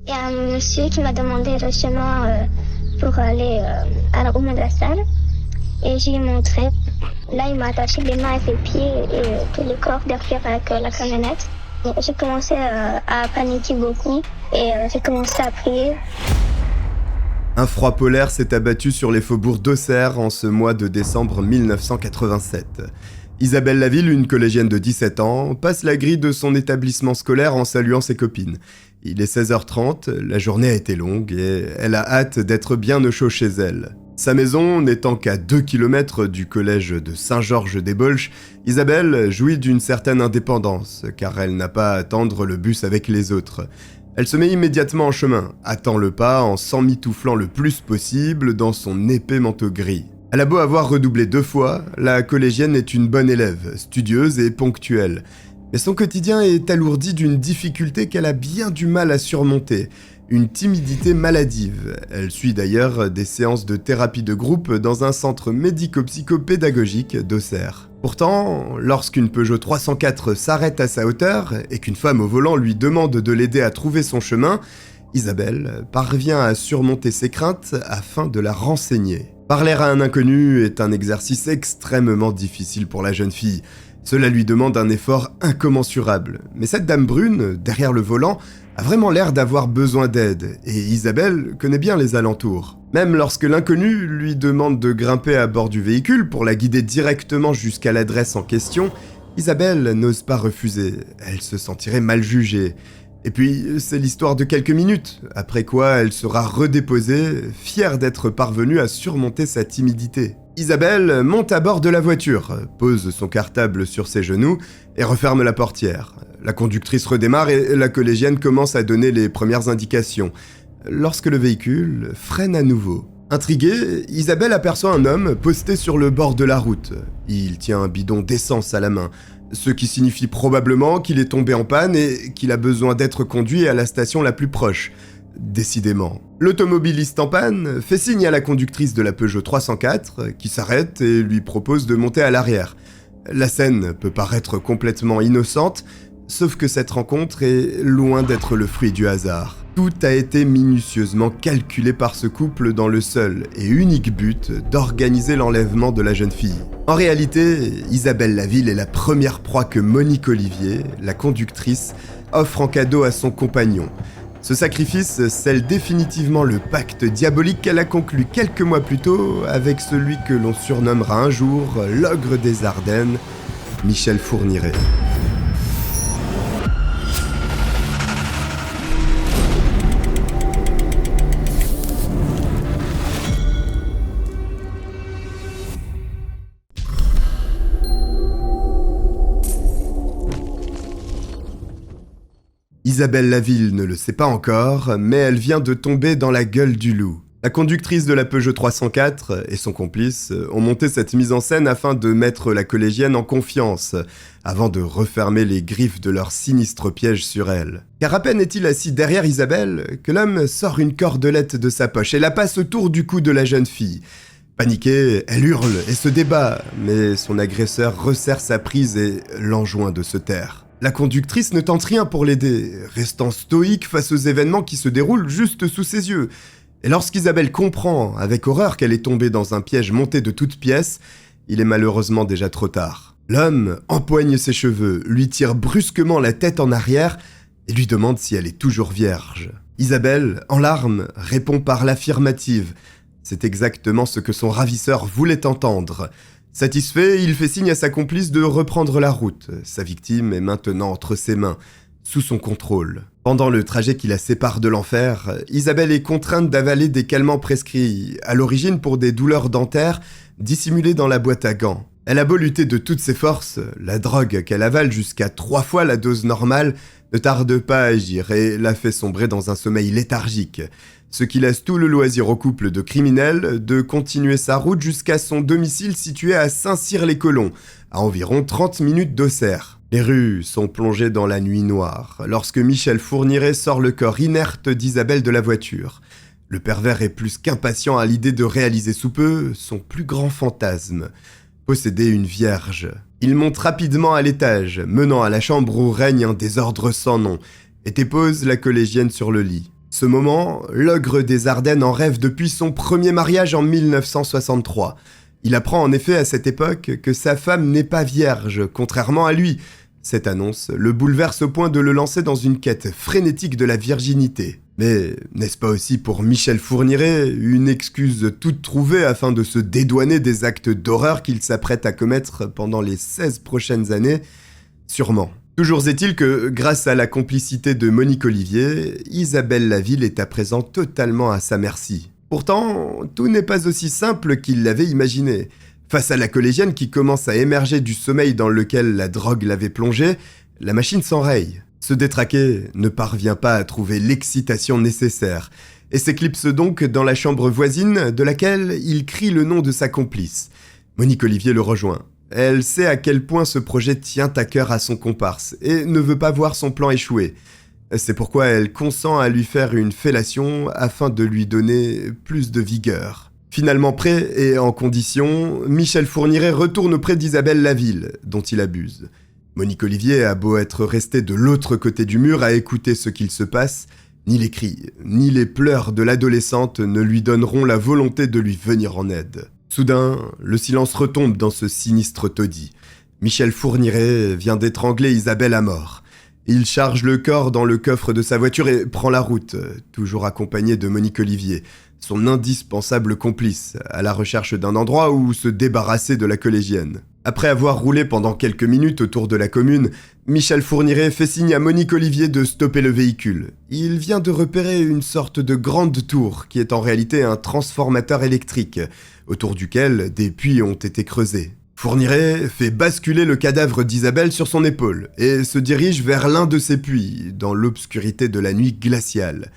Il y a un monsieur qui m'a demandé le chemin pour aller au madrasa et j'ai montré. Là, il m'a attaché les mains et les pieds et tout le corps derrière avec la camionnette. J'ai commencé à paniquer beaucoup et j'ai commencé à prier. Un froid polaire s'est abattu sur les faubourgs d'Auxerre en ce mois de décembre 1987. Isabelle Laville, une collégienne de 17 ans, passe la grille de son établissement scolaire en saluant ses copines. Il est 16h30, la journée a été longue et elle a hâte d'être bien au chaud chez elle. Sa maison n'étant qu'à 2 km du collège de Saint-Georges-des-Bolches, Isabelle jouit d'une certaine indépendance, car elle n'a pas à attendre le bus avec les autres. Elle se met immédiatement en chemin, attend le pas en s'emmitouflant le plus possible dans son épais manteau gris. Elle a beau avoir redoublé 2 fois, la collégienne est une bonne élève, studieuse et ponctuelle. Mais son quotidien est alourdi d'une difficulté qu'elle a bien du mal à surmonter, une timidité maladive. Elle suit d'ailleurs des séances de thérapie de groupe dans un centre médico-psycho-pédagogique d'Auxerre. Pourtant, lorsqu'une Peugeot 304 s'arrête à sa hauteur et qu'une femme au volant lui demande de l'aider à trouver son chemin, Isabelle parvient à surmonter ses craintes afin de la renseigner. Parler à un inconnu est un exercice extrêmement difficile pour la jeune fille. Cela lui demande un effort incommensurable. Mais cette dame brune, derrière le volant, a vraiment l'air d'avoir besoin d'aide, et Isabelle connaît bien les alentours. Même lorsque l'inconnu lui demande de grimper à bord du véhicule pour la guider directement jusqu'à l'adresse en question, Isabelle n'ose pas refuser, elle se sentirait mal jugée. Et puis, c'est l'histoire de quelques minutes, après quoi elle sera redéposée, fière d'être parvenue à surmonter sa timidité. Isabelle monte à bord de la voiture, pose son cartable sur ses genoux et referme la portière. La conductrice redémarre et la collégienne commence à donner les premières indications, lorsque le véhicule freine à nouveau. Intriguée, Isabelle aperçoit un homme posté sur le bord de la route. Il tient un bidon d'essence à la main, ce qui signifie probablement qu'il est tombé en panne et qu'il a besoin d'être conduit à la station la plus proche. Décidément. L'automobiliste en panne fait signe à la conductrice de la Peugeot 304 qui s'arrête et lui propose de monter à l'arrière. La scène peut paraître complètement innocente, sauf que cette rencontre est loin d'être le fruit du hasard. Tout a été minutieusement calculé par ce couple dans le seul et unique but d'organiser l'enlèvement de la jeune fille. En réalité, Isabelle Laville est la première proie que Monique Olivier, la conductrice, offre en cadeau à son compagnon. Ce sacrifice scelle définitivement le pacte diabolique qu'elle a conclu quelques mois plus tôt avec celui que l'on surnommera un jour l'ogre des Ardennes, Michel Fourniret. Isabelle Laville ne le sait pas encore, mais elle vient de tomber dans la gueule du loup. La conductrice de la Peugeot 304 et son complice ont monté cette mise en scène afin de mettre la collégienne en confiance, avant de refermer les griffes de leur sinistre piège sur elle. Car à peine est-il assis derrière Isabelle que l'homme sort une cordelette de sa poche et la passe autour du cou de la jeune fille. Paniquée, elle hurle et se débat, mais son agresseur resserre sa prise et l'enjoint de se taire. La conductrice ne tente rien pour l'aider, restant stoïque face aux événements qui se déroulent juste sous ses yeux. Et lorsqu'Isabelle comprend avec horreur qu'elle est tombée dans un piège monté de toutes pièces, il est malheureusement déjà trop tard. L'homme empoigne ses cheveux, lui tire brusquement la tête en arrière et lui demande si elle est toujours vierge. Isabelle, en larmes, répond par l'affirmative. C'est exactement ce que son ravisseur voulait entendre. Satisfait, il fait signe à sa complice de reprendre la route. Sa victime est maintenant entre ses mains, sous son contrôle. Pendant le trajet qui la sépare de l'enfer, Isabelle est contrainte d'avaler des calmants prescrits, à l'origine pour des douleurs dentaires, dissimulées dans la boîte à gants. Elle a beau lutter de toutes ses forces, la drogue qu'elle avale jusqu'à 3 fois la dose normale ne tarde pas à agir et la fait sombrer dans un sommeil léthargique, ce qui laisse tout le loisir au couple de criminels de continuer sa route jusqu'à son domicile situé à Saint-Cyr-les-Colons, à environ 30 minutes d'Auxerre. Les rues sont plongées dans la nuit noire, lorsque Michel Fourniret sort le corps inerte d'Isabelle de la voiture. Le pervers est plus qu'impatient à l'idée de réaliser sous peu son plus grand fantasme, posséder une vierge. Il monte rapidement à l'étage, menant à la chambre où règne un désordre sans nom, et dépose la collégienne sur le lit. Ce moment, l'ogre des Ardennes en rêve depuis son premier mariage en 1963. Il apprend en effet à cette époque que sa femme n'est pas vierge, contrairement à lui. Cette annonce le bouleverse au point de le lancer dans une quête frénétique de la virginité. Mais n'est-ce pas aussi pour Michel Fourniret une excuse toute trouvée afin de se dédouaner des actes d'horreur qu'il s'apprête à commettre pendant les 16 prochaines années? Sûrement. Toujours est-il que, grâce à la complicité de Monique Olivier, Isabelle Laville est à présent totalement à sa merci. Pourtant, tout n'est pas aussi simple qu'il l'avait imaginé. Face à la collégienne qui commence à émerger du sommeil dans lequel la drogue l'avait plongée, la machine s'enraye. Ce détraqué ne parvient pas à trouver l'excitation nécessaire, et s'éclipse donc dans la chambre voisine de laquelle il crie le nom de sa complice. Monique Olivier le rejoint. Elle sait à quel point ce projet tient à cœur à son comparse et ne veut pas voir son plan échouer. C'est pourquoi elle consent à lui faire une fellation afin de lui donner plus de vigueur. Finalement prêt et en condition, Michel Fourniret retourne auprès d'Isabelle Laville, dont il abuse. Monique Olivier a beau être restée de l'autre côté du mur à écouter ce qu'il se passe, ni les cris, ni les pleurs de l'adolescente ne lui donneront la volonté de lui venir en aide. Soudain, le silence retombe dans ce sinistre taudis. Michel Fourniret vient d'étrangler Isabelle à mort. Il charge le corps dans le coffre de sa voiture et prend la route, toujours accompagné de Monique Olivier, son indispensable complice, à la recherche d'un endroit où se débarrasser de la collégienne. Après avoir roulé pendant quelques minutes autour de la commune, Michel Fourniret fait signe à Monique Olivier de stopper le véhicule. Il vient de repérer une sorte de grande tour qui est en réalité un transformateur électrique, autour duquel des puits ont été creusés. Fourniret fait basculer le cadavre d'Isabelle sur son épaule et se dirige vers l'un de ces puits, dans l'obscurité de la nuit glaciale.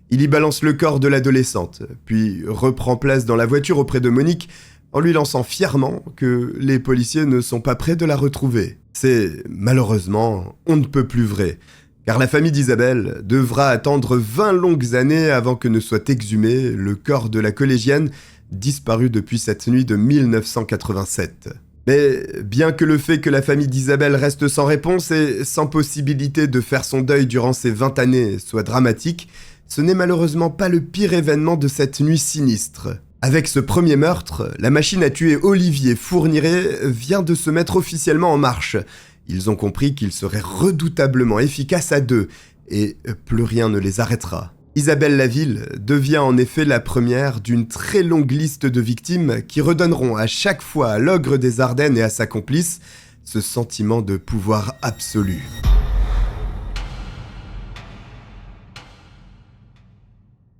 Il y balance le corps de l'adolescente, puis reprend place dans la voiture auprès de Monique en lui lançant fièrement que les policiers ne sont pas près de la retrouver. C'est, malheureusement, on ne peut plus vrai, car la famille d'Isabelle devra attendre 20 longues années avant que ne soit exhumé le corps de la collégienne disparue depuis cette nuit de 1987. Mais bien que le fait que la famille d'Isabelle reste sans réponse et sans possibilité de faire son deuil durant ces 20 années soit dramatique, ce n'est malheureusement pas le pire événement de cette nuit sinistre. Avec ce premier meurtre, la machine à tuer Olivier Fourniret vient de se mettre officiellement en marche. Ils ont compris qu'ils seraient redoutablement efficaces à deux, et plus rien ne les arrêtera. Isabelle Laville devient en effet la première d'une très longue liste de victimes qui redonneront à chaque fois à l'ogre des Ardennes et à sa complice ce sentiment de pouvoir absolu.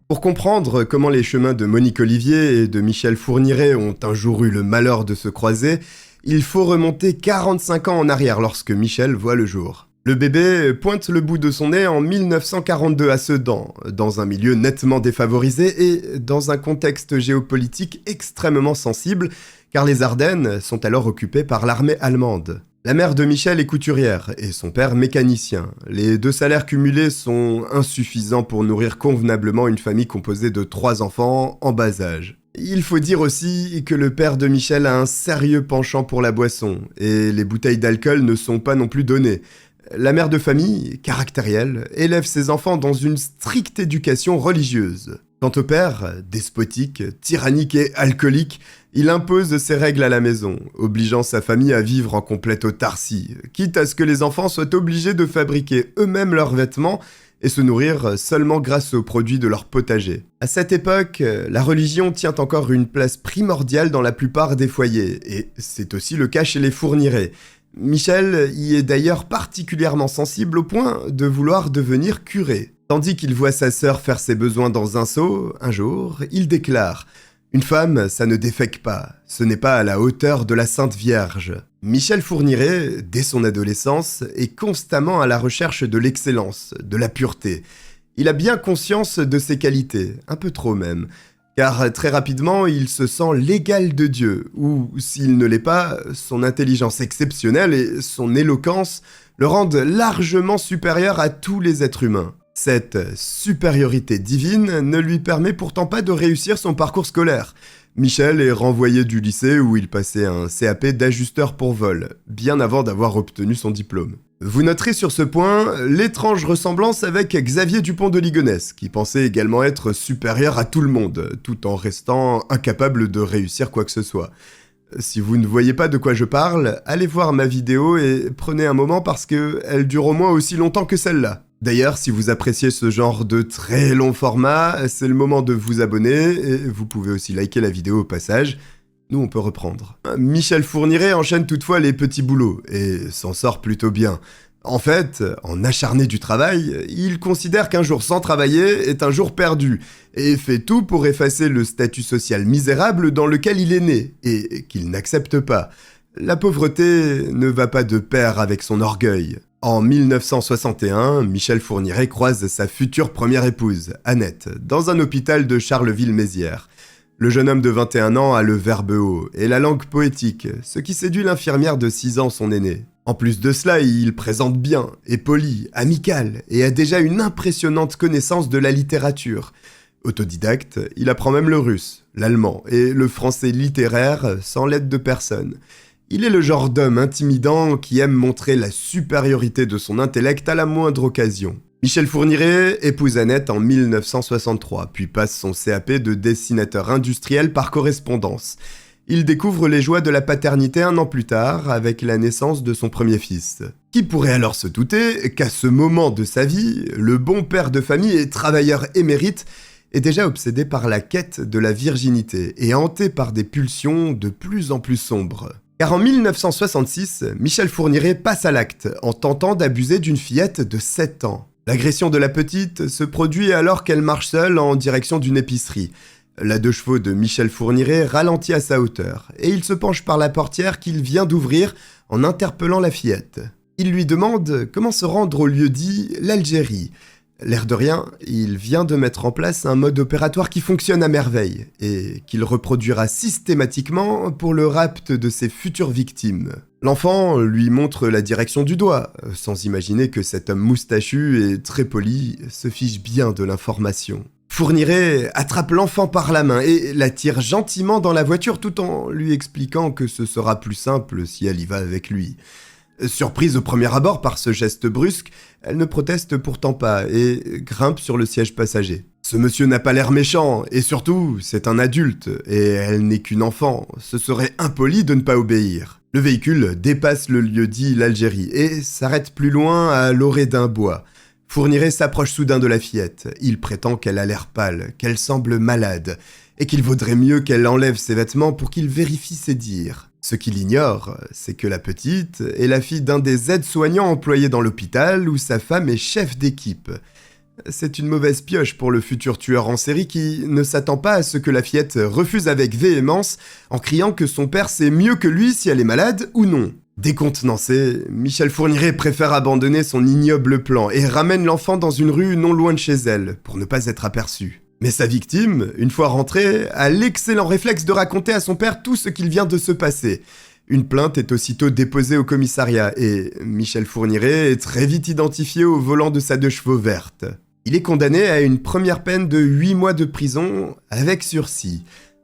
Pour comprendre comment les chemins de Monique Olivier et de Michel Fourniret ont un jour eu le malheur de se croiser, il faut remonter 45 ans en arrière lorsque Michel voit le jour. Le bébé pointe le bout de son nez en 1942 à Sedan, dans un milieu nettement défavorisé et dans un contexte géopolitique extrêmement sensible, car les Ardennes sont alors occupées par l'armée allemande. La mère de Michel est couturière et son père mécanicien. Les deux salaires cumulés sont insuffisants pour nourrir convenablement une famille composée de 3 enfants en bas âge. Il faut dire aussi que le père de Michel a un sérieux penchant pour la boisson, et les bouteilles d'alcool ne sont pas non plus données. La mère de famille, caractérielle, élève ses enfants dans une stricte éducation religieuse. Quant au père, despotique, tyrannique et alcoolique, il impose ses règles à la maison, obligeant sa famille à vivre en complète autarcie, quitte à ce que les enfants soient obligés de fabriquer eux-mêmes leurs vêtements et se nourrir seulement grâce aux produits de leur potager. À cette époque, la religion tient encore une place primordiale dans la plupart des foyers, et c'est aussi le cas chez les Fourniret. Michel y est d'ailleurs particulièrement sensible au point de vouloir devenir curé. Tandis qu'il voit sa sœur faire ses besoins dans un seau, un jour, il déclare « Une femme, ça ne défèque pas, ce n'est pas à la hauteur de la Sainte Vierge ». Michel Fourniret, dès son adolescence, est constamment à la recherche de l'excellence, de la pureté. Il a bien conscience de ses qualités, un peu trop même, car très rapidement, il se sent l'égal de Dieu, ou, s'il ne l'est pas, son intelligence exceptionnelle et son éloquence le rendent largement supérieur à tous les êtres humains. Cette supériorité divine ne lui permet pourtant pas de réussir son parcours scolaire. Michel est renvoyé du lycée où il passait un CAP d'ajusteur pour vol, bien avant d'avoir obtenu son diplôme. Vous noterez sur ce point l'étrange ressemblance avec Xavier Dupont de Ligonnès, qui pensait également être supérieur à tout le monde, tout en restant incapable de réussir quoi que ce soit. Si vous ne voyez pas de quoi je parle, allez voir ma vidéo et prenez un moment parce qu'elle dure au moins aussi longtemps que celle-là. D'ailleurs, si vous appréciez ce genre de très long format, c'est le moment de vous abonner et vous pouvez aussi liker la vidéo au passage. Nous, on peut reprendre. Michel Fourniret enchaîne toutefois les petits boulots et s'en sort plutôt bien. En fait, en acharné du travail, il considère qu'un jour sans travailler est un jour perdu et fait tout pour effacer le statut social misérable dans lequel il est né et qu'il n'accepte pas. La pauvreté ne va pas de pair avec son orgueil. En 1961, Michel Fourniret croise sa future première épouse, Annette, dans un hôpital de Charleville-Mézières. Le jeune homme de 21 ans a le verbe haut et la langue poétique, ce qui séduit l'infirmière de 6 ans, son aînée. En plus de cela, il présente bien, est poli, amical et a déjà une impressionnante connaissance de la littérature. Autodidacte, il apprend même le russe, l'allemand et le français littéraire sans l'aide de personne. Il est le genre d'homme intimidant qui aime montrer la supériorité de son intellect à la moindre occasion. Michel Fourniret épouse Annette en 1963, puis passe son CAP de dessinateur industriel par correspondance. Il découvre les joies de la paternité un an plus tard, avec la naissance de son premier fils. Qui pourrait alors se douter qu'à ce moment de sa vie, le bon père de famille et travailleur émérite est déjà obsédé par la quête de la virginité et hanté par des pulsions de plus en plus sombres. Car en 1966, Michel Fourniret passe à l'acte en tentant d'abuser d'une fillette de 7 ans. L'agression de la petite se produit alors qu'elle marche seule en direction d'une épicerie. La 2 chevaux de Michel Fourniret ralentit à sa hauteur et il se penche par la portière qu'il vient d'ouvrir en interpellant la fillette. Il lui demande comment se rendre au lieu-dit l'Algérie. L'air de rien, il vient de mettre en place un mode opératoire qui fonctionne à merveille et qu'il reproduira systématiquement pour le rapt de ses futures victimes. L'enfant lui montre la direction du doigt, sans imaginer que cet homme moustachu et très poli se fiche bien de l'information. Fourniret attrape l'enfant par la main et la tire gentiment dans la voiture tout en lui expliquant que ce sera plus simple si elle y va avec lui. Surprise au premier abord par ce geste brusque, elle ne proteste pourtant pas et grimpe sur le siège passager. Ce monsieur n'a pas l'air méchant, et surtout, c'est un adulte, et elle n'est qu'une enfant, ce serait impoli de ne pas obéir. Le véhicule dépasse le lieu-dit l'Algérie et s'arrête plus loin à l'orée d'un bois. Fourniret s'approche soudain de la fillette. Il prétend qu'elle a l'air pâle, qu'elle semble malade, et qu'il vaudrait mieux qu'elle enlève ses vêtements pour qu'il vérifie ses dires. Ce qu'il ignore, c'est que la petite est la fille d'un des aides-soignants employés dans l'hôpital où sa femme est chef d'équipe. C'est une mauvaise pioche pour le futur tueur en série qui ne s'attend pas à ce que la fillette refuse avec véhémence en criant que son père sait mieux que lui si elle est malade ou non. Décontenancé, Michel Fourniret préfère abandonner son ignoble plan et ramène l'enfant dans une rue non loin de chez elle pour ne pas être aperçu. Mais sa victime, une fois rentrée, a l'excellent réflexe de raconter à son père tout ce qu'il vient de se passer. Une plainte est aussitôt déposée au commissariat et Michel Fourniret est très vite identifié au volant de sa 2 chevaux verte. Il est condamné à une première peine de 8 mois de prison avec sursis.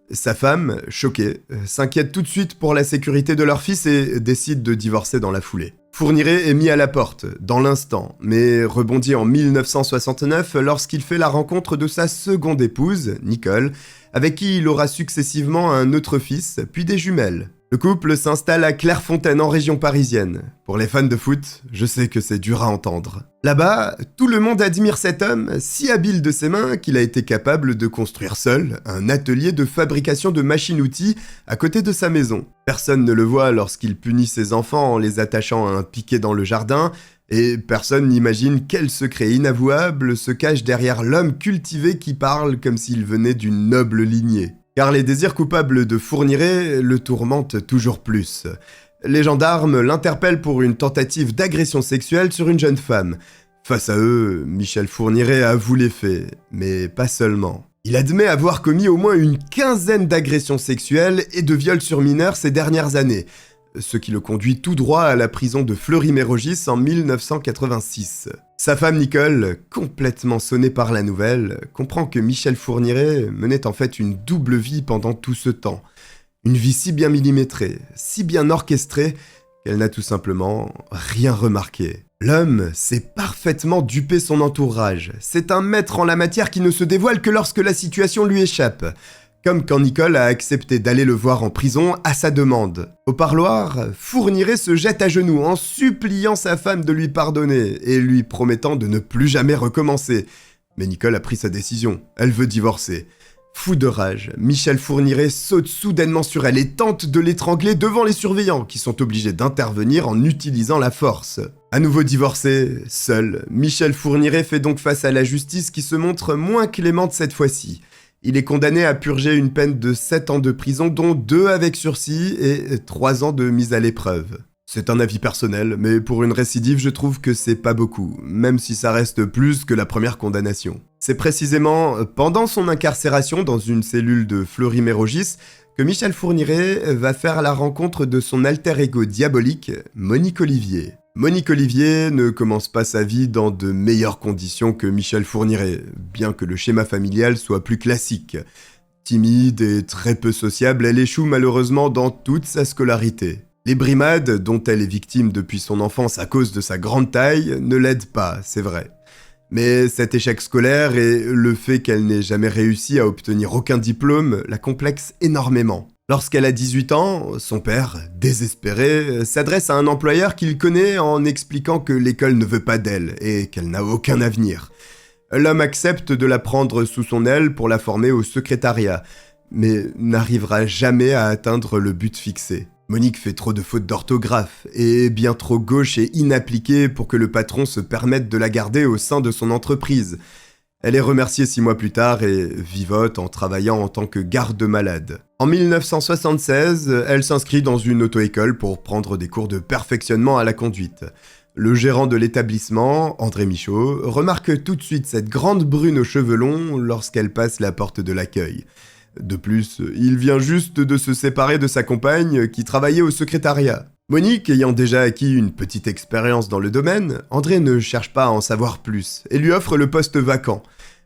Sa femme, choquée, s'inquiète tout de suite pour la sécurité de leur fils et décide de divorcer dans la foulée. Fourniret est mis à la porte, dans l'instant, mais rebondit en 1969 lorsqu'il fait la rencontre de sa seconde épouse, Nicole, avec qui il aura successivement un autre fils, puis des jumelles. Le couple s'installe à Clairefontaine en région parisienne. Pour les fans de foot, je sais que c'est dur à entendre. Là-bas, tout le monde admire cet homme, si habile de ses mains qu'il a été capable de construire seul un atelier de fabrication de machines-outils à côté de sa maison. Personne ne le voit lorsqu'il punit ses enfants en les attachant à un piquet dans le jardin, et personne n'imagine quel secret inavouable se cache derrière l'homme cultivé qui parle comme s'il venait d'une noble lignée. Car les désirs coupables de Fourniret le tourmentent toujours plus. Les gendarmes l'interpellent pour une tentative d'agression sexuelle sur une jeune femme. Face à eux, Michel Fourniret avoue les faits, mais pas seulement. Il admet avoir commis au moins une 15aine d'agressions sexuelles et de viols sur mineurs ces dernières années, ce qui le conduit tout droit à la prison de Fleury-Mérogis en 1986. Sa femme Nicole, complètement sonnée par la nouvelle, comprend que Michel Fourniret menait en fait une double vie pendant tout ce temps. Une vie si bien millimétrée, si bien orchestrée, qu'elle n'a tout simplement rien remarqué. L'homme sait parfaitement duper son entourage. C'est un maître en la matière qui ne se dévoile que lorsque la situation lui échappe. Comme quand Nicole a accepté d'aller le voir en prison à sa demande. Au parloir, Fourniret se jette à genoux en suppliant sa femme de lui pardonner et lui promettant de ne plus jamais recommencer. Mais Nicole a pris sa décision, elle veut divorcer. Fou de rage, Michel Fourniret saute soudainement sur elle et tente de l'étrangler devant les surveillants qui sont obligés d'intervenir en utilisant la force. À nouveau divorcé, seul, Michel Fourniret fait donc face à la justice qui se montre moins clémente cette fois-ci. Il est condamné à purger une peine de 7 ans de prison, dont 2 avec sursis et 3 ans de mise à l'épreuve. C'est un avis personnel, mais pour une récidive, je trouve que c'est pas beaucoup, même si ça reste plus que la première condamnation. C'est précisément pendant son incarcération dans une cellule de Fleury-Mérogis que Michel Fourniret va faire la rencontre de son alter ego diabolique, Monique Olivier. Monique Olivier ne commence pas sa vie dans de meilleures conditions que Michel Fourniret, bien que le schéma familial soit plus classique. Timide et très peu sociable, elle échoue malheureusement dans toute sa scolarité. Les brimades, dont elle est victime depuis son enfance à cause de sa grande taille, ne l'aident pas, c'est vrai. Mais cet échec scolaire et le fait qu'elle n'ait jamais réussi à obtenir aucun diplôme la complexent énormément. Lorsqu'elle a 18 ans, son père, désespéré, s'adresse à un employeur qu'il connaît en expliquant que l'école ne veut pas d'elle et qu'elle n'a aucun avenir. L'homme accepte de la prendre sous son aile pour la former au secrétariat, mais n'arrivera jamais à atteindre le but fixé. Monique fait trop de fautes d'orthographe et est bien trop gauche et inappliquée pour que le patron se permette de la garder au sein de son entreprise. Elle est remerciée 6 mois plus tard et vivote en travaillant en tant que garde-malade. En 1976, elle s'inscrit dans une auto-école pour prendre des cours de perfectionnement à la conduite. Le gérant de l'établissement, André Michaud, remarque tout de suite cette grande brune aux cheveux longs lorsqu'elle passe la porte de l'accueil. De plus, il vient juste de se séparer de sa compagne qui travaillait au secrétariat. Monique ayant déjà acquis une petite expérience dans le domaine, André ne cherche pas à en savoir plus et lui offre le poste vacant.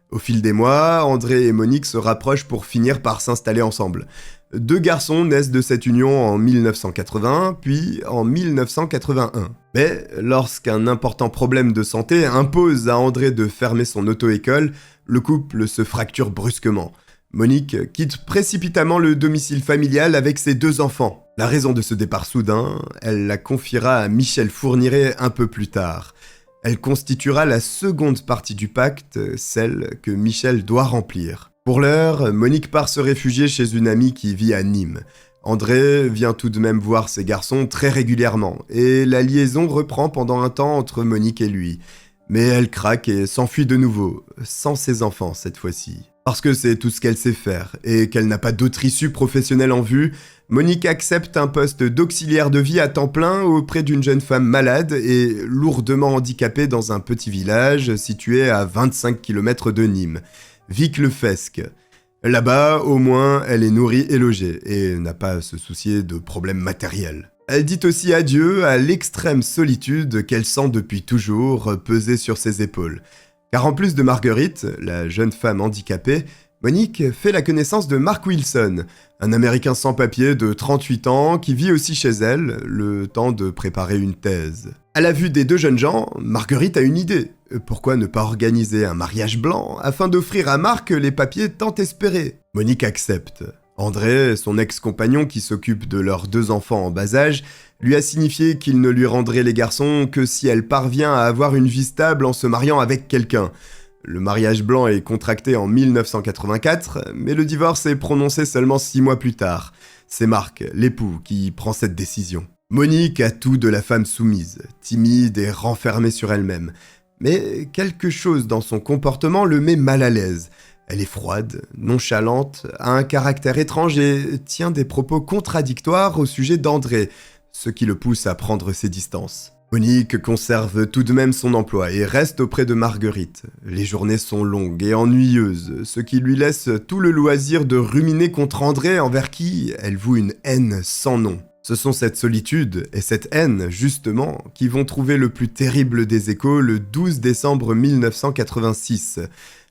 Au fil des mois, André et Monique se rapprochent pour finir par s'installer ensemble. 2 garçons naissent de cette union en 1980, puis en 1981. Mais lorsqu'un important problème de santé impose à André de fermer son auto-école, le couple se fracture brusquement. Monique quitte précipitamment le domicile familial avec ses 2 enfants. La raison de ce départ soudain, elle la confiera à Michel Fourniret un peu plus tard. Elle constituera la seconde partie du pacte, celle que Michel doit remplir. Pour l'heure, Monique part se réfugier chez une amie qui vit à Nîmes. André vient tout de même voir ses garçons très régulièrement, et la liaison reprend pendant un temps entre Monique et lui. Mais elle craque et s'enfuit de nouveau, sans ses enfants cette fois-ci. Parce que c'est tout ce qu'elle sait faire, et qu'elle n'a pas d'autre issue professionnelle en vue, Monique accepte un poste d'auxiliaire de vie à temps plein auprès d'une jeune femme malade et lourdement handicapée dans un petit village situé à 25 km de Nîmes, Vic-le-Fesque. Là-bas, au moins, elle est nourrie et logée, et n'a pas à se soucier de problèmes matériels. Elle dit aussi adieu à l'extrême solitude qu'elle sent depuis toujours peser sur ses épaules. Car en plus de Marguerite, la jeune femme handicapée, Monique fait la connaissance de Mark Wilson, un Américain sans papier de 38 ans qui vit aussi chez elle, le temps de préparer une thèse. À la vue des 2 jeunes gens, Marguerite a une idée. Pourquoi ne pas organiser un mariage blanc afin d'offrir à Mark les papiers tant espérés ? Monique accepte. André, son ex-compagnon qui s'occupe de leurs 2 enfants en bas âge, lui a signifié qu'il ne lui rendrait les garçons que si elle parvient à avoir une vie stable en se mariant avec quelqu'un. Le mariage blanc est contracté en 1984, mais le divorce est prononcé seulement 6 mois plus tard. C'est Marc, l'époux, qui prend cette décision. Monique a tout de la femme soumise, timide et renfermée sur elle-même. Mais quelque chose dans son comportement le met mal à l'aise. Elle est froide, nonchalante, a un caractère étrange et tient des propos contradictoires au sujet d'André, ce qui le pousse à prendre ses distances. Monique conserve tout de même son emploi et reste auprès de Marguerite. Les journées sont longues et ennuyeuses, ce qui lui laisse tout le loisir de ruminer contre André envers qui elle voue une haine sans nom. Ce sont cette solitude et cette haine, justement, qui vont trouver le plus terrible des échos le 12 décembre 1986,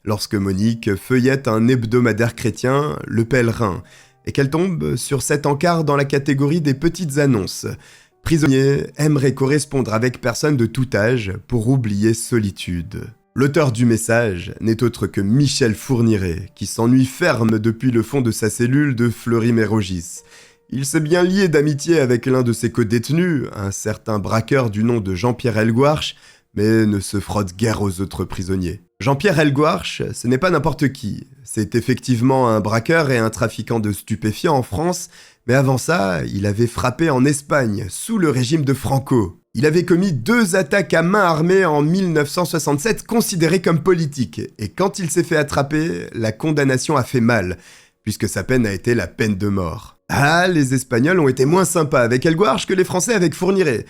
lorsque Monique feuillette un hebdomadaire chrétien, Le Pèlerin, et qu'elle tombe sur cet encart dans la catégorie des petites annonces. Prisonnier aimerait correspondre avec personne de tout âge pour oublier solitude. L'auteur du message n'est autre que Michel Fourniret, qui s'ennuie ferme depuis le fond de sa cellule de Fleury-Mérogis. Il s'est bien lié d'amitié avec l'un de ses codétenus, un certain braqueur du nom de Jean-Pierre Helgouarch, mais ne se frotte guère aux autres prisonniers. Jean-Pierre Helgouarch, ce n'est pas n'importe qui. C'est effectivement un braqueur et un trafiquant de stupéfiants en France, mais avant ça, il avait frappé en Espagne, sous le régime de Franco. Il avait commis 2 attaques à main armée en 1967 considérées comme politiques, et quand il s'est fait attraper, la condamnation a fait mal, puisque sa peine a été la peine de mort. Ah, les Espagnols ont été moins sympas avec Helgouarch que les Français avec Fourniret.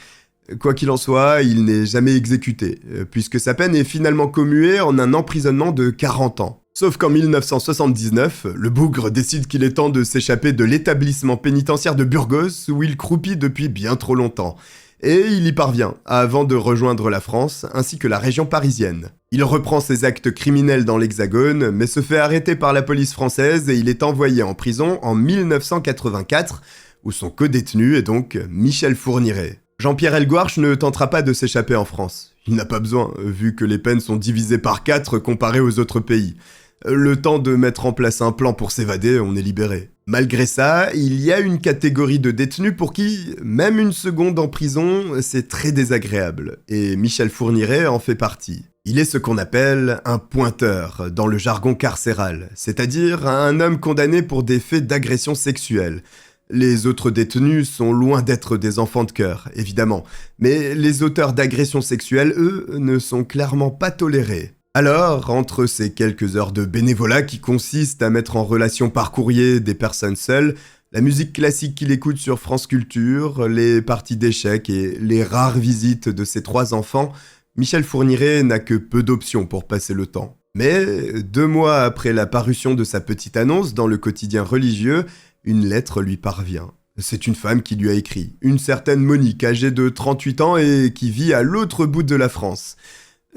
Quoi qu'il en soit, il n'est jamais exécuté, puisque sa peine est finalement commuée en un emprisonnement de 40 ans. Sauf qu'en 1979, le bougre décide qu'il est temps de s'échapper de l'établissement pénitentiaire de Burgos, où il croupit depuis bien trop longtemps. Et il y parvient, avant de rejoindre la France, ainsi que la région parisienne. Il reprend ses actes criminels dans l'Hexagone, mais se fait arrêter par la police française et il est envoyé en prison en 1984, où son codétenu est donc Michel Fourniret. Jean-Pierre Helgouarch ne tentera pas de s'échapper en France. Il n'a pas besoin, vu que les peines sont divisées par 4 comparées aux autres pays. Le temps de mettre en place un plan pour s'évader, on est libéré. Malgré ça, il y a une catégorie de détenus pour qui, même une seconde en prison, c'est très désagréable. Et Michel Fourniret en fait partie. Il est ce qu'on appelle un pointeur dans le jargon carcéral, c'est-à-dire un homme condamné pour des faits d'agression sexuelle. Les autres détenus sont loin d'être des enfants de cœur, évidemment, mais les auteurs d'agressions sexuelles, eux, ne sont clairement pas tolérés. Alors, entre ces quelques heures de bénévolat qui consistent à mettre en relation par courrier des personnes seules, la musique classique qu'il écoute sur France Culture, les parties d'échecs et les rares visites de ses 3 enfants, Michel Fourniret n'a que peu d'options pour passer le temps. Mais 2 mois après la parution de sa petite annonce dans le quotidien religieux, une lettre lui parvient. C'est une femme qui lui a écrit, une certaine Monique, âgée de 38 ans et qui vit à l'autre bout de la France.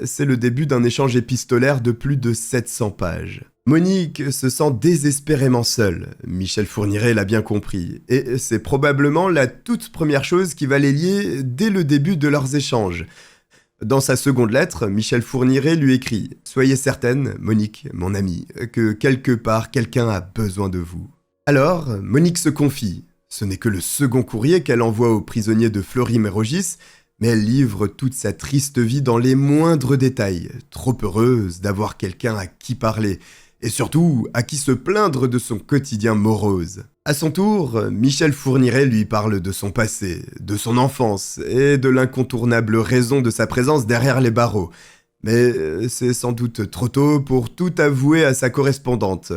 C'est le début d'un échange épistolaire de plus de 700 pages. Monique se sent désespérément seule, Michel Fourniret l'a bien compris, et c'est probablement la toute première chose qui va les lier dès le début de leurs échanges. Dans sa seconde lettre, Michel Fourniret lui écrit « Soyez certaine, Monique, mon amie, que quelque part quelqu'un a besoin de vous. » Alors, Monique se confie. Ce n'est que le second courrier qu'elle envoie aux prisonniers de Fleury-Mérogis, mais elle livre toute sa triste vie dans les moindres détails, trop heureuse d'avoir quelqu'un à qui parler, et surtout à qui se plaindre de son quotidien morose. À son tour, Michel Fourniret lui parle de son passé, de son enfance, et de l'incontournable raison de sa présence derrière les barreaux. Mais c'est sans doute trop tôt pour tout avouer à sa correspondante.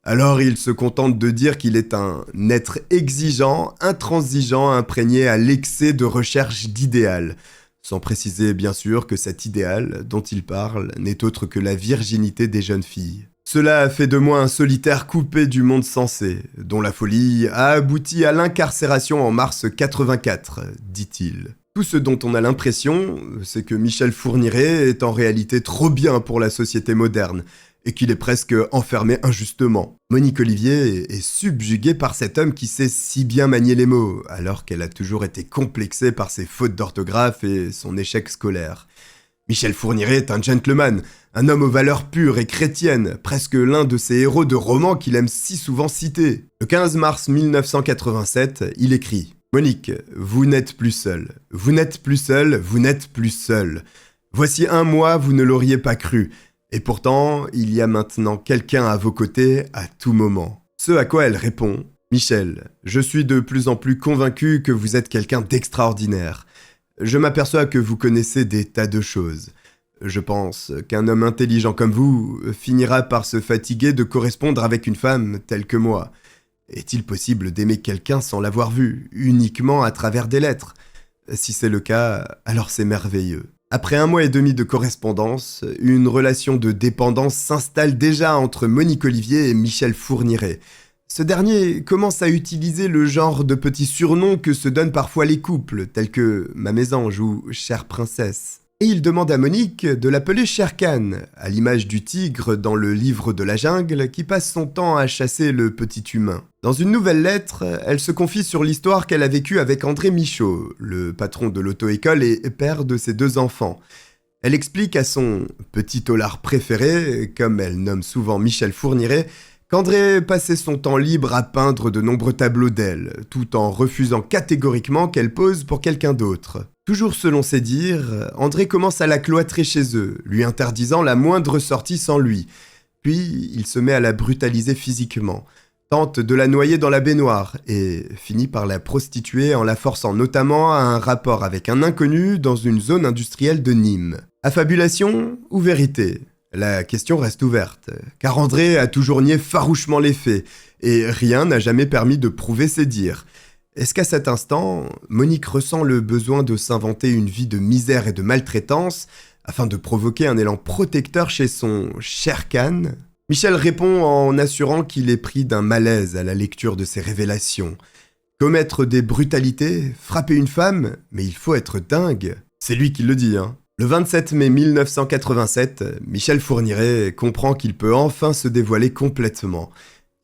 Alors il se contente de dire qu'il est un être exigeant, intransigeant, imprégné à l'excès de recherche d'idéal, sans préciser bien sûr que cet idéal dont il parle n'est autre que la virginité des jeunes filles. Cela a fait de moi un solitaire coupé du monde sensé, dont la folie a abouti à l'incarcération en mars 84, dit-il. Tout ce dont on a l'impression, c'est que Michel Fourniret est en réalité trop bien pour la société moderne, et qu'il est presque enfermé injustement. Monique Olivier est subjuguée par cet homme qui sait si bien manier les mots, alors qu'elle a toujours été complexée par ses fautes d'orthographe et son échec scolaire. Michel Fourniret est un gentleman, un homme aux valeurs pures et chrétiennes, presque l'un de ces héros de romans qu'il aime si souvent citer. Le 15 mars 1987, il écrit « Monique, vous n'êtes plus seule. Vous n'êtes plus seule, vous n'êtes plus seule. Voici 1 mois, vous ne l'auriez pas cru. Et pourtant, il y a maintenant quelqu'un à vos côtés à tout moment. » Ce à quoi elle répond « Michel, je suis de plus en plus convaincu que vous êtes quelqu'un d'extraordinaire. Je m'aperçois que vous connaissez des tas de choses. Je pense qu'un homme intelligent comme vous finira par se fatiguer de correspondre avec une femme telle que moi. Est-il possible d'aimer quelqu'un sans l'avoir vu, uniquement à travers des lettres? Si c'est le cas, alors c'est merveilleux. » Après 1 mois et demi de correspondance, une relation de dépendance s'installe déjà entre Monique Olivier et Michel Fourniret. Ce dernier commence à utiliser le genre de petits surnoms que se donnent parfois les couples, tels que « ma mésange » ou « chère princesse ». et il demande à Monique de l'appeler Shere Khan, à l'image du tigre dans le livre de la jungle qui passe son temps à chasser le petit humain. Dans une nouvelle lettre, elle se confie sur l'histoire qu'elle a vécue avec André Michaud, le patron de l'auto-école et père de ses 2 enfants. Elle explique à son « petit taulard préféré », comme elle nomme souvent Michel Fourniret, qu'André passait son temps libre à peindre de nombreux tableaux d'elle, tout en refusant catégoriquement qu'elle pose pour quelqu'un d'autre. Toujours selon ses dires, André commence à la cloîtrer chez eux, lui interdisant la moindre sortie sans lui. Puis il se met à la brutaliser physiquement, tente de la noyer dans la baignoire et finit par la prostituer en la forçant notamment à un rapport avec un inconnu dans une zone industrielle de Nîmes. Affabulation ou vérité ? La question reste ouverte, car André a toujours nié farouchement les faits, et rien n'a jamais permis de prouver ses dires. Est-ce qu'à cet instant, Monique ressent le besoin de s'inventer une vie de misère et de maltraitance, afin de provoquer un élan protecteur chez son Shere Khan ? Michel répond en assurant qu'il est pris d'un malaise à la lecture de ces révélations. Commettre des brutalités, frapper une femme, mais il faut être dingue. C'est lui qui le dit, hein. Le 27 mai 1987, Michel Fourniret comprend qu'il peut enfin se dévoiler complètement.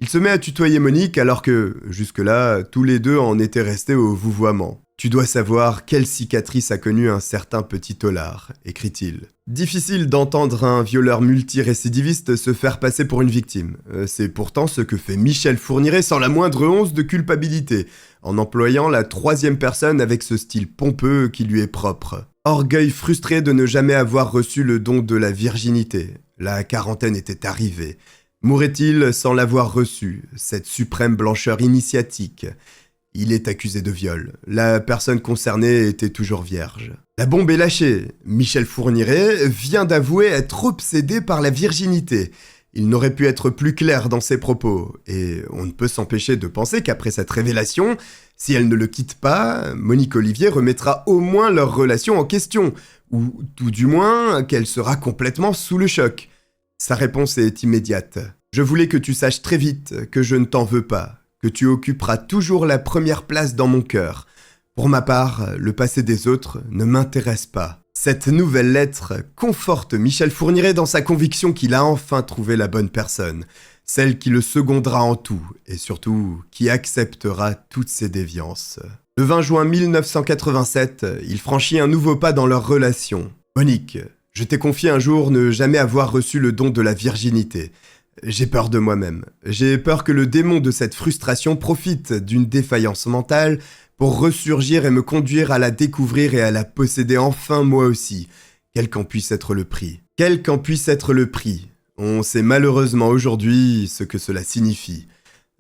Il se met à tutoyer Monique alors que, jusque-là, tous les deux en étaient restés au vouvoiement. « Tu dois savoir quelle cicatrice a connu un certain petit taulard », écrit-il. Difficile d'entendre un violeur multirécidiviste se faire passer pour une victime. C'est pourtant ce que fait Michel Fourniret sans la moindre once de culpabilité, en employant la 3e personne avec ce style pompeux qui lui est propre. Orgueil frustré de ne jamais avoir reçu le don de la virginité. La quarantaine était arrivée. Mourrait-il sans l'avoir reçu, cette suprême blancheur initiatique ? Il est accusé de viol. La personne concernée était toujours vierge. La bombe est lâchée. Michel Fourniret vient d'avouer être obsédé par la virginité. Il n'aurait pu être plus clair dans ses propos. Et on ne peut s'empêcher de penser qu'après cette révélation, si elle ne le quitte pas, Monique Olivier remettra au moins leur relation en question. Ou tout du moins, qu'elle sera complètement sous le choc. Sa réponse est immédiate. « Je voulais que tu saches très vite que je ne t'en veux pas, que tu occuperas toujours la première place dans mon cœur. Pour ma part, le passé des autres ne m'intéresse pas. » Cette nouvelle lettre conforte Michel Fourniret dans sa conviction qu'il a enfin trouvé la bonne personne, celle qui le secondera en tout, et surtout qui acceptera toutes ses déviances. Le 20 juin 1987, il franchit un nouveau pas dans leur relation. « Monique, je t'ai confié un jour ne jamais avoir reçu le don de la virginité. J'ai peur de moi-même. J'ai peur que le démon de cette frustration profite d'une défaillance mentale pour ressurgir et me conduire à la découvrir et à la posséder enfin moi aussi, quel qu'en puisse être le prix. Quel qu'en puisse être le prix. On sait malheureusement aujourd'hui ce que cela signifie.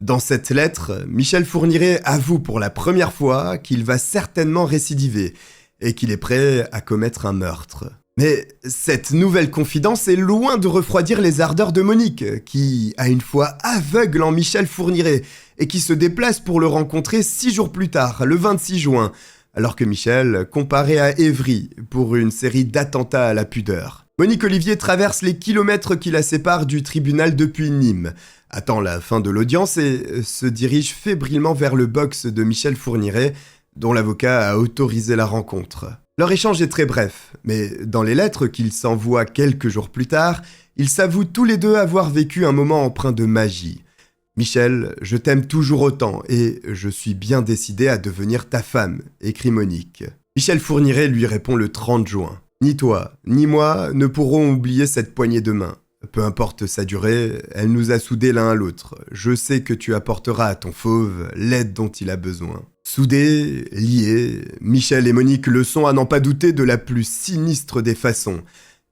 Dans cette lettre, Michel Fourniret avoue pour la première fois qu'il va certainement récidiver et qu'il est prêt à commettre un meurtre. Mais cette nouvelle confidence est loin de refroidir les ardeurs de Monique, qui a une foi aveugle en Michel Fourniret et qui se déplace pour le rencontrer 6 jours plus tard, le 26 juin, alors que Michel comparaît à Évry pour une série d'attentats à la pudeur. Monique Olivier traverse les kilomètres qui la séparent du tribunal depuis Nîmes, attend la fin de l'audience et se dirige fébrilement vers le box de Michel Fourniret, dont l'avocat a autorisé la rencontre. Leur échange est très bref, mais dans les lettres qu'ils s'envoient quelques jours plus tard, ils s'avouent tous les deux avoir vécu un moment empreint de magie. « Michel, je t'aime toujours autant et je suis bien décidé à devenir ta femme », écrit Monique. Michel Fourniret lui répond le 30 juin. « Ni toi, ni moi ne pourrons oublier cette poignée de main. Peu importe sa durée, elle nous a soudés l'un à l'autre. Je sais que tu apporteras à ton fauve l'aide dont il a besoin. » Soudés, liés, Michel et Monique le sont à n'en pas douter de la plus sinistre des façons.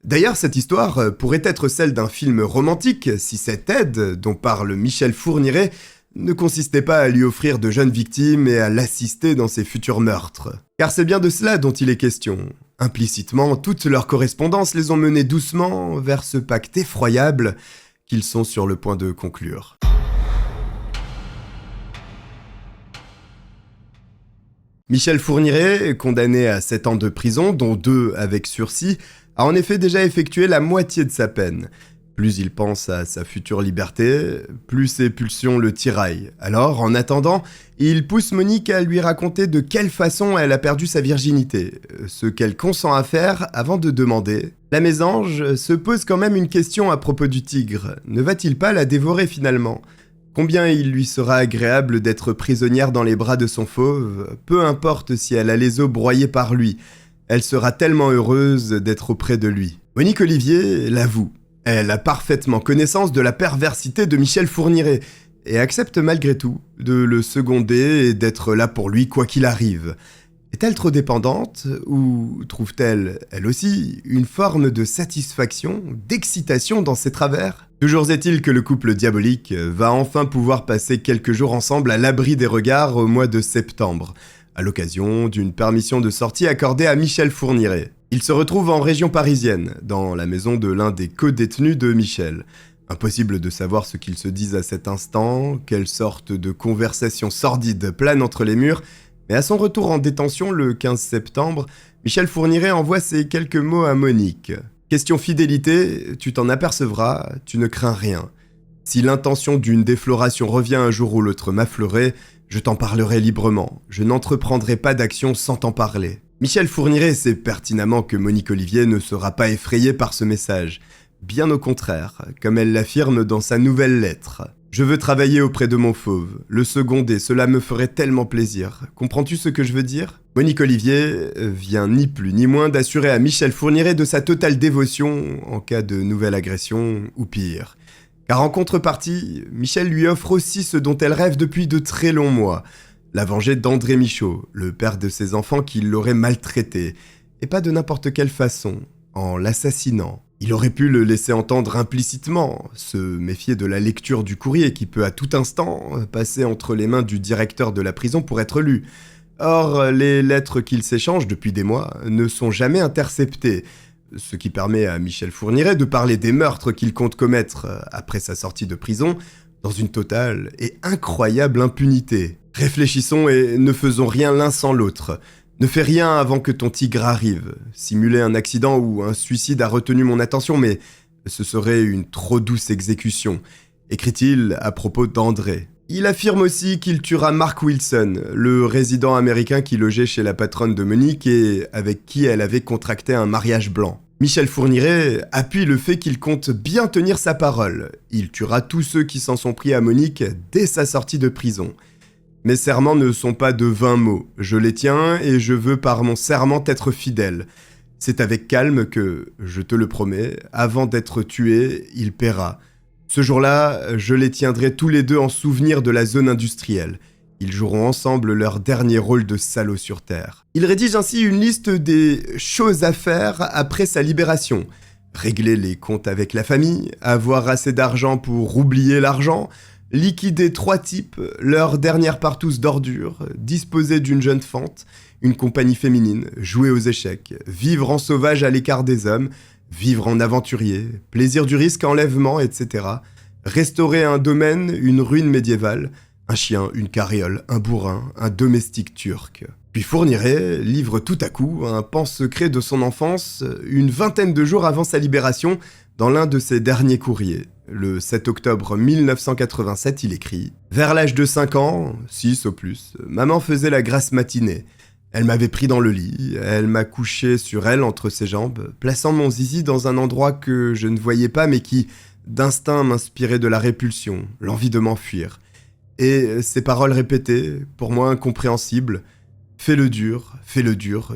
D'ailleurs, cette histoire pourrait être celle d'un film romantique si cette aide, dont parle Michel Fourniret, ne consistait pas à lui offrir de jeunes victimes et à l'assister dans ses futurs meurtres. Car c'est bien de cela dont il est question. Implicitement, toutes leurs correspondances les ont menés doucement vers ce pacte effroyable qu'ils sont sur le point de conclure. Michel Fourniret, condamné à 7 ans de prison, dont 2 avec sursis, a en effet déjà effectué la moitié de sa peine. Plus il pense à sa future liberté, plus ses pulsions le tiraillent. Alors, en attendant, il pousse Monique à lui raconter de quelle façon elle a perdu sa virginité, ce qu'elle consent à faire avant de demander. La mésange se pose quand même une question à propos du tigre. Ne va-t-il pas la dévorer finalement ? Combien il lui sera agréable d'être prisonnière dans les bras de son fauve, peu importe si elle a les os broyés par lui, elle sera tellement heureuse d'être auprès de lui. Monique Olivier l'avoue. Elle a parfaitement connaissance de la perversité de Michel Fourniret et accepte malgré tout de le seconder et d'être là pour lui quoi qu'il arrive. Est-elle trop dépendante ou trouve-t-elle, elle aussi, une forme de satisfaction, d'excitation dans ses travers ? Toujours est-il que le couple diabolique va enfin pouvoir passer quelques jours ensemble à l'abri des regards au mois de septembre, à l'occasion d'une permission de sortie accordée à Michel Fourniret. Il se retrouve en région parisienne, dans la maison de l'un des co-détenus de Michel. Impossible de savoir ce qu'ils se disent à cet instant, quelle sorte de conversation sordide plane entre les murs, mais à son retour en détention le 15 septembre, Michel Fourniret envoie ces quelques mots à Monique. Question fidélité, tu t'en apercevras, tu ne crains rien. Si l'intention d'une défloration revient un jour ou l'autre m'affleurer, je t'en parlerai librement, je n'entreprendrai pas d'action sans t'en parler. Michel Fourniret sait pertinemment que Monique Olivier ne sera pas effrayée par ce message. Bien au contraire, comme elle l'affirme dans sa nouvelle lettre. Je veux travailler auprès de mon fauve, le seconder, cela me ferait tellement plaisir. Comprends-tu ce que je veux dire ? Monique Olivier vient ni plus ni moins d'assurer à Michel Fourniret de sa totale dévotion en cas de nouvelle agression ou pire. Car en contrepartie, Michel lui offre aussi ce dont elle rêve depuis de très longs mois. La venger d'André Michaud, le père de ses enfants qui l'aurait maltraité, et pas de n'importe quelle façon, en l'assassinant. Il aurait pu le laisser entendre implicitement, se méfier de la lecture du courrier qui peut à tout instant passer entre les mains du directeur de la prison pour être lu. Or, les lettres qu'ils s'échangent depuis des mois ne sont jamais interceptées, ce qui permet à Michel Fourniret de parler des meurtres qu'il compte commettre après sa sortie de prison, dans une totale et incroyable impunité. Réfléchissons et ne faisons rien l'un sans l'autre. Ne fais rien avant que ton tigre arrive. Simuler un accident ou un suicide a retenu mon attention, mais ce serait une trop douce exécution, écrit-il à propos d'André. Il affirme aussi qu'il tuera Mark Wilson, le résident américain qui logeait chez la patronne de Monique et avec qui elle avait contracté un mariage blanc. Michel Fourniret appuie le fait qu'il compte bien tenir sa parole. Il tuera tous ceux qui s'en sont pris à Monique dès sa sortie de prison. Mes serments ne sont pas de 20 mots, je les tiens et je veux par mon serment être fidèle. C'est avec calme que, je te le promets, avant d'être tué, il paiera. Ce jour-là, je les tiendrai tous les deux en souvenir de la zone industrielle. Ils joueront ensemble leur dernier rôle de salauds sur Terre. Il rédige ainsi une liste des choses à faire après sa libération. Régler les comptes avec la famille, avoir assez d'argent pour oublier l'argent, liquider 3 types, leur dernière partouze d'ordures, disposer d'une jeune fente, une compagnie féminine, jouer aux échecs, vivre en sauvage à l'écart des hommes, vivre en aventurier, plaisir du risque, enlèvement, etc. Restaurer un domaine, une ruine médiévale, un chien, une carriole, un bourrin, un domestique turc. Puis Fourniret livre tout à coup un pan secret de son enfance une vingtaine de jours avant sa libération dans l'un de ses derniers courriers. Le 7 octobre 1987, il écrit « Vers l'âge de 5 ans, 6 au plus, maman faisait la grasse matinée. Elle m'avait pris dans le lit, elle m'a couché sur elle entre ses jambes, plaçant mon zizi dans un endroit que je ne voyais pas mais qui, d'instinct, m'inspirait de la répulsion, l'envie de m'enfuir. Et ces paroles répétées, pour moi incompréhensibles, « Fais le dur,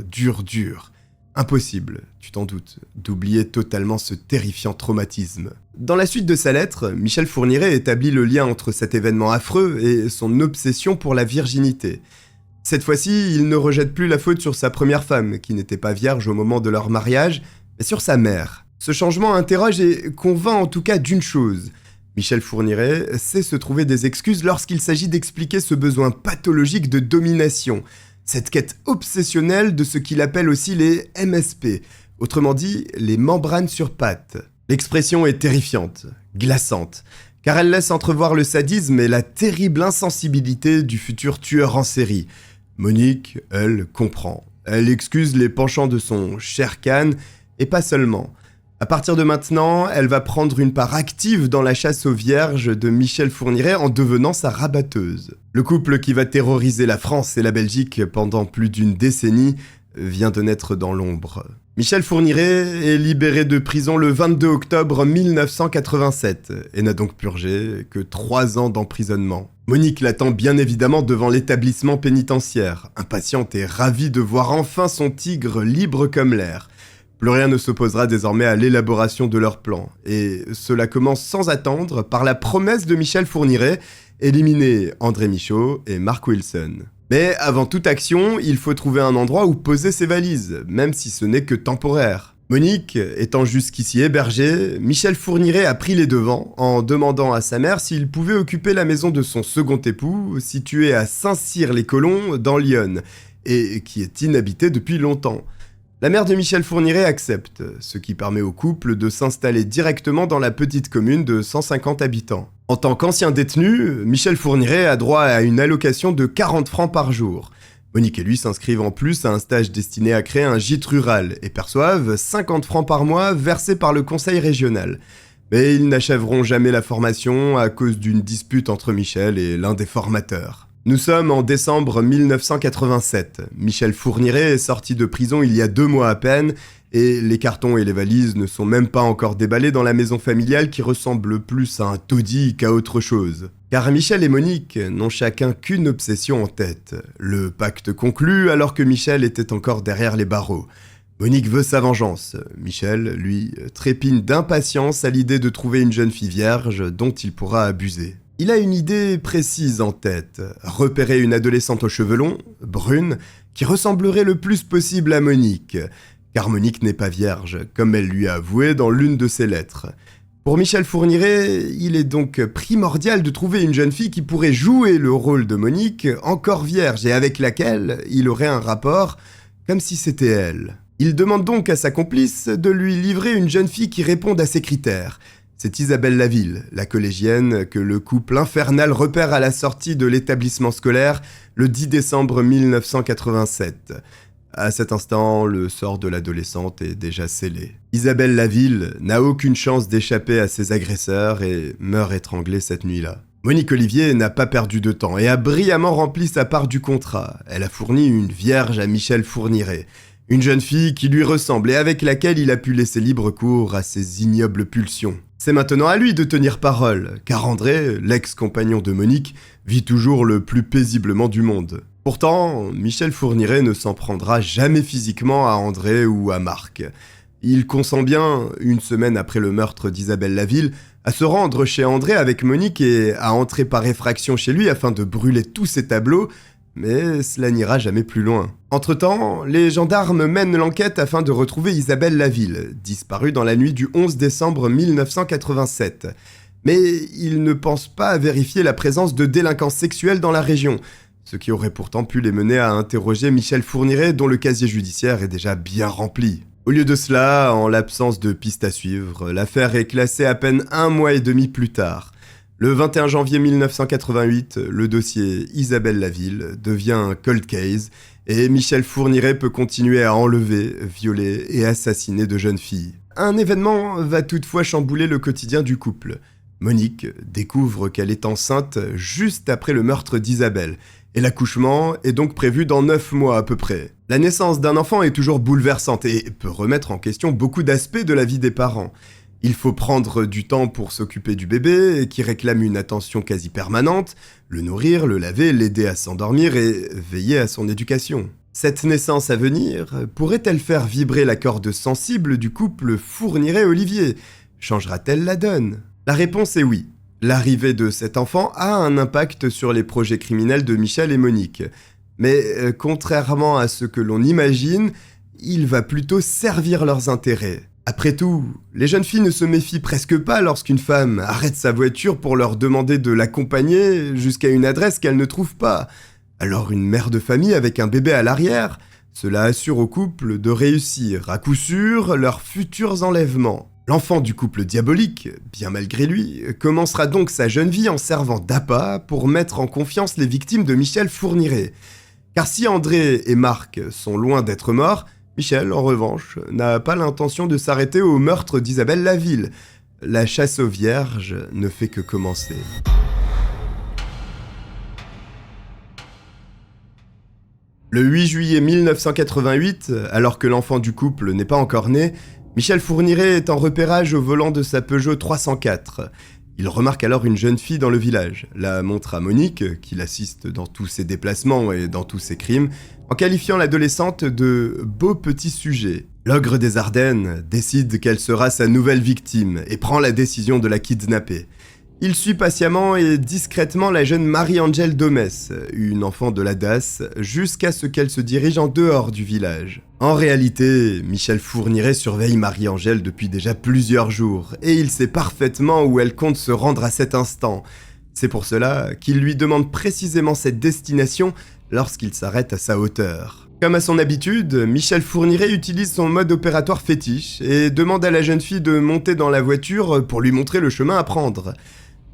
dur, dur. » Impossible, tu t'en doutes, d'oublier totalement ce terrifiant traumatisme. Dans la suite de sa lettre, Michel Fourniret établit le lien entre cet événement affreux et son obsession pour la virginité. Cette fois-ci, il ne rejette plus la faute sur sa première femme, qui n'était pas vierge au moment de leur mariage, mais sur sa mère. Ce changement interroge et convainc en tout cas d'une chose. Michel Fourniret sait se trouver des excuses lorsqu'il s'agit d'expliquer ce besoin pathologique de domination, cette quête obsessionnelle de ce qu'il appelle aussi les MSP, autrement dit les membranes sur pattes. L'expression est terrifiante, glaçante, car elle laisse entrevoir le sadisme et la terrible insensibilité du futur tueur en série. Monique, elle, comprend. Elle excuse les penchants de son cher Khan, et pas seulement. À partir de maintenant, elle va prendre une part active dans la chasse aux vierges de Michel Fourniret en devenant sa rabatteuse. Le couple qui va terroriser la France et la Belgique pendant plus d'une décennie vient de naître dans l'ombre. Michel Fourniret est libéré de prison le 22 octobre 1987 et n'a donc purgé que 3 ans d'emprisonnement. Monique l'attend bien évidemment devant l'établissement pénitentiaire, impatiente et ravie de voir enfin son tigre libre comme l'air. Plus rien ne s'opposera désormais à l'élaboration de leur plan, et cela commence sans attendre par la promesse de Michel Fourniret, éliminer André Michaud et Mark Wilson. Mais avant toute action, il faut trouver un endroit où poser ses valises, même si ce n'est que temporaire. Monique étant jusqu'ici hébergée, Michel Fourniret a pris les devants en demandant à sa mère s'il pouvait occuper la maison de son second époux, située à Saint-Cyr-les-Colons, dans l'Yonne, et qui est inhabitée depuis longtemps. La mère de Michel Fourniret accepte, ce qui permet au couple de s'installer directement dans la petite commune de 150 habitants. En tant qu'ancien détenu, Michel Fourniret a droit à une allocation de 40 francs par jour. Monique et lui s'inscrivent en plus à un stage destiné à créer un gîte rural et perçoivent 50 francs par mois versés par le conseil régional. Mais ils n'achèveront jamais la formation à cause d'une dispute entre Michel et l'un des formateurs. Nous sommes en décembre 1987. Michel Fourniret est sorti de prison il y a 2 mois à peine, et les cartons et les valises ne sont même pas encore déballés dans la maison familiale qui ressemble plus à un taudis qu'à autre chose. Car Michel et Monique n'ont chacun qu'une obsession en tête, le pacte conclu alors que Michel était encore derrière les barreaux. Monique veut sa vengeance. Michel, lui, trépigne d'impatience à l'idée de trouver une jeune fille vierge dont il pourra abuser. Il a une idée précise en tête, repérer une adolescente aux cheveux longs, brune, qui ressemblerait le plus possible à Monique, car Monique n'est pas vierge, comme elle lui a avoué dans l'une de ses lettres. Pour Michel Fourniret, il est donc primordial de trouver une jeune fille qui pourrait jouer le rôle de Monique, encore vierge et avec laquelle il aurait un rapport comme si c'était elle. Il demande donc à sa complice de lui livrer une jeune fille qui réponde à ses critères. C'est Isabelle Laville, la collégienne que le couple infernal repère à la sortie de l'établissement scolaire le 10 décembre 1987. À cet instant, le sort de l'adolescente est déjà scellé. Isabelle Laville n'a aucune chance d'échapper à ses agresseurs et meurt étranglée cette nuit-là. Monique Olivier n'a pas perdu de temps et a brillamment rempli sa part du contrat. Elle a fourni une vierge à Michel Fourniret, une jeune fille qui lui ressemble et avec laquelle il a pu laisser libre cours à ses ignobles pulsions. C'est maintenant à lui de tenir parole, car André, l'ex-compagnon de Monique, vit toujours le plus paisiblement du monde. Pourtant, Michel Fourniret ne s'en prendra jamais physiquement à André ou à Marc. Il consent bien, une semaine après le meurtre d'Isabelle Laville, à se rendre chez André avec Monique et à entrer par effraction chez lui afin de brûler tous ses tableaux, mais cela n'ira jamais plus loin. Entre-temps, les gendarmes mènent l'enquête afin de retrouver Isabelle Laville, disparue dans la nuit du 11 décembre 1987. Mais ils ne pensent pas à vérifier la présence de délinquants sexuels dans la région, ce qui aurait pourtant pu les mener à interroger Michel Fourniret dont le casier judiciaire est déjà bien rempli. Au lieu de cela, en l'absence de pistes à suivre, l'affaire est classée à peine 1 mois et demi plus tard. Le 21 janvier 1988, le dossier Isabelle Laville devient un cold case et Michel Fourniret peut continuer à enlever, violer et assassiner de jeunes filles. Un événement va toutefois chambouler le quotidien du couple. Monique découvre qu'elle est enceinte juste après le meurtre d'Isabelle et l'accouchement est donc prévu dans 9 mois à peu près. La naissance d'un enfant est toujours bouleversante et peut remettre en question beaucoup d'aspects de la vie des parents. Il faut prendre du temps pour s'occuper du bébé, qui réclame une attention quasi permanente, le nourrir, le laver, l'aider à s'endormir et veiller à son éducation. Cette naissance à venir pourrait-elle faire vibrer la corde sensible du couple Fourniret-Olivier? Changera-t-elle la donne? La réponse est oui. L'arrivée de cet enfant a un impact sur les projets criminels de Michel et Monique. Mais contrairement à ce que l'on imagine, il va plutôt servir leurs intérêts. Après tout, les jeunes filles ne se méfient presque pas lorsqu'une femme arrête sa voiture pour leur demander de l'accompagner jusqu'à une adresse qu'elle ne trouve pas. Alors une mère de famille avec un bébé à l'arrière, cela assure au couple de réussir à coup sûr leurs futurs enlèvements. L'enfant du couple diabolique, bien malgré lui, commencera donc sa jeune vie en servant d'appât pour mettre en confiance les victimes de Michel Fourniret. Car si André et Marc sont loin d'être morts, Michel, en revanche, n'a pas l'intention de s'arrêter au meurtre d'Isabelle Laville. La chasse aux vierges ne fait que commencer. Le 8 juillet 1988, alors que l'enfant du couple n'est pas encore né, Michel Fourniret est en repérage au volant de sa Peugeot 304. Il remarque alors une jeune fille dans le village, la montre à Monique, qui l'assiste dans tous ses déplacements et dans tous ses crimes, en qualifiant l'adolescente de « beau petit sujet ». L'ogre des Ardennes décide qu'elle sera sa nouvelle victime et prend la décision de la kidnapper. Il suit patiemment et discrètement la jeune Marie-Angèle Domès, une enfant de la DAS, jusqu'à ce qu'elle se dirige en dehors du village. En réalité, Michel Fourniret surveille Marie-Angèle depuis déjà plusieurs jours, et il sait parfaitement où elle compte se rendre à cet instant. C'est pour cela qu'il lui demande précisément cette destination lorsqu'il s'arrête à sa hauteur. Comme à son habitude, Michel Fourniret utilise son mode opératoire fétiche et demande à la jeune fille de monter dans la voiture pour lui montrer le chemin à prendre.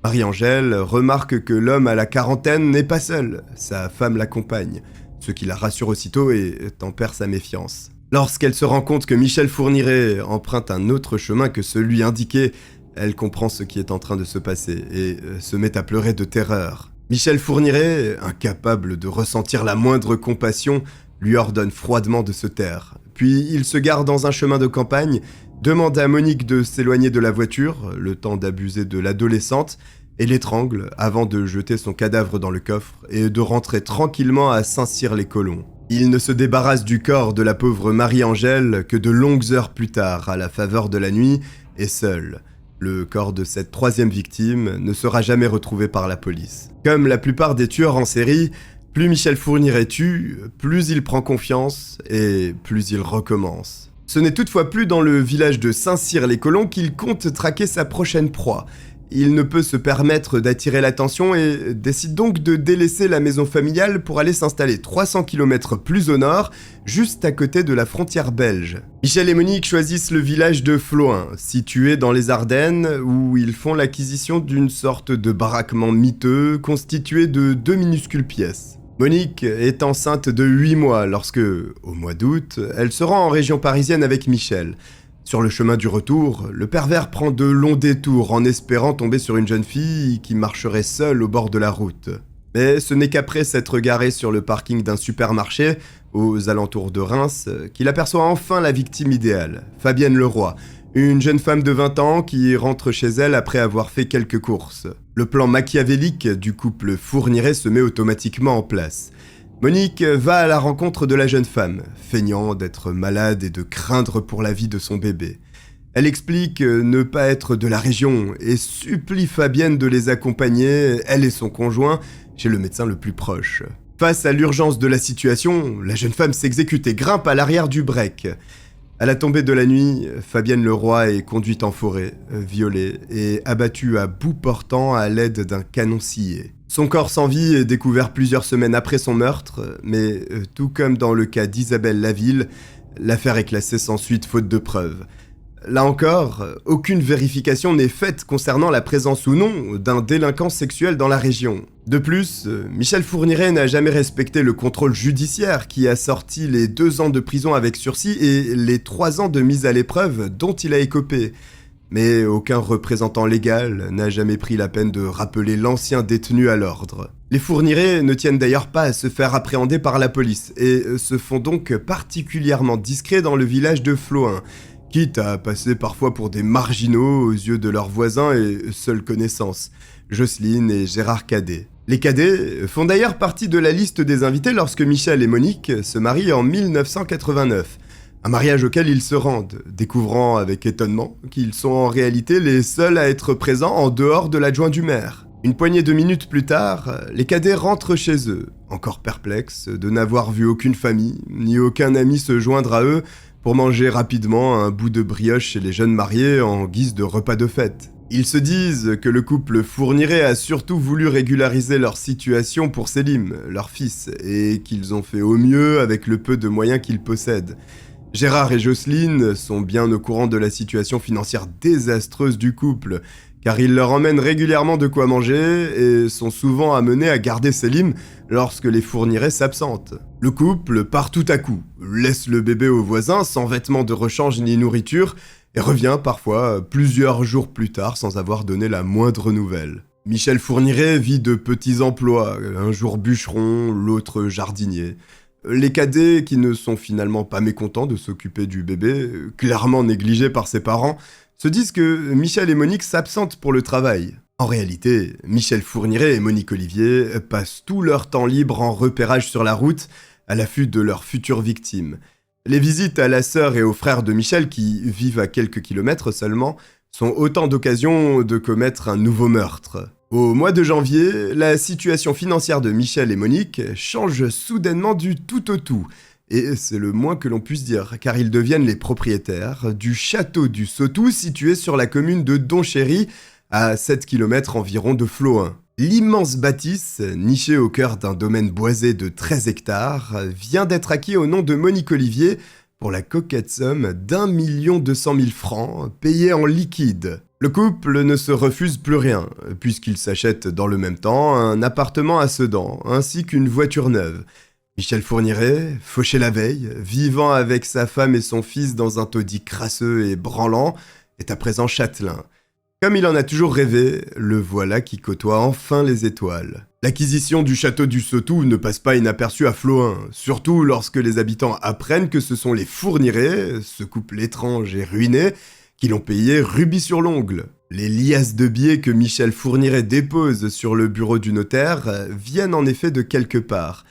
Marie-Angèle remarque que l'homme à la quarantaine n'est pas seul, sa femme l'accompagne, ce qui la rassure aussitôt et tempère sa méfiance. Lorsqu'elle se rend compte que Michel Fourniret emprunte un autre chemin que celui indiqué, elle comprend ce qui est en train de se passer et se met à pleurer de terreur. Michel Fourniret, incapable de ressentir la moindre compassion, lui ordonne froidement de se taire. Puis il se gare dans un chemin de campagne, demande à Monique de s'éloigner de la voiture, le temps d'abuser de l'adolescente, et l'étrangle avant de jeter son cadavre dans le coffre et de rentrer tranquillement à Saint-Cyr-les-Colons. Il ne se débarrasse du corps de la pauvre Marie-Angèle que de longues heures plus tard, à la faveur de la nuit, et seul. Le corps de cette troisième victime ne sera jamais retrouvé par la police. Comme la plupart des tueurs en série, plus Michel Fourniret tue, plus il prend confiance et plus il recommence. Ce n'est toutefois plus dans le village de Saint-Cyr-les-Colons qu'il compte traquer sa prochaine proie. Il ne peut se permettre d'attirer l'attention et décide donc de délaisser la maison familiale pour aller s'installer 300 km plus au nord, juste à côté de la frontière belge. Michel et Monique choisissent le village de Flohain, situé dans les Ardennes, où ils font l'acquisition d'une sorte de baraquement miteux constitué de 2 minuscules pièces. Monique est enceinte de 8 mois lorsque, au mois d'août, elle se rend en région parisienne avec Michel. Sur le chemin du retour, le pervers prend de longs détours en espérant tomber sur une jeune fille qui marcherait seule au bord de la route. Mais ce n'est qu'après s'être garé sur le parking d'un supermarché, aux alentours de Reims, qu'il aperçoit enfin la victime idéale, Fabienne Leroy, une jeune femme de 20 ans qui rentre chez elle après avoir fait quelques courses. Le plan machiavélique du couple Fourniret se met automatiquement en place. Monique va à la rencontre de la jeune femme, feignant d'être malade et de craindre pour la vie de son bébé. Elle explique ne pas être de la région et supplie Fabienne de les accompagner, elle et son conjoint, chez le médecin le plus proche. Face à l'urgence de la situation, la jeune femme s'exécute et grimpe à l'arrière du break. À la tombée de la nuit, Fabienne Leroy est conduite en forêt, violée et abattue à bout portant à l'aide d'un canon scié. Son corps sans vie est découvert plusieurs semaines après son meurtre, mais tout comme dans le cas d'Isabelle Laville, l'affaire est classée sans suite faute de preuves. Là encore, aucune vérification n'est faite concernant la présence ou non d'un délinquant sexuel dans la région. De plus, Michel Fourniret n'a jamais respecté le contrôle judiciaire qui a sorti les 2 ans de prison avec sursis et les 3 ans de mise à l'épreuve dont il a écopé. Mais aucun représentant légal n'a jamais pris la peine de rappeler l'ancien détenu à l'ordre. Les Fourniret ne tiennent d'ailleurs pas à se faire appréhender par la police et se font donc particulièrement discrets dans le village de Flohain, quitte à passer parfois pour des marginaux aux yeux de leurs voisins et seules connaissances, Jocelyne et Gérard Cadet. Les Cadets font d'ailleurs partie de la liste des invités lorsque Michel et Monique se marient en 1989, un mariage auquel ils se rendent, découvrant avec étonnement qu'ils sont en réalité les seuls à être présents en dehors de l'adjoint du maire. Une poignée de minutes plus tard, les Cadets rentrent chez eux, encore perplexes de n'avoir vu aucune famille, ni aucun ami se joindre à eux, pour manger rapidement un bout de brioche chez les jeunes mariés en guise de repas de fête. Ils se disent que le couple Fourniret a surtout voulu régulariser leur situation pour Selim, leur fils, et qu'ils ont fait au mieux avec le peu de moyens qu'ils possèdent. Gérard et Jocelyne sont bien au courant de la situation financière désastreuse du couple, car il leur emmène régulièrement de quoi manger et sont souvent amenés à garder Selim lorsque les fournirés s'absentent. Le couple part tout à coup, laisse le bébé au voisin sans vêtements de rechange ni nourriture et revient parfois plusieurs jours plus tard sans avoir donné la moindre nouvelle. Michel Fourniret vit de petits emplois, un jour bûcheron, l'autre jardinier. Les cadets, qui ne sont finalement pas mécontents de s'occuper du bébé, clairement négligé par ses parents, se disent que Michel et Monique s'absentent pour le travail. En réalité, Michel Fourniret et Monique Olivier passent tout leur temps libre en repérage sur la route, à l'affût de leurs futures victimes. Les visites à la sœur et aux frères de Michel, qui vivent à quelques kilomètres seulement, sont autant d'occasions de commettre un nouveau meurtre. Au mois de janvier, la situation financière de Michel et Monique change soudainement du tout au tout. Et c'est le moins que l'on puisse dire, car ils deviennent les propriétaires du château du Sautou, situé sur la commune de Donchéry, à 7 km environ de Flohain. L'immense bâtisse, nichée au cœur d'un domaine boisé de 13 hectares, vient d'être acquis au nom de Monique Olivier, pour la coquette somme d'1 200 000 francs, payés en liquide. Le couple ne se refuse plus rien, puisqu'il s'achète dans le même temps un appartement à Sedan, ainsi qu'une voiture neuve. Michel Fourniret, fauché la veille, vivant avec sa femme et son fils dans un taudis crasseux et branlant, est à présent châtelain. Comme il en a toujours rêvé, le voilà qui côtoie enfin les étoiles. L'acquisition du château du Sautou ne passe pas inaperçue à Flohain, surtout lorsque les habitants apprennent que ce sont les Fourniret, ce couple étrange et ruiné, qui l'ont payé rubis sur l'ongle. Les liasses de billets que Michel Fourniret dépose sur le bureau du notaire viennent en effet de quelque part.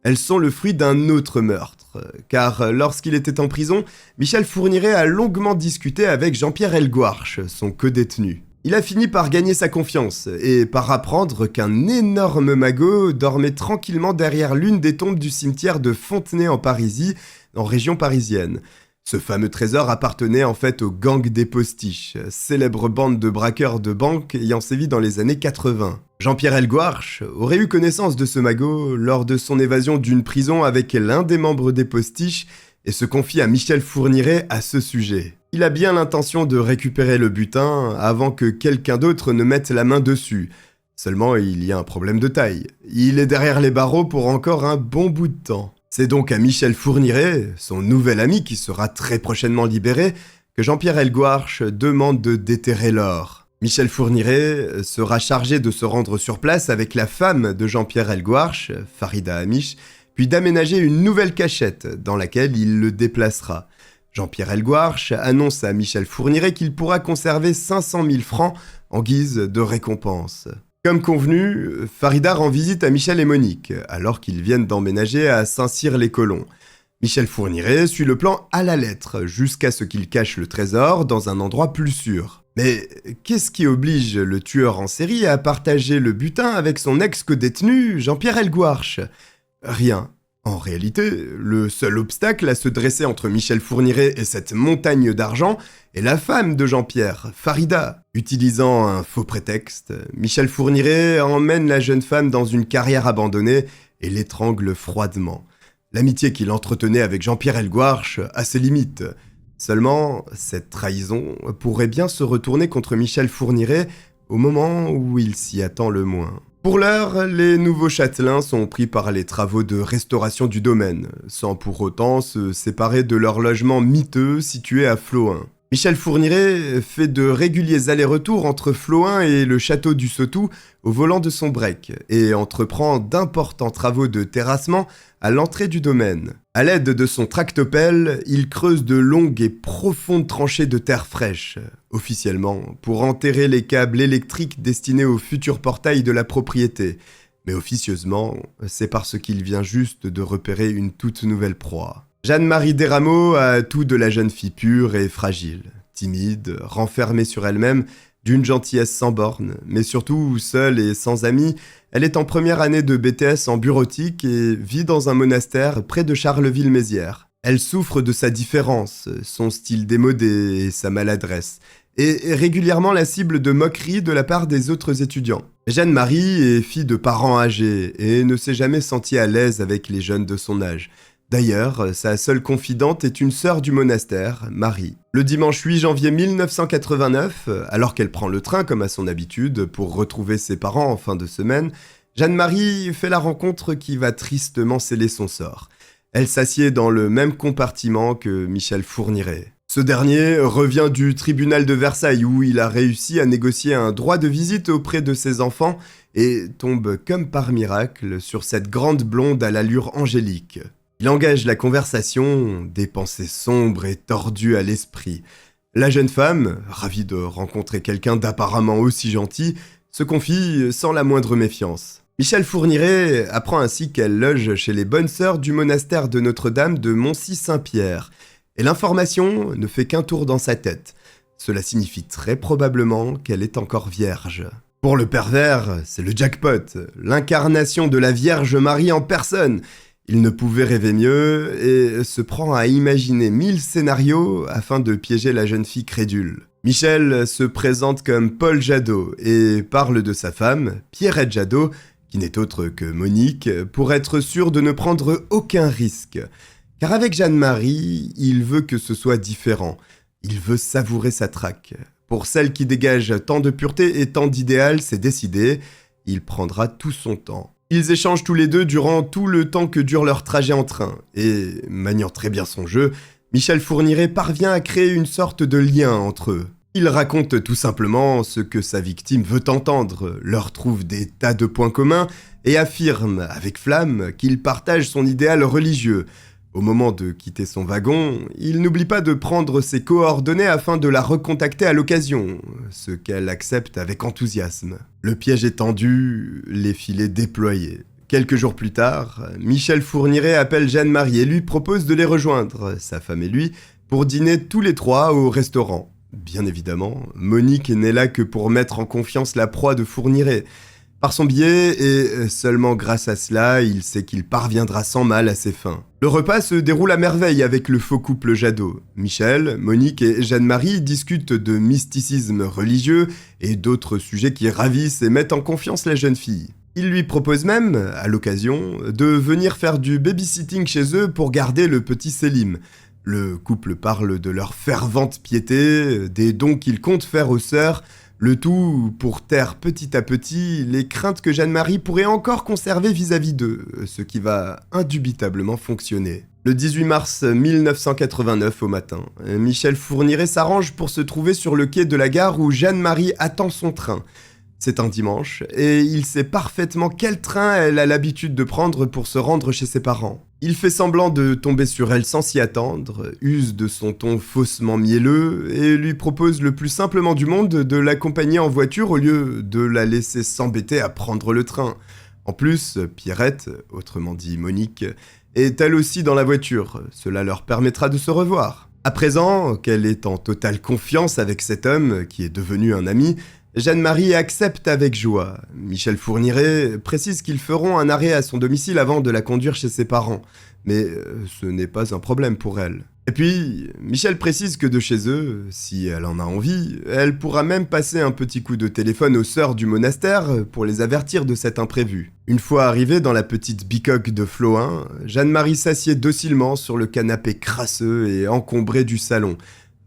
Elles sont le fruit d'un autre meurtre, car lorsqu'il était en prison, Michel Fourniret a longuement discuté avec Jean-Pierre Elgouarche, son codétenu. Il a fini par gagner sa confiance et par apprendre qu'un énorme magot dormait tranquillement derrière l'une des tombes du cimetière de Fontenay en Parisie, en région parisienne. Ce fameux trésor appartenait en fait au gang des Postiches, célèbre bande de braqueurs de banque ayant sévi dans les années 80. Jean-Pierre Elgouarche aurait eu connaissance de ce magot lors de son évasion d'une prison avec l'un des membres des Postiches et se confie à Michel Fourniret à ce sujet. Il a bien l'intention de récupérer le butin avant que quelqu'un d'autre ne mette la main dessus. Seulement, il y a un problème de taille. Il est derrière les barreaux pour encore un bon bout de temps. C'est donc à Michel Fourniret, son nouvel ami qui sera très prochainement libéré, que Jean-Pierre Elgouarche demande de déterrer l'or. Michel Fourniret sera chargé de se rendre sur place avec la femme de Jean-Pierre Elgouarche, Farida Amiche, puis d'aménager une nouvelle cachette dans laquelle il le déplacera. Jean-Pierre Elgouarche annonce à Michel Fourniret qu'il pourra conserver 500 000 francs en guise de récompense. Comme convenu, Farida rend visite à Michel et Monique, alors qu'ils viennent d'emménager à Saint-Cyr-les-Colons. Michel Fourniret suit le plan à la lettre, jusqu'à ce qu'il cache le trésor dans un endroit plus sûr. Mais qu'est-ce qui oblige le tueur en série à partager le butin avec son ex-codétenu, Jean-Pierre Elgouarche ? Rien. En réalité, le seul obstacle à se dresser entre Michel Fourniret et cette montagne d'argent est la femme de Jean-Pierre, Farida. Utilisant un faux prétexte, Michel Fourniret emmène la jeune femme dans une carrière abandonnée et l'étrangle froidement. L'amitié qu'il entretenait avec Jean-Pierre Elgouarche a ses limites. Seulement, cette trahison pourrait bien se retourner contre Michel Fourniret au moment où il s'y attend le moins. Pour l'heure, les nouveaux châtelains sont pris par les travaux de restauration du domaine, sans pour autant se séparer de leur logement miteux situé à Flohain. Michel Fourniret fait de réguliers allers-retours entre Flohain et le château du Sautou au volant de son break et entreprend d'importants travaux de terrassement à l'entrée du domaine. À l'aide de son tractopelle, il creuse de longues et profondes tranchées de terre fraîche, officiellement pour enterrer les câbles électriques destinés au futur portail de la propriété. Mais officieusement, c'est parce qu'il vient juste de repérer une toute nouvelle proie. Jeanne-Marie Desrameaux a tout de la jeune fille pure et fragile, timide, renfermée sur elle-même, d'une gentillesse sans borne, mais surtout seule et sans amis. Elle est en première année de BTS en bureautique et vit dans un monastère près de Charleville-Mézières. Elle souffre de sa différence, son style démodé et sa maladresse, et est régulièrement la cible de moqueries de la part des autres étudiants. Jeanne-Marie est fille de parents âgés et ne s'est jamais sentie à l'aise avec les jeunes de son âge. D'ailleurs, sa seule confidente est une sœur du monastère, Marie. Le dimanche 8 janvier 1989, alors qu'elle prend le train comme à son habitude pour retrouver ses parents en fin de semaine, Jeanne-Marie fait la rencontre qui va tristement sceller son sort. Elle s'assied dans le même compartiment que Michel Fourniret. Ce dernier revient du tribunal de Versailles où il a réussi à négocier un droit de visite auprès de ses enfants et tombe comme par miracle sur cette grande blonde à l'allure angélique. Il engage la conversation, des pensées sombres et tordues à l'esprit. La jeune femme, ravie de rencontrer quelqu'un d'apparemment aussi gentil, se confie sans la moindre méfiance. Michel Fourniret apprend ainsi qu'elle loge chez les bonnes sœurs du monastère de Notre-Dame de Moncy-Saint-Pierre. Et l'information ne fait qu'un tour dans sa tête. Cela signifie très probablement qu'elle est encore vierge. Pour le pervers, c'est le jackpot, l'incarnation de la Vierge Marie en personne. Il ne pouvait rêver mieux et se prend à imaginer 1000 scénarios afin de piéger la jeune fille crédule. Michel se présente comme Paul Jadot et parle de sa femme, Pierrette Jadot, qui n'est autre que Monique, pour être sûr de ne prendre aucun risque. Car avec Jeanne-Marie, il veut que ce soit différent. Il veut savourer sa traque. Pour celle qui dégage tant de pureté et tant d'idéal, c'est décidé, il prendra tout son temps. Ils échangent tous les deux durant tout le temps que dure leur trajet en train. Et, maniant très bien son jeu, Michel Fourniret parvient à créer une sorte de lien entre eux. Il raconte tout simplement ce que sa victime veut entendre, leur trouve des tas de points communs et affirme, avec flamme, qu'il partage son idéal religieux. Au moment de quitter son wagon, il n'oublie pas de prendre ses coordonnées afin de la recontacter à l'occasion, ce qu'elle accepte avec enthousiasme. Le piège est tendu, les filets déployés. Quelques jours plus tard, Michel Fourniret appelle Jeanne-Marie et lui propose de les rejoindre, sa femme et lui, pour dîner tous les trois au restaurant. Bien évidemment, Monique n'est là que pour mettre en confiance la proie de Fourniret. Par son biais, et seulement grâce à cela, il sait qu'il parviendra sans mal à ses fins. Le repas se déroule à merveille avec le faux couple Jadot. Michel, Monique et Jeanne-Marie discutent de mysticisme religieux et d'autres sujets qui ravissent et mettent en confiance la jeune fille. Il lui propose même, à l'occasion, de venir faire du babysitting chez eux pour garder le petit Selim. Le couple parle de leur fervente piété, des dons qu'ils comptent faire aux sœurs, le tout pour taire petit à petit les craintes que Jeanne-Marie pourrait encore conserver vis-à-vis d'eux, ce qui va indubitablement fonctionner. Le 18 mars 1989 au matin, Michel Fourniret s'arrange pour se trouver sur le quai de la gare où Jeanne-Marie attend son train. C'est un dimanche, et il sait parfaitement quel train elle a l'habitude de prendre pour se rendre chez ses parents. Il fait semblant de tomber sur elle sans s'y attendre, use de son ton faussement mielleux, et lui propose le plus simplement du monde de l'accompagner en voiture au lieu de la laisser s'embêter à prendre le train. En plus, Pierrette, autrement dit Monique, est elle aussi dans la voiture, cela leur permettra de se revoir. À présent, qu'elle est en totale confiance avec cet homme qui est devenu un ami, Jeanne-Marie accepte avec joie. Michel Fourniret précise qu'ils feront un arrêt à son domicile avant de la conduire chez ses parents. Mais ce n'est pas un problème pour elle. Et puis, Michel précise que de chez eux, si elle en a envie, elle pourra même passer un petit coup de téléphone aux sœurs du monastère pour les avertir de cet imprévu. Une fois arrivée dans la petite bicoque de Flohain, Jeanne-Marie s'assied docilement sur le canapé crasseux et encombré du salon,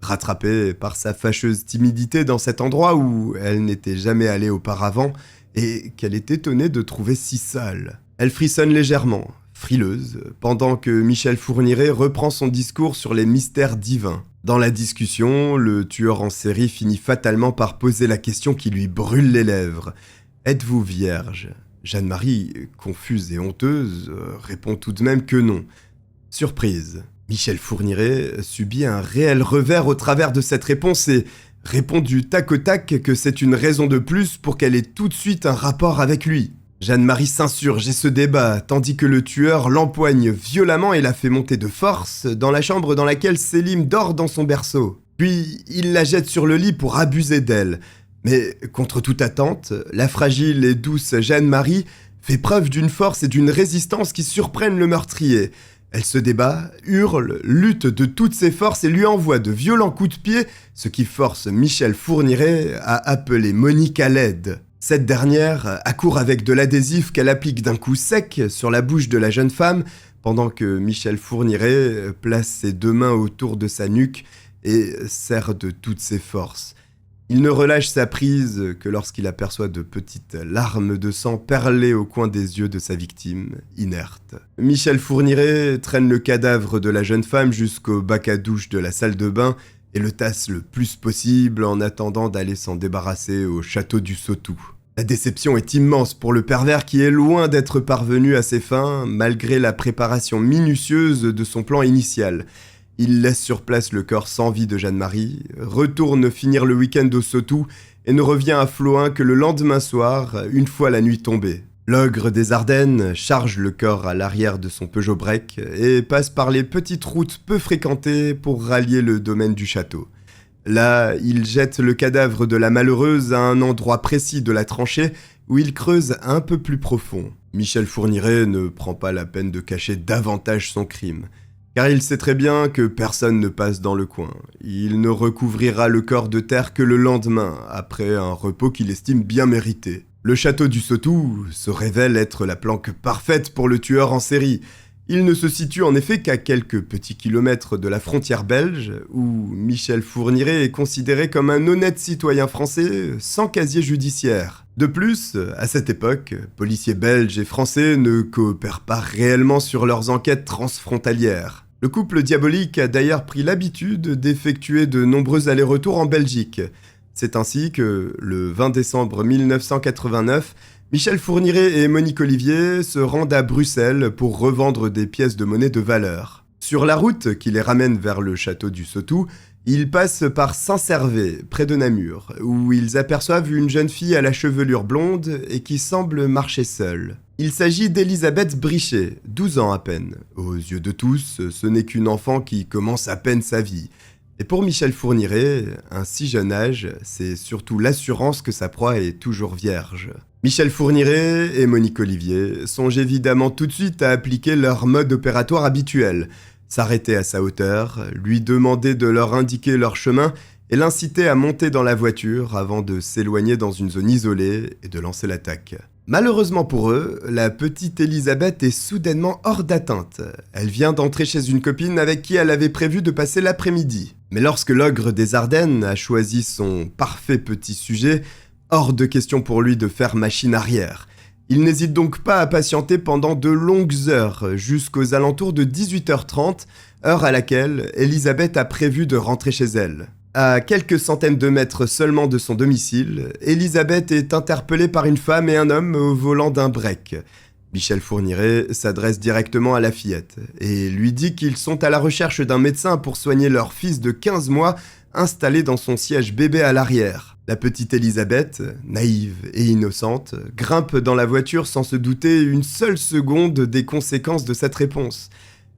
rattrapée par sa fâcheuse timidité dans cet endroit où elle n'était jamais allée auparavant et qu'elle est étonnée de trouver si sale. Elle frissonne légèrement, frileuse, pendant que Michel Fourniret reprend son discours sur les mystères divins. Dans la discussion, le tueur en série finit fatalement par poser la question qui lui brûle les lèvres. « Êtes-vous vierge ?» Jeanne-Marie, confuse et honteuse, répond tout de même que non. Surprise. Michel Fourniret subit un réel revers au travers de cette réponse et répond du tac au tac que c'est une raison de plus pour qu'elle ait tout de suite un rapport avec lui. Jeanne-Marie s'insurge et se débat, tandis que le tueur l'empoigne violemment et la fait monter de force dans la chambre dans laquelle Selim dort dans son berceau. Puis il la jette sur le lit pour abuser d'elle. Mais contre toute attente, la fragile et douce Jeanne-Marie fait preuve d'une force et d'une résistance qui surprennent le meurtrier. Elle se débat, hurle, lutte de toutes ses forces et lui envoie de violents coups de pied, ce qui force Michel Fourniret à appeler Monique à l'aide. Cette dernière accourt avec de l'adhésif qu'elle applique d'un coup sec sur la bouche de la jeune femme pendant que Michel Fourniret place ses 2 mains autour de sa nuque et serre de toutes ses forces. Il ne relâche sa prise que lorsqu'il aperçoit de petites larmes de sang perler au coin des yeux de sa victime, inerte. Michel Fourniret traîne le cadavre de la jeune femme jusqu'au bac à douche de la salle de bain et le tasse le plus possible en attendant d'aller s'en débarrasser au château du Sautou. La déception est immense pour le pervers qui est loin d'être parvenu à ses fins malgré la préparation minutieuse de son plan initial. Il laisse sur place le corps sans vie de Jeanne-Marie, retourne finir le week-end au Sautou et ne revient à Flohain que le lendemain soir, une fois la nuit tombée. L'ogre des Ardennes charge le corps à l'arrière de son Peugeot Break et passe par les petites routes peu fréquentées pour rallier le domaine du château. Là, il jette le cadavre de la malheureuse à un endroit précis de la tranchée où il creuse un peu plus profond. Michel Fourniret ne prend pas la peine de cacher davantage son crime, car il sait très bien que personne ne passe dans le coin. Il ne recouvrira le corps de terre que le lendemain, après un repos qu'il estime bien mérité. Le château du Sautou se révèle être la planque parfaite pour le tueur en série. Il ne se situe en effet qu'à quelques petits kilomètres de la frontière belge, où Michel Fourniret est considéré comme un honnête citoyen français sans casier judiciaire. De plus, à cette époque, policiers belges et français ne coopèrent pas réellement sur leurs enquêtes transfrontalières. Le couple diabolique a d'ailleurs pris l'habitude d'effectuer de nombreux allers-retours en Belgique. C'est ainsi que, le 20 décembre 1989, Michel Fourniret et Monique Olivier se rendent à Bruxelles pour revendre des pièces de monnaie de valeur. Sur la route qui les ramène vers le château du Sautou, ils passent par Saint-Servais, près de Namur, où ils aperçoivent une jeune fille à la chevelure blonde et qui semble marcher seule. Il s'agit d'Elisabeth Brichet, 12 ans à peine. Aux yeux de tous, ce n'est qu'une enfant qui commence à peine sa vie. Et pour Michel Fourniret, un si jeune âge, c'est surtout l'assurance que sa proie est toujours vierge. Michel Fourniret et Monique Olivier songent évidemment tout de suite à appliquer leur mode opératoire habituel, s'arrêter à sa hauteur, lui demander de leur indiquer leur chemin et l'inciter à monter dans la voiture avant de s'éloigner dans une zone isolée et de lancer l'attaque. Malheureusement pour eux, la petite Elisabeth est soudainement hors d'atteinte. Elle vient d'entrer chez une copine avec qui elle avait prévu de passer l'après-midi. Mais lorsque l'ogre des Ardennes a choisi son parfait petit sujet, hors de question pour lui de faire machine arrière. Il n'hésite donc pas à patienter pendant de longues heures, jusqu'aux alentours de 18h30, heure à laquelle Elisabeth a prévu de rentrer chez elle. À quelques centaines de mètres seulement de son domicile, Elisabeth est interpellée par une femme et un homme au volant d'un break. Michel Fourniret s'adresse directement à la fillette et lui dit qu'ils sont à la recherche d'un médecin pour soigner leur fils de 15 mois installé dans son siège bébé à l'arrière. La petite Elisabeth, naïve et innocente, grimpe dans la voiture sans se douter une seule seconde des conséquences de cette réponse.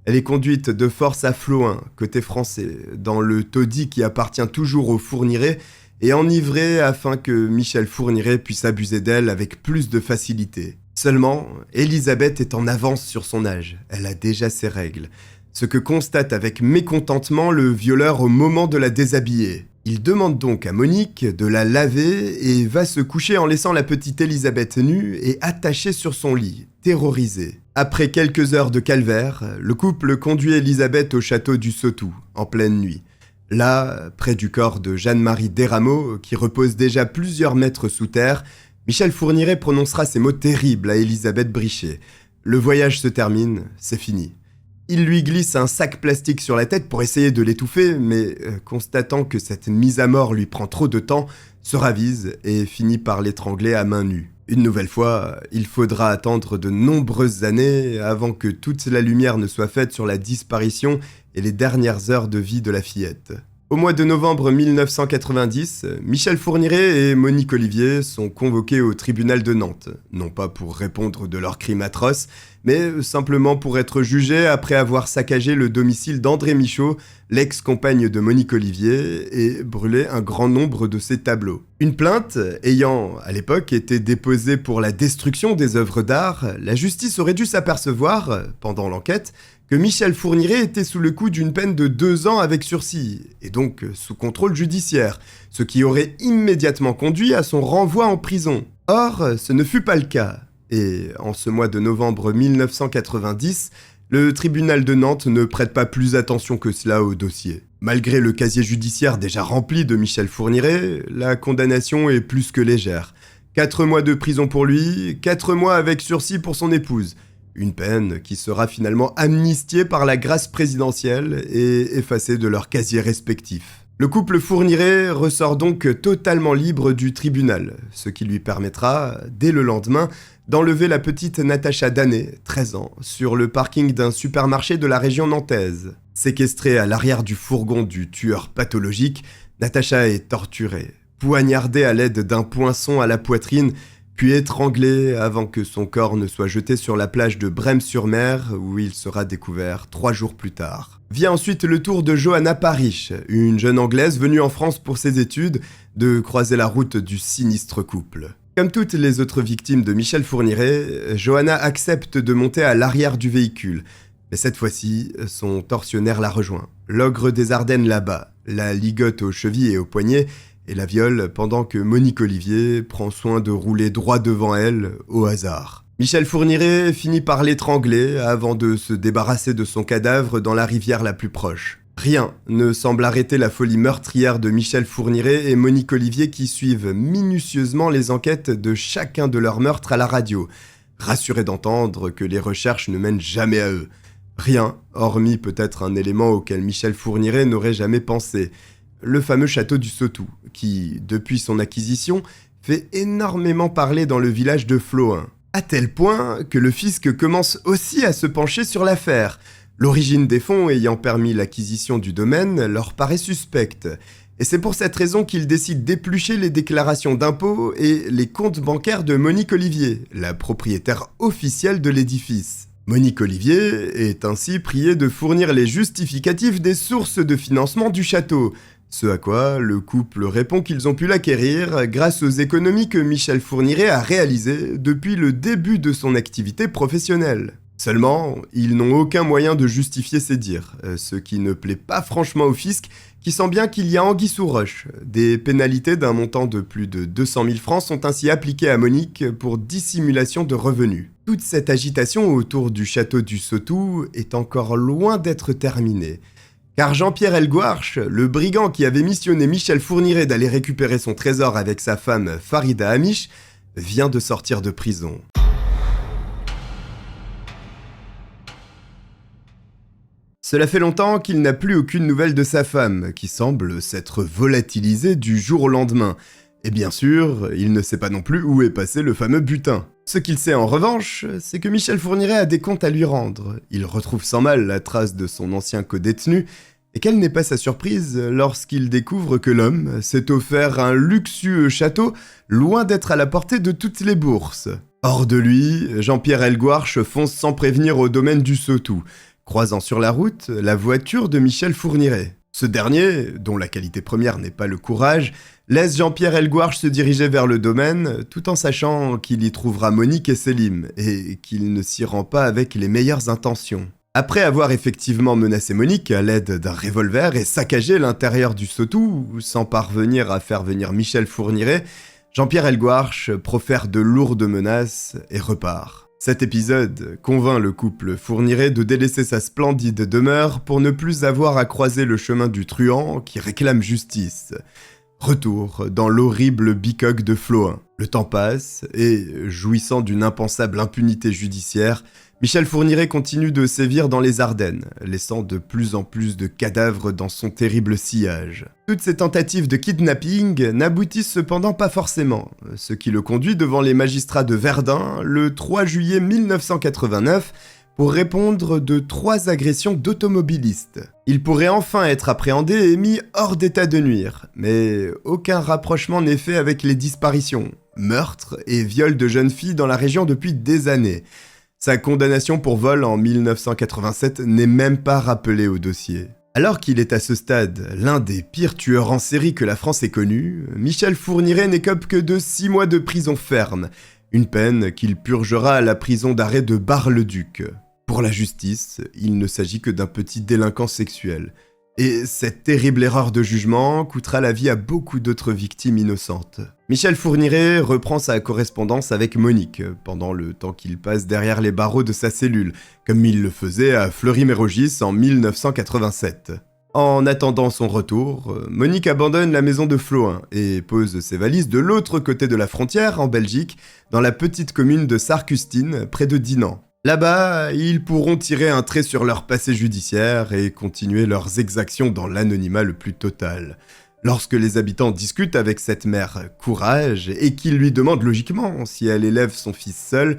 Elle est conduite de force à Flohain, côté français, dans le taudis qui appartient toujours aux Fourniret, et enivrée afin que Michel Fourniret puisse abuser d'elle avec plus de facilité. Seulement, Elisabeth est en avance sur son âge, elle a déjà ses règles, ce que constate avec mécontentement le violeur au moment de la déshabiller. Il demande donc à Monique de la laver et va se coucher en laissant la petite Elisabeth nue et attachée sur son lit, terrorisée. Après quelques heures de calvaire, le couple conduit Elisabeth au château du Sautou, en pleine nuit. Là, près du corps de Jeanne-Marie Desrameaux, qui repose déjà plusieurs mètres sous terre, Michel Fourniret prononcera ces mots terribles à Elisabeth Brichet. Le voyage se termine, c'est fini. Il lui glisse un sac plastique sur la tête pour essayer de l'étouffer, mais constatant que cette mise à mort lui prend trop de temps, se ravise et finit par l'étrangler à main nue. Une nouvelle fois, il faudra attendre de nombreuses années avant que toute la lumière ne soit faite sur la disparition et les dernières heures de vie de la fillette. Au mois de novembre 1990, Michel Fourniret et Monique Olivier sont convoqués au tribunal de Nantes, non pas pour répondre de leurs crimes atroces, mais simplement pour être jugés après avoir saccagé le domicile d'André Michaud, l'ex-compagne de Monique Olivier, et brûlé un grand nombre de ses tableaux. Une plainte ayant, à l'époque, été déposée pour la destruction des œuvres d'art, la justice aurait dû s'apercevoir, pendant l'enquête, que Michel Fourniret était sous le coup d'une peine de 2 ans avec sursis, et donc sous contrôle judiciaire, ce qui aurait immédiatement conduit à son renvoi en prison. Or, ce ne fut pas le cas, et en ce mois de novembre 1990, le tribunal de Nantes ne prête pas plus attention que cela au dossier. Malgré le casier judiciaire déjà rempli de Michel Fourniret, la condamnation est plus que légère. 4 mois de prison pour lui, 4 mois avec sursis pour son épouse. Une peine qui sera finalement amnistiée par la grâce présidentielle et effacée de leurs casiers respectifs. Le couple Fourniret ressort donc totalement libre du tribunal, ce qui lui permettra, dès le lendemain, d'enlever la petite Natacha Danet, 13 ans, sur le parking d'un supermarché de la région nantaise. Séquestrée à l'arrière du fourgon du tueur pathologique, Natacha est torturée, poignardée à l'aide d'un poinçon à la poitrine, puis étranglée avant que son corps ne soit jeté sur la plage de Brême-sur-Mer, où il sera découvert 3 jours plus tard. Vient ensuite le tour de Johanna Parish, une jeune Anglaise venue en France pour ses études, de croiser la route du sinistre couple. Comme toutes les autres victimes de Michel Fourniret, Johanna accepte de monter à l'arrière du véhicule. Mais cette fois-ci, son tortionnaire la rejoint. L'ogre des Ardennes là-bas, la ligote aux chevilles et aux poignets, et la viole pendant que Monique Olivier prend soin de rouler droit devant elle, au hasard. Michel Fourniret finit par l'étrangler avant de se débarrasser de son cadavre dans la rivière la plus proche. Rien ne semble arrêter la folie meurtrière de Michel Fourniret et Monique Olivier qui suivent minutieusement les enquêtes de chacun de leurs meurtres à la radio, rassurés d'entendre que les recherches ne mènent jamais à eux. Rien, hormis peut-être un élément auquel Michel Fourniret n'aurait jamais pensé, le fameux château du Sautou, qui, depuis son acquisition, fait énormément parler dans le village de Flohain. À tel point que le fisc commence aussi à se pencher sur l'affaire. L'origine des fonds ayant permis l'acquisition du domaine leur paraît suspecte. Et c'est pour cette raison qu'ils décident d'éplucher les déclarations d'impôts et les comptes bancaires de Monique Olivier, la propriétaire officielle de l'édifice. Monique Olivier est ainsi priée de fournir les justificatifs des sources de financement du château, ce à quoi le couple répond qu'ils ont pu l'acquérir grâce aux économies que Michel Fourniret a réalisées depuis le début de son activité professionnelle. Seulement, ils n'ont aucun moyen de justifier ces dires, ce qui ne plaît pas franchement au fisc, qui sent bien qu'il y a anguille sous roche. Des pénalités d'un montant de plus de 200 000 francs sont ainsi appliquées à Monique pour dissimulation de revenus. Toute cette agitation autour du château du Sautou est encore loin d'être terminée. Car Jean-Pierre Elgouarch, le brigand qui avait missionné Michel Fourniret d'aller récupérer son trésor avec sa femme Farida Amish, vient de sortir de prison. Cela fait longtemps qu'il n'a plus aucune nouvelle de sa femme, qui semble s'être volatilisée du jour au lendemain. Et bien sûr, il ne sait pas non plus où est passé le fameux butin. Ce qu'il sait en revanche, c'est que Michel Fourniret a des comptes à lui rendre. Il retrouve sans mal la trace de son ancien codétenu, et quelle n'est pas sa surprise lorsqu'il découvre que l'homme s'est offert un luxueux château loin d'être à la portée de toutes les bourses. Hors de lui, Jean-Pierre Elgouarch fonce sans prévenir au domaine du Sautou, croisant sur la route la voiture de Michel Fourniret. Ce dernier, dont la qualité première n'est pas le courage, laisse Jean-Pierre Elgouarch se diriger vers le domaine, tout en sachant qu'il y trouvera Monique et Selim, et qu'il ne s'y rend pas avec les meilleures intentions. Après avoir effectivement menacé Monique à l'aide d'un revolver et saccagé l'intérieur du Sautou, sans parvenir à faire venir Michel Fourniret, Jean-Pierre Elgouarch profère de lourdes menaces et repart. Cet épisode convainc le couple Fourniret de délaisser sa splendide demeure pour ne plus avoir à croiser le chemin du truand qui réclame justice. Retour dans l'horrible bicoque de Flohain. Le temps passe et, jouissant d'une impensable impunité judiciaire, Michel Fourniret continue de sévir dans les Ardennes, laissant de plus en plus de cadavres dans son terrible sillage. Toutes ces tentatives de kidnapping n'aboutissent cependant pas forcément, ce qui le conduit devant les magistrats de Verdun le 3 juillet 1989 pour répondre de 3 agressions d'automobilistes. Il pourrait enfin être appréhendé et mis hors d'état de nuire, mais aucun rapprochement n'est fait avec les disparitions, meurtres et viols de jeunes filles dans la région depuis des années. Sa condamnation pour vol en 1987 n'est même pas rappelée au dossier. Alors qu'il est à ce stade l'un des pires tueurs en série que la France ait connu, Michel Fourniret n'écope que de 6 mois de prison ferme, une peine qu'il purgera à la prison d'arrêt de Bar-le-Duc. Pour la justice, il ne s'agit que d'un petit délinquant sexuel. Et cette terrible erreur de jugement coûtera la vie à beaucoup d'autres victimes innocentes. Michel Fourniret reprend sa correspondance avec Monique pendant le temps qu'il passe derrière les barreaux de sa cellule, comme il le faisait à Fleury-Mérogis en 1987. En attendant son retour, Monique abandonne la maison de Flohain et pose ses valises de l'autre côté de la frontière, en Belgique, dans la petite commune de Sarcustine, près de Dinan. Là-bas, ils pourront tirer un trait sur leur passé judiciaire et continuer leurs exactions dans l'anonymat le plus total. Lorsque les habitants discutent avec cette mère Courage et qu'ils lui demandent logiquement si elle élève son fils seul,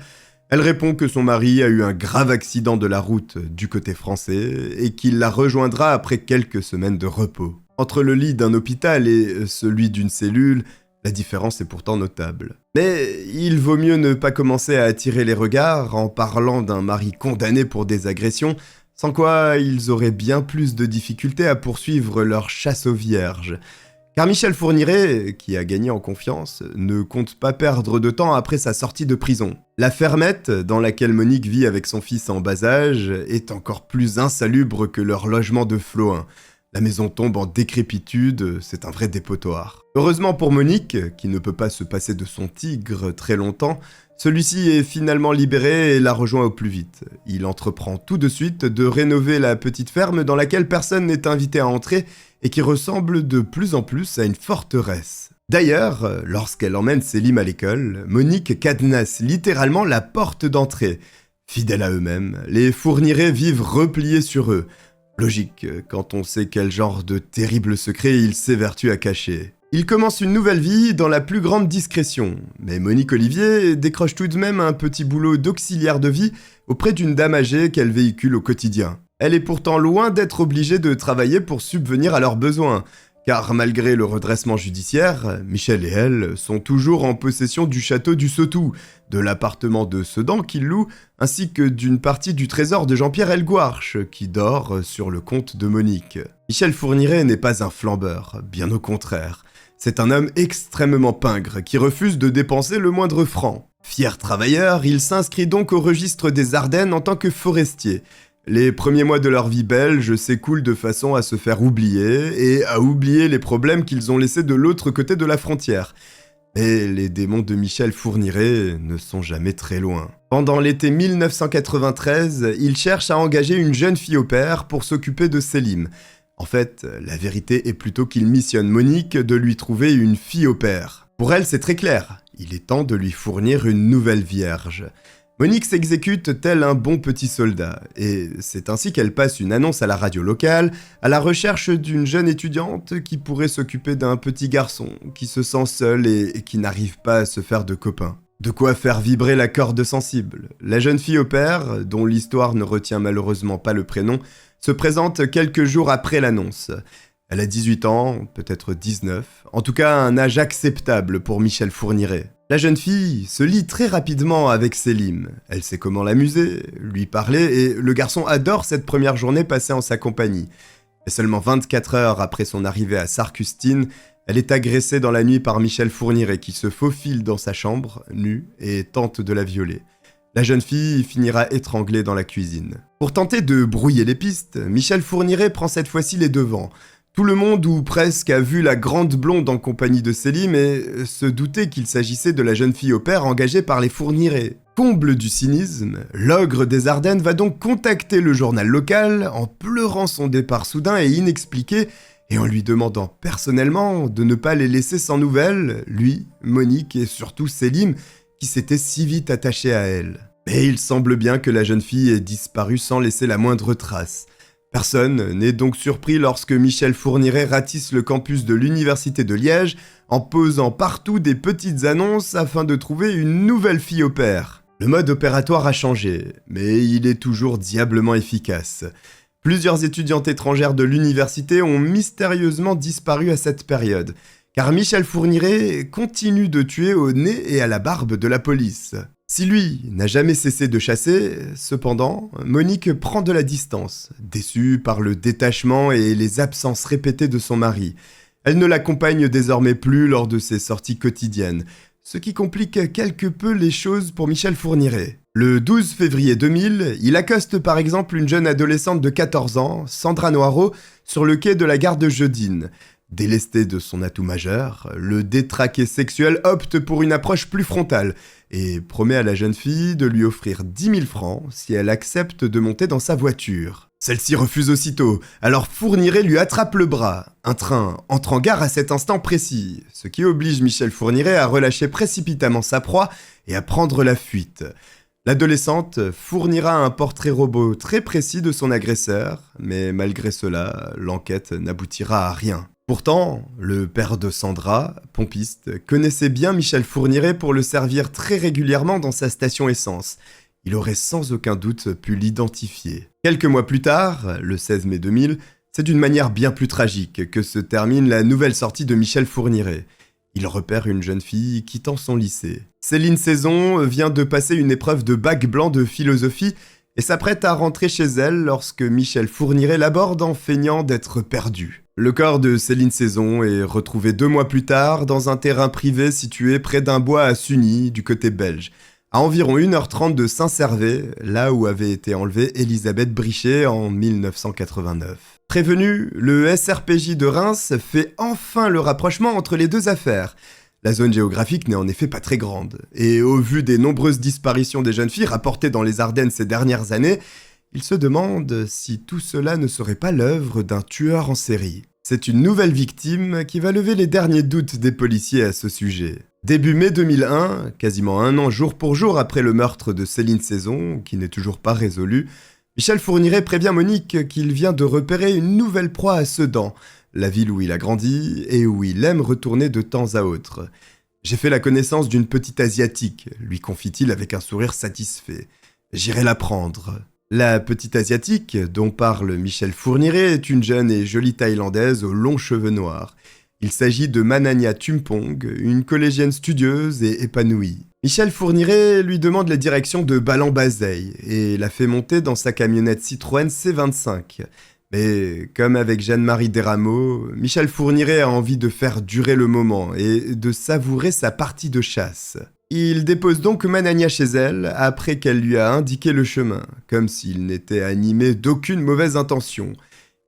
elle répond que son mari a eu un grave accident de la route du côté français et qu'il la rejoindra après quelques semaines de repos. Entre le lit d'un hôpital et celui d'une cellule, la différence est pourtant notable. Mais il vaut mieux ne pas commencer à attirer les regards en parlant d'un mari condamné pour des agressions, sans quoi ils auraient bien plus de difficultés à poursuivre leur chasse aux vierges. Car Michel Fourniret, qui a gagné en confiance, ne compte pas perdre de temps après sa sortie de prison. La fermette, dans laquelle Monique vit avec son fils en bas âge, est encore plus insalubre que leur logement de Flohain. La maison tombe en décrépitude, c'est un vrai dépotoir. Heureusement pour Monique, qui ne peut pas se passer de son tigre très longtemps, celui-ci est finalement libéré et la rejoint au plus vite. Il entreprend tout de suite de rénover la petite ferme dans laquelle personne n'est invité à entrer et qui ressemble de plus en plus à une forteresse. D'ailleurs, lorsqu'elle emmène Selim à l'école, Monique cadenasse littéralement la porte d'entrée. Fidèles à eux-mêmes, les Fourniret vivent repliés sur eux. Logique, quand on sait quel genre de terribles secrets ils s'évertuent à cacher. Ils commencent une nouvelle vie dans la plus grande discrétion, mais Monique Olivier décroche tout de même un petit boulot d'auxiliaire de vie auprès d'une dame âgée qu'elle véhicule au quotidien. Elle est pourtant loin d'être obligée de travailler pour subvenir à leurs besoins, car malgré le redressement judiciaire, Michel et elle sont toujours en possession du château du Sautou, de l'appartement de Sedan qu'ils louent, ainsi que d'une partie du trésor de Jean-Pierre Elgouarche, qui dort sur le compte de Monique. Michel Fourniret n'est pas un flambeur, bien au contraire. C'est un homme extrêmement pingre, qui refuse de dépenser le moindre franc. Fier travailleur, il s'inscrit donc au registre des Ardennes en tant que forestier. Les premiers mois de leur vie belge s'écoulent de façon à se faire oublier et à oublier les problèmes qu'ils ont laissés de l'autre côté de la frontière. Et les démons de Michel Fourniret ne sont jamais très loin. Pendant l'été 1993, il cherche à engager une jeune fille au pair pour s'occuper de Selim. En fait, la vérité est plutôt qu'il missionne Monique de lui trouver une fille au pair. Pour elle, c'est très clair. Il est temps de lui fournir une nouvelle vierge. Monique s'exécute tel un bon petit soldat, et c'est ainsi qu'elle passe une annonce à la radio locale à la recherche d'une jeune étudiante qui pourrait s'occuper d'un petit garçon qui se sent seul et qui n'arrive pas à se faire de copains. De quoi faire vibrer la corde sensible. La jeune fille au pair, dont l'histoire ne retient malheureusement pas le prénom, se présente quelques jours après l'annonce. Elle a 18 ans, peut-être 19, en tout cas un âge acceptable pour Michel Fourniret. La jeune fille se lie très rapidement avec Selim. Elle sait comment l'amuser, lui parler, et le garçon adore cette première journée passée en sa compagnie. Et seulement 24 heures après son arrivée à Sarcustine, elle est agressée dans la nuit par Michel Fourniret qui se faufile dans sa chambre, nue, et tente de la violer. La jeune fille finira étranglée dans la cuisine. Pour tenter de brouiller les pistes, Michel Fourniret prend cette fois-ci les devants. Tout le monde, ou presque, a vu la grande blonde en compagnie de Selim et se doutait qu'il s'agissait de la jeune fille au pair engagée par les Fourniret. Comble du cynisme, l'ogre des Ardennes va donc contacter le journal local en pleurant son départ soudain et inexpliqué et en lui demandant personnellement de ne pas les laisser sans nouvelles, lui, Monique et surtout Selim, qui s'était si vite attaché à elle. Mais il semble bien que la jeune fille ait disparu sans laisser la moindre trace. Personne n'est donc surpris lorsque Michel Fourniret ratisse le campus de l'Université de Liège en posant partout des petites annonces afin de trouver une nouvelle fille au pair. Le mode opératoire a changé, mais il est toujours diablement efficace. Plusieurs étudiantes étrangères de l'université ont mystérieusement disparu à cette période, car Michel Fourniret continue de tuer au nez et à la barbe de la police. Si lui n'a jamais cessé de chasser, cependant, Monique prend de la distance, déçue par le détachement et les absences répétées de son mari. Elle ne l'accompagne désormais plus lors de ses sorties quotidiennes, ce qui complique quelque peu les choses pour Michel Fourniret. Le 12 février 2000, il accoste par exemple une jeune adolescente de 14 ans, Sandra Noiro, sur le quai de la gare de Jeudine. Délesté de son atout majeur, le détraqué sexuel opte pour une approche plus frontale et promet à la jeune fille de lui offrir 10 000 francs si elle accepte de monter dans sa voiture. Celle-ci refuse aussitôt, alors Fourniret lui attrape le bras. Un train entre en gare à cet instant précis, ce qui oblige Michel Fourniret à relâcher précipitamment sa proie et à prendre la fuite. L'adolescente fournira un portrait robot très précis de son agresseur, mais malgré cela, l'enquête n'aboutira à rien. Pourtant, le père de Sandra, pompiste, connaissait bien Michel Fourniret pour le servir très régulièrement dans sa station essence. Il aurait sans aucun doute pu l'identifier. Quelques mois plus tard, le 16 mai 2000, c'est d'une manière bien plus tragique que se termine la nouvelle sortie de Michel Fourniret. Il repère une jeune fille quittant son lycée. Céline Saison vient de passer une épreuve de bac blanc de philosophie et s'apprête à rentrer chez elle lorsque Michel Fourniret l'aborde en feignant d'être perdu. Le corps de Céline Saison est retrouvé 2 mois plus tard dans un terrain privé situé près d'un bois à Sugny, du côté belge, à environ 1h30 de Saint-Servais, là où avait été enlevée Elisabeth Brichet en 1989. Prévenu, le SRPJ de Reims fait enfin le rapprochement entre les deux affaires. La zone géographique n'est en effet pas très grande, et au vu des nombreuses disparitions des jeunes filles rapportées dans les Ardennes ces dernières années, il se demande si tout cela ne serait pas l'œuvre d'un tueur en série. C'est une nouvelle victime qui va lever les derniers doutes des policiers à ce sujet. Début mai 2001, quasiment un an jour pour jour après le meurtre de Céline Saison, qui n'est toujours pas résolu, Michel Fourniret prévient Monique qu'il vient de repérer une nouvelle proie à Sedan, la ville où il a grandi et où il aime retourner de temps à autre. « J'ai fait la connaissance d'une petite asiatique », lui confie-t-il avec un sourire satisfait. « J'irai la prendre. » La petite asiatique, dont parle Michel Fourniret, est une jeune et jolie thaïlandaise aux longs cheveux noirs. Il s'agit de Manania Tumpong, une collégienne studieuse et épanouie. Michel Fourniret lui demande la direction de Balan-Bazeilles et la fait monter dans sa camionnette Citroën C25. Mais comme avec Jeanne-Marie Desrameaux, Michel Fourniret a envie de faire durer le moment et de savourer sa partie de chasse. Il dépose donc Manania chez elle après qu'elle lui a indiqué le chemin, comme s'il n'était animé d'aucune mauvaise intention.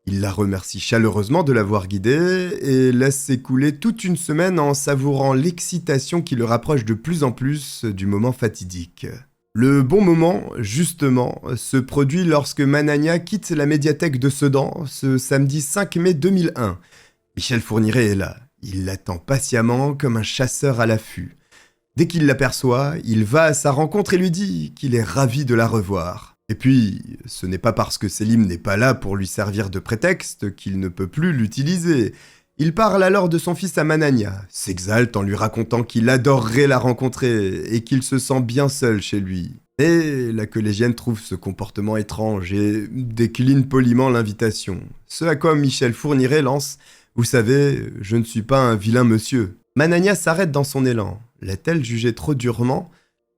Il la remercie chaleureusement de l'avoir guidée et laisse s'écouler toute une semaine en savourant l'excitation qui le rapproche de plus en plus du moment fatidique. Le bon moment, justement, se produit lorsque Manania quitte la médiathèque de Sedan ce samedi 5 mai 2001. Michel Fourniret est là. Il l'attend patiemment comme un chasseur à l'affût. Dès qu'il l'aperçoit, il va à sa rencontre et lui dit qu'il est ravi de la revoir. Et puis, ce n'est pas parce que Selim n'est pas là pour lui servir de prétexte qu'il ne peut plus l'utiliser. Il parle alors de son fils à Manania, s'exalte en lui racontant qu'il adorerait la rencontrer et qu'il se sent bien seul chez lui. Et la collégienne trouve ce comportement étrange et décline poliment l'invitation. Ce à quoi Michel Fourniret lance « Vous savez, je ne suis pas un vilain monsieur ». Manania s'arrête dans son élan. L'a-t-elle jugé trop durement ?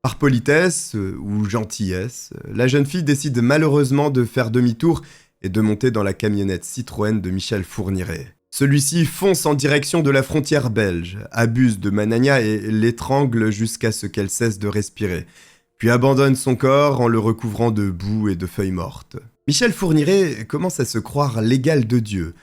Par politesse ou gentillesse, la jeune fille décide malheureusement de faire demi-tour et de monter dans la camionnette Citroën de Michel Fourniret. Celui-ci fonce en direction de la frontière belge, abuse de Manania et l'étrangle jusqu'à ce qu'elle cesse de respirer, puis abandonne son corps en le recouvrant de boue et de feuilles mortes. Michel Fourniret commence à se croire l'égal de Dieu.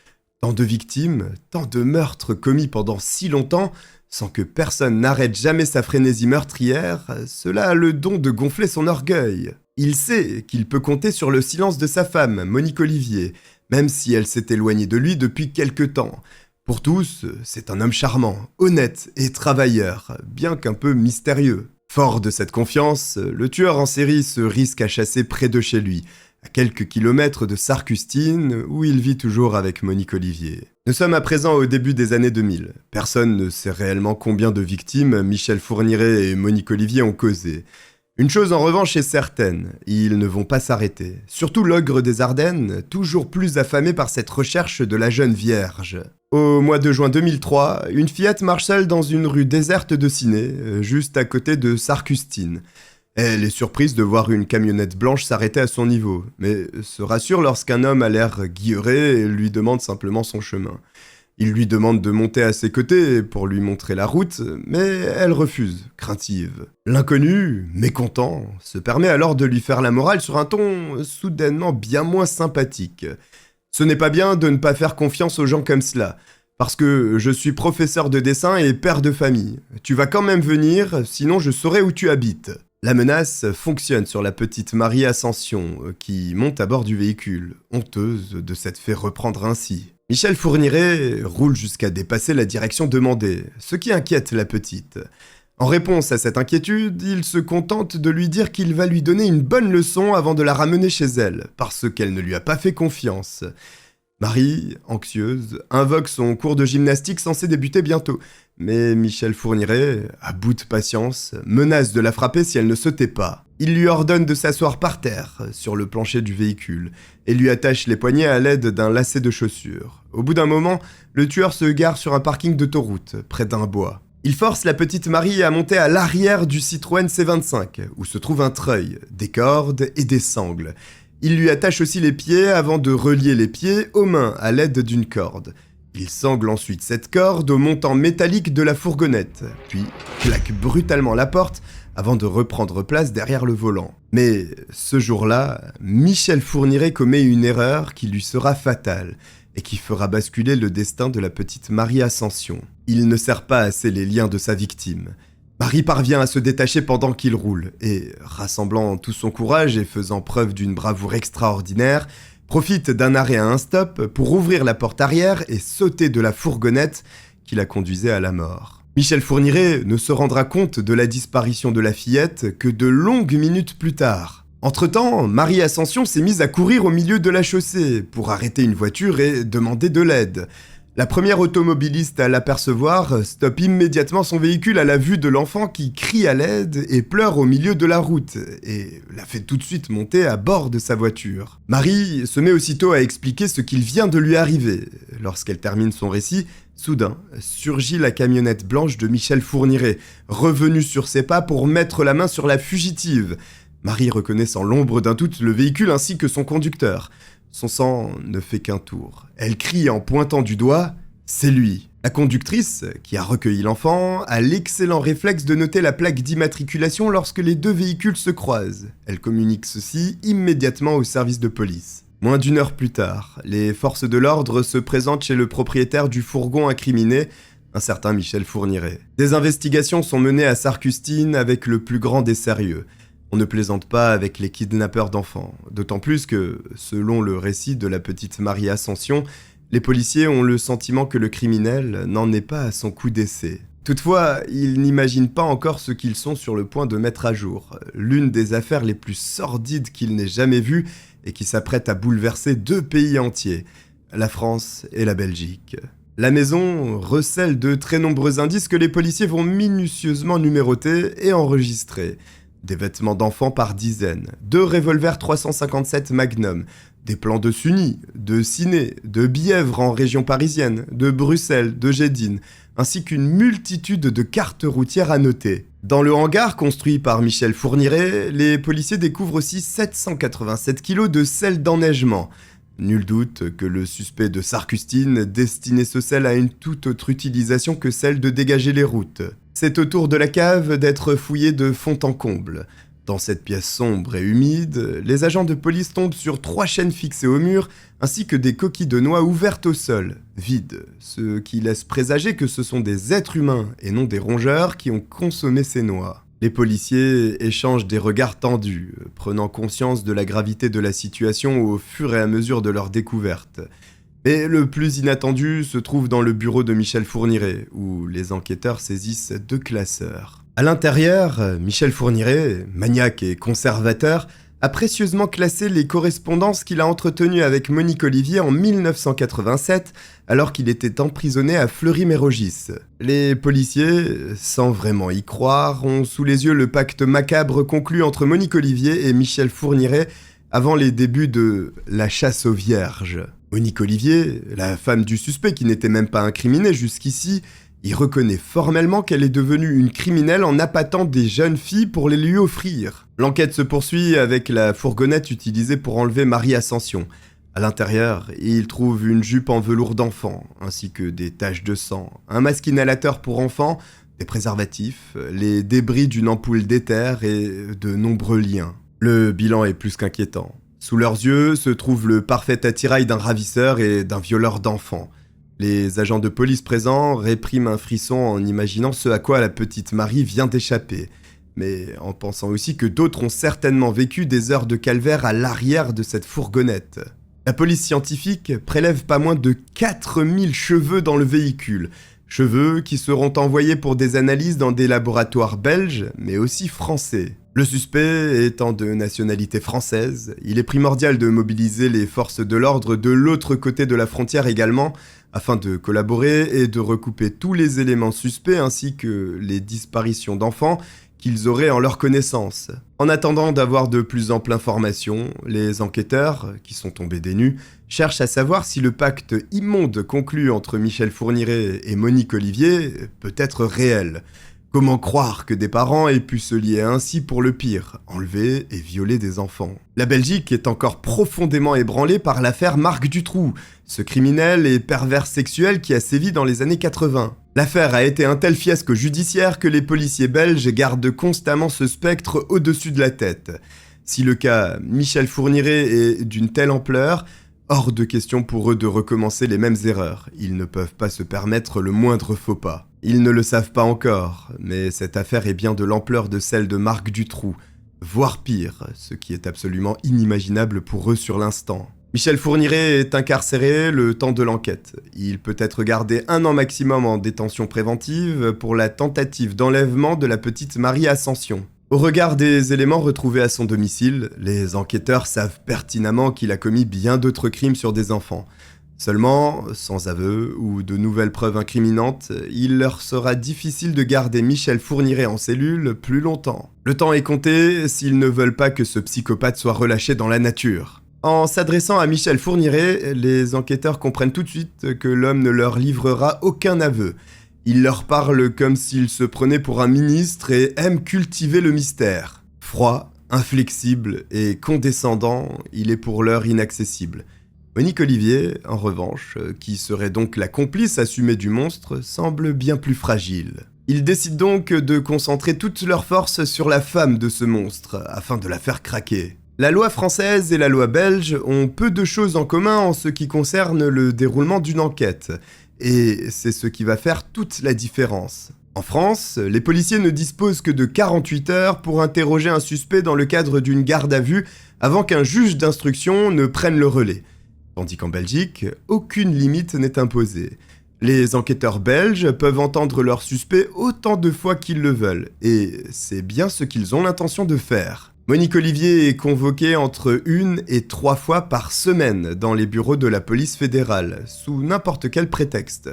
Tant de victimes, tant de meurtres commis pendant si longtemps, sans que personne n'arrête jamais sa frénésie meurtrière, cela a le don de gonfler son orgueil. Il sait qu'il peut compter sur le silence de sa femme, Monique Olivier, même si elle s'est éloignée de lui depuis quelque temps. Pour tous, c'est un homme charmant, honnête et travailleur, bien qu'un peu mystérieux. Fort de cette confiance, le tueur en série se risque à chasser près de chez lui, à quelques kilomètres de Sarcustine, où il vit toujours avec Monique Olivier. Nous sommes à présent au début des années 2000. Personne ne sait réellement combien de victimes Michel Fourniret et Monique Olivier ont causé. Une chose en revanche est certaine, ils ne vont pas s'arrêter. Surtout l'ogre des Ardennes, toujours plus affamé par cette recherche de la jeune vierge. Au mois de juin 2003, une fillette marche seule dans une rue déserte de Ciné, juste à côté de Sarcustine. Elle est surprise de voir une camionnette blanche s'arrêter à son niveau, mais se rassure lorsqu'un homme a l'air guilleré et lui demande simplement son chemin. Il lui demande de monter à ses côtés pour lui montrer la route, mais elle refuse, craintive. L'inconnu, mécontent, se permet alors de lui faire la morale sur un ton soudainement bien moins sympathique. Ce n'est pas bien de ne pas faire confiance aux gens comme cela, parce que je suis professeur de dessin et père de famille. Tu vas quand même venir, sinon je saurai où tu habites. La menace fonctionne sur la petite Marie Ascension, qui monte à bord du véhicule, honteuse de s'être fait reprendre ainsi. Michel Fourniret roule jusqu'à dépasser la direction demandée, ce qui inquiète la petite. En réponse à cette inquiétude, il se contente de lui dire qu'il va lui donner une bonne leçon avant de la ramener chez elle, parce qu'elle ne lui a pas fait confiance. Marie, anxieuse, invoque son cours de gymnastique censé débuter bientôt, mais Michel Fourniret, à bout de patience, menace de la frapper si elle ne se tait pas. Il lui ordonne de s'asseoir par terre, sur le plancher du véhicule, et lui attache les poignets à l'aide d'un lacet de chaussures. Au bout d'un moment, le tueur se gare sur un parking d'autoroute, près d'un bois. Il force la petite Marie à monter à l'arrière du Citroën C25, où se trouve un treuil, des cordes et des sangles. Il lui attache aussi les pieds avant de relier les pieds aux mains à l'aide d'une corde. Il sangle ensuite cette corde au montant métallique de la fourgonnette, puis claque brutalement la porte avant de reprendre place derrière le volant. Mais ce jour-là, Michel Fourniret commet une erreur qui lui sera fatale et qui fera basculer le destin de la petite Marie Ascension. Il ne serre pas assez les liens de sa victime. Marie parvient à se détacher pendant qu'il roule et, rassemblant tout son courage et faisant preuve d'une bravoure extraordinaire, profite d'un arrêt à un stop pour ouvrir la porte arrière et sauter de la fourgonnette qui la conduisait à la mort. Michel Fourniret ne se rendra compte de la disparition de la fillette que de longues minutes plus tard. Entre-temps, Marie Ascension s'est mise à courir au milieu de la chaussée pour arrêter une voiture et demander de l'aide. La première automobiliste à l'apercevoir stoppe immédiatement son véhicule à la vue de l'enfant qui crie à l'aide et pleure au milieu de la route, et la fait tout de suite monter à bord de sa voiture. Marie se met aussitôt à expliquer ce qu'il vient de lui arriver. Lorsqu'elle termine son récit, soudain surgit la camionnette blanche de Michel Fourniret, revenue sur ses pas pour mettre la main sur la fugitive. Marie reconnaît sans l'ombre d'un doute le véhicule ainsi que son conducteur. Son sang ne fait qu'un tour. Elle crie en pointant du doigt « C'est lui !» La conductrice, qui a recueilli l'enfant, a l'excellent réflexe de noter la plaque d'immatriculation lorsque les deux véhicules se croisent. Elle communique ceci immédiatement au service de police. Moins d'une heure plus tard, les forces de l'ordre se présentent chez le propriétaire du fourgon incriminé, un certain Michel Fourniret. Des investigations sont menées à Sarcustine avec le plus grand des sérieux. On ne plaisante pas avec les kidnappeurs d'enfants, d'autant plus que, selon le récit de la petite Marie Ascension, les policiers ont le sentiment que le criminel n'en est pas à son coup d'essai. Toutefois, ils n'imaginent pas encore ce qu'ils sont sur le point de mettre à jour, l'une des affaires les plus sordides qu'ils n'aient jamais vues et qui s'apprête à bouleverser deux pays entiers, la France et la Belgique. La maison recèle de très nombreux indices que les policiers vont minutieusement numéroter et enregistrer. Des vêtements d'enfants par dizaines, 2 revolvers 357 Magnum, des plans de Sunny, de Ciné, de Bièvre en région parisienne, de Bruxelles, de Gédine, ainsi qu'une multitude de cartes routières à noter. Dans le hangar construit par Michel Fourniret, les policiers découvrent aussi 787 kilos de sel d'enneigement. Nul doute que le suspect de Sarcustine destinait ce sel à une toute autre utilisation que celle de dégager les routes. C'est au tour de la cave d'être fouillé de fond en comble. Dans cette pièce sombre et humide, les agents de police tombent sur 3 chaînes fixées au mur, ainsi que des coquilles de noix ouvertes au sol, vides, ce qui laisse présager que ce sont des êtres humains et non des rongeurs qui ont consommé ces noix. Les policiers échangent des regards tendus, prenant conscience de la gravité de la situation au fur et à mesure de leur découverte. Mais le plus inattendu se trouve dans le bureau de Michel Fourniret, où les enquêteurs saisissent 2 classeurs. À l'intérieur, Michel Fourniret, maniaque et conservateur, a précieusement classé les correspondances qu'il a entretenues avec Monique Olivier en 1987, alors qu'il était emprisonné à Fleury-Mérogis. Les policiers, sans vraiment y croire, ont sous les yeux le pacte macabre conclu entre Monique Olivier et Michel Fourniret avant les débuts de la chasse aux vierges. Monique Olivier, la femme du suspect qui n'était même pas incriminée jusqu'ici, y reconnaît formellement qu'elle est devenue une criminelle en appâtant des jeunes filles pour les lui offrir. L'enquête se poursuit avec la fourgonnette utilisée pour enlever Marie Ascension. À l'intérieur, il trouve une jupe en velours d'enfant, ainsi que des taches de sang, un masque inhalateur pour enfants, des préservatifs, les débris d'une ampoule d'éther et de nombreux liens. Le bilan est plus qu'inquiétant. Sous leurs yeux se trouve le parfait attirail d'un ravisseur et d'un violeur d'enfants. Les agents de police présents répriment un frisson en imaginant ce à quoi la petite Marie vient d'échapper, mais en pensant aussi que d'autres ont certainement vécu des heures de calvaire à l'arrière de cette fourgonnette. La police scientifique prélève pas moins de 4000 cheveux dans le véhicule, cheveux qui seront envoyés pour des analyses dans des laboratoires belges, mais aussi français. Le suspect étant de nationalité française, il est primordial de mobiliser les forces de l'ordre de l'autre côté de la frontière également, afin de collaborer et de recouper tous les éléments suspects ainsi que les disparitions d'enfants qu'ils auraient en leur connaissance. En attendant d'avoir de plus amples informations, les enquêteurs, qui sont tombés des nues, cherchent à savoir si le pacte immonde conclu entre Michel Fourniret et Monique Olivier peut être réel. Comment croire que des parents aient pu se lier ainsi pour le pire, enlever et violer des enfants? La Belgique est encore profondément ébranlée par l'affaire Marc Dutroux, ce criminel et pervers sexuel qui a sévi dans les années 80. L'affaire a été un tel fiasco judiciaire que les policiers belges gardent constamment ce spectre au-dessus de la tête. Si le cas Michel Fourniret est d'une telle ampleur, hors de question pour eux de recommencer les mêmes erreurs. Ils ne peuvent pas se permettre le moindre faux pas. Ils ne le savent pas encore, mais cette affaire est bien de l'ampleur de celle de Marc Dutroux, voire pire, ce qui est absolument inimaginable pour eux sur l'instant. Michel Fourniret est incarcéré le temps de l'enquête. Il peut être gardé 1 an maximum en détention préventive pour la tentative d'enlèvement de la petite Marie Ascension. Au regard des éléments retrouvés à son domicile, les enquêteurs savent pertinemment qu'il a commis bien d'autres crimes sur des enfants. Seulement, sans aveu ou de nouvelles preuves incriminantes, il leur sera difficile de garder Michel Fourniret en cellule plus longtemps. Le temps est compté s'ils ne veulent pas que ce psychopathe soit relâché dans la nature. En s'adressant à Michel Fourniret, les enquêteurs comprennent tout de suite que l'homme ne leur livrera aucun aveu. Il leur parle comme s'il se prenait pour un ministre et aime cultiver le mystère. Froid, inflexible et condescendant, il est pour l'heure inaccessible. Monique Olivier, en revanche, qui serait donc la complice assumée du monstre, semble bien plus fragile. Ils décident donc de concentrer toutes leurs forces sur la femme de ce monstre, afin de la faire craquer. La loi française et la loi belge ont peu de choses en commun en ce qui concerne le déroulement d'une enquête, et c'est ce qui va faire toute la différence. En France, les policiers ne disposent que de 48 heures pour interroger un suspect dans le cadre d'une garde à vue avant qu'un juge d'instruction ne prenne le relais. Tandis qu'en Belgique, aucune limite n'est imposée. Les enquêteurs belges peuvent entendre leur suspect autant de fois qu'ils le veulent, et c'est bien ce qu'ils ont l'intention de faire. Monique Olivier est convoquée entre 1 et 3 fois par semaine dans les bureaux de la police fédérale, sous n'importe quel prétexte.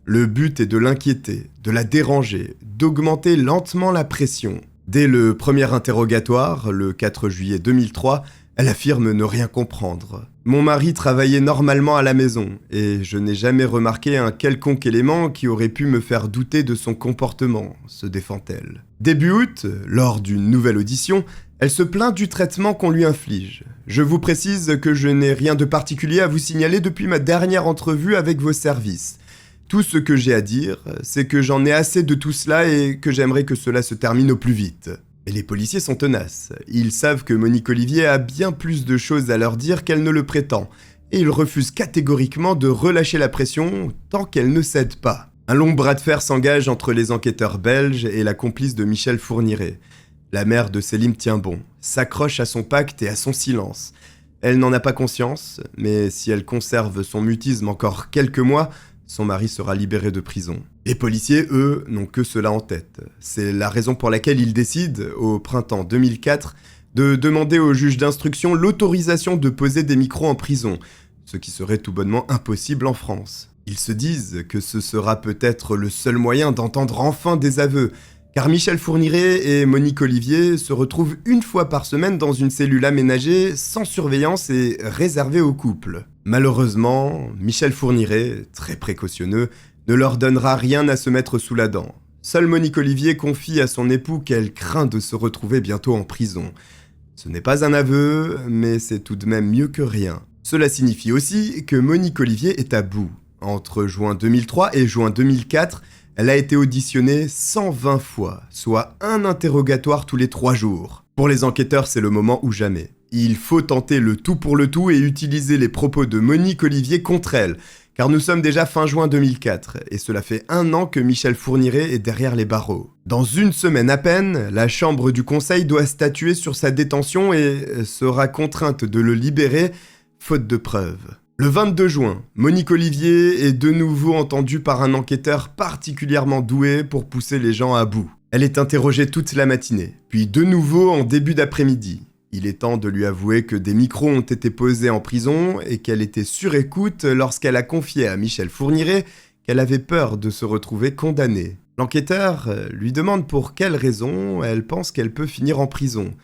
Le but est de l'inquiéter, de la déranger, d'augmenter lentement la pression. Dès le premier interrogatoire, le 4 juillet 2003, elle affirme ne rien comprendre. « Mon mari travaillait normalement à la maison, et je n'ai jamais remarqué un quelconque élément qui aurait pu me faire douter de son comportement », se défend-elle. Début août, lors d'une nouvelle audition, elle se plaint du traitement qu'on lui inflige. « Je vous précise que je n'ai rien de particulier à vous signaler depuis ma dernière entrevue avec vos services. Tout ce que j'ai à dire, c'est que j'en ai assez de tout cela et que j'aimerais que cela se termine au plus vite. » Et les policiers sont tenaces. Ils savent que Monique Olivier a bien plus de choses à leur dire qu'elle ne le prétend, et ils refusent catégoriquement de relâcher la pression tant qu'elle ne cède pas. Un long bras de fer s'engage entre les enquêteurs belges et la complice de Michel Fourniret. La mère de Selim tient bon, s'accroche à son pacte et à son silence. Elle n'en a pas conscience, mais si elle conserve son mutisme encore quelques mois, son mari sera libéré de prison. Les policiers, eux, n'ont que cela en tête. C'est la raison pour laquelle ils décident, au printemps 2004, de demander au juge d'instruction l'autorisation de poser des micros en prison, ce qui serait tout bonnement impossible en France. Ils se disent que ce sera peut-être le seul moyen d'entendre enfin des aveux, car Michel Fourniret et Monique Olivier se retrouvent 1 fois par semaine dans une cellule aménagée, sans surveillance et réservée au couple. Malheureusement, Michel Fourniret, très précautionneux, ne leur donnera rien à se mettre sous la dent. Seule Monique Olivier confie à son époux qu'elle craint de se retrouver bientôt en prison. Ce n'est pas un aveu, mais c'est tout de même mieux que rien. Cela signifie aussi que Monique Olivier est à bout. Entre juin 2003 et juin 2004, elle a été auditionnée 120 fois, soit un interrogatoire tous les 3 jours. Pour les enquêteurs, c'est le moment ou jamais. Il faut tenter le tout pour le tout et utiliser les propos de Monique Olivier contre elle, car nous sommes déjà fin juin 2004, et cela fait 1 an que Michel Fourniret est derrière les barreaux. Dans 1 semaine à peine, la chambre du conseil doit statuer sur sa détention et sera contrainte de le libérer, faute de preuves. Le 22 juin, Monique Olivier est de nouveau entendue par un enquêteur particulièrement doué pour pousser les gens à bout. Elle est interrogée toute la matinée, puis de nouveau en début d'après-midi. Il est temps de lui avouer que des micros ont été posés en prison et qu'elle était sur écoute lorsqu'elle a confié à Michel Fourniret qu'elle avait peur de se retrouver condamnée. L'enquêteur lui demande pour quelle raison elle pense qu'elle peut finir en prison.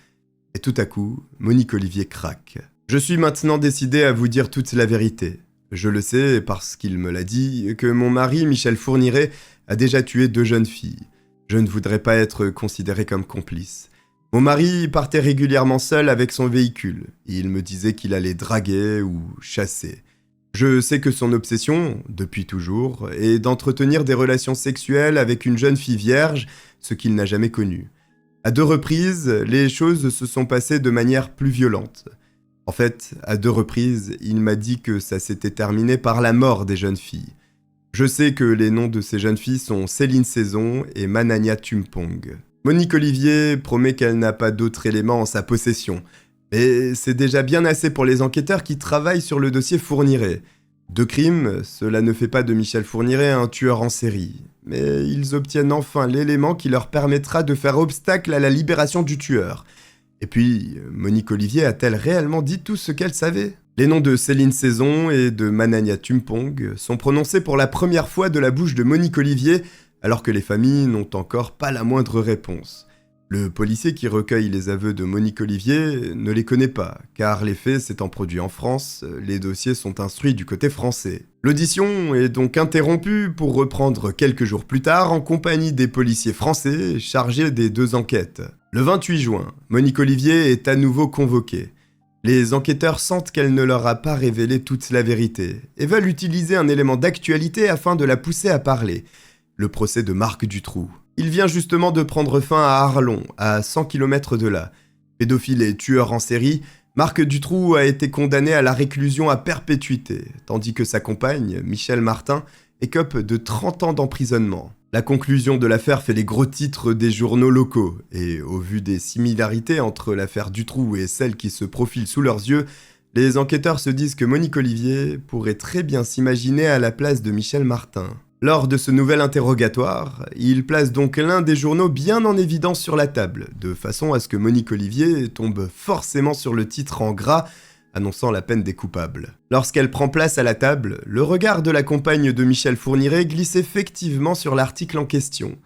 Et tout à coup, Monique Olivier craque. « Je suis maintenant décidée à vous dire toute la vérité. Je le sais parce qu'il me l'a dit que mon mari, Michel Fourniret, a déjà tué 2 jeunes filles. Je ne voudrais pas être considérée comme complice. Mon mari partait régulièrement seul avec son véhicule. Il me disait qu'il allait draguer ou chasser. Je sais que son obsession, depuis toujours, est d'entretenir des relations sexuelles avec une jeune fille vierge, ce qu'il n'a jamais connu. À 2 reprises, les choses se sont passées de manière plus violente. En fait, à 2 reprises, il m'a dit que ça s'était terminé par la mort des jeunes filles. Je sais que les noms de ces jeunes filles sont Céline Saison et Manania Tumpong. Monique Olivier promet qu'elle n'a pas d'autres éléments en sa possession, mais c'est déjà bien assez pour les enquêteurs qui travaillent sur le dossier Fourniret. 2 crimes, cela ne fait pas de Michel Fourniret un tueur en série, mais ils obtiennent enfin l'élément qui leur permettra de faire obstacle à la libération du tueur. Et puis, Monique Olivier a-t-elle réellement dit tout ce qu'elle savait ? Les noms de Céline Saison et de Manania Tumpong sont prononcés pour la première fois de la bouche de Monique Olivier, alors que les familles n'ont encore pas la moindre réponse. Le policier qui recueille les aveux de Monique Olivier ne les connaît pas, car les faits s'étant produits en France, les dossiers sont instruits du côté français. L'audition est donc interrompue pour reprendre quelques jours plus tard en compagnie des policiers français chargés des 2 enquêtes. Le 28 juin, Monique Olivier est à nouveau convoquée. Les enquêteurs sentent qu'elle ne leur a pas révélé toute la vérité et veulent utiliser un élément d'actualité afin de la pousser à parler. Le procès de Marc Dutroux. Il vient justement de prendre fin à Arlon, à 100 km de là. Pédophile et tueur en série, Marc Dutroux a été condamné à la réclusion à perpétuité, tandis que sa compagne, Michèle Martin, écope de 30 ans d'emprisonnement. La conclusion de l'affaire fait les gros titres des journaux locaux, et au vu des similarités entre l'affaire Dutroux et celle qui se profile sous leurs yeux, les enquêteurs se disent que Monique Olivier pourrait très bien s'imaginer à la place de Michèle Martin. Lors de ce nouvel interrogatoire, il place donc l'un des journaux bien en évidence sur la table, de façon à ce que Monique Olivier tombe forcément sur le titre en gras, annonçant la peine des coupables. Lorsqu'elle prend place à la table, le regard de la compagne de Michel Fourniret glisse effectivement sur l'article en question.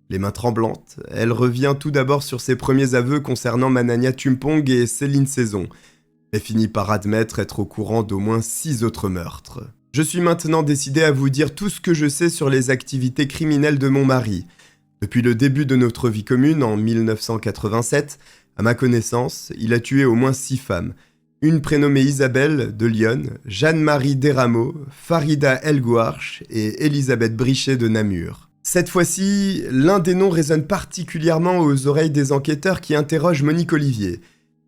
Les mains tremblantes, elle revient tout d'abord sur ses premiers aveux concernant Manania Tumpong et Céline Saison, mais finit par admettre être au courant d'au moins 6 autres meurtres. Je suis maintenant décidé à vous dire tout ce que je sais sur les activités criminelles de mon mari. Depuis le début de notre vie commune, en 1987, à ma connaissance, il a tué au moins 6 femmes. Une prénommée Isabelle de Lyon, Jeanne-Marie Desrameaux, Farida El Gouarch et Elisabeth Brichet de Namur. Cette fois-ci, l'un des noms résonne particulièrement aux oreilles des enquêteurs qui interrogent Monique Olivier.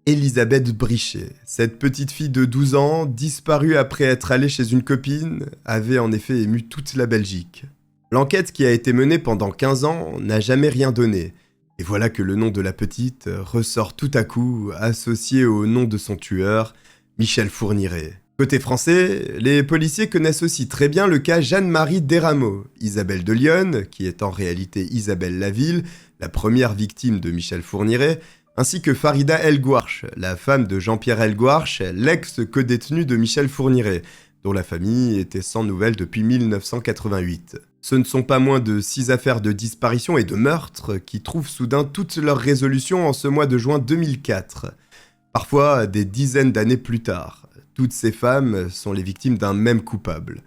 Elisabeth Brichet, cette petite fille de 12 ans, disparue après être allée chez une copine, avait en effet ému toute la Belgique. L'enquête qui a été menée pendant 15 ans n'a jamais rien donné, et voilà que le nom de la petite ressort tout à coup associé au nom de son tueur, Michel Fourniret. Côté français, les policiers connaissent aussi très bien le cas Jeanne-Marie Desrameaux, Isabelle de Lyon, qui est en réalité Isabelle Laville, la première victime de Michel Fourniret, ainsi que Farida El Gouarch, la femme de Jean-Pierre El Gouarch, l'ex-codétenu de Michel Fourniret, dont la famille était sans nouvelles depuis 1988. Ce ne sont pas moins de 6 affaires de disparition et de meurtre qui trouvent soudain toute leur résolution en ce mois de juin 2004. Parfois, des dizaines d'années plus tard, toutes ces femmes sont les victimes d'un même coupable.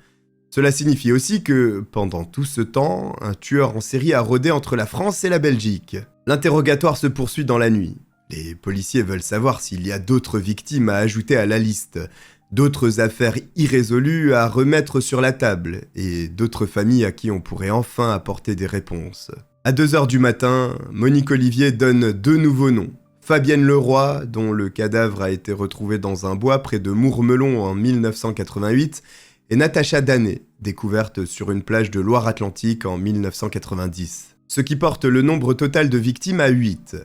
Cela signifie aussi que, pendant tout ce temps, un tueur en série a rôdé entre la France et la Belgique. L'interrogatoire se poursuit dans la nuit. Les policiers veulent savoir s'il y a d'autres victimes à ajouter à la liste. D'autres affaires irrésolues à remettre sur la table, et d'autres familles à qui on pourrait enfin apporter des réponses. À 2h du matin, Monique Olivier donne 2 nouveaux noms. Fabienne Leroy, dont le cadavre a été retrouvé dans un bois près de Mourmelon en 1988, et Natacha Danet, découverte sur une plage de Loire-Atlantique en 1990. Ce qui porte le nombre total de victimes à 8.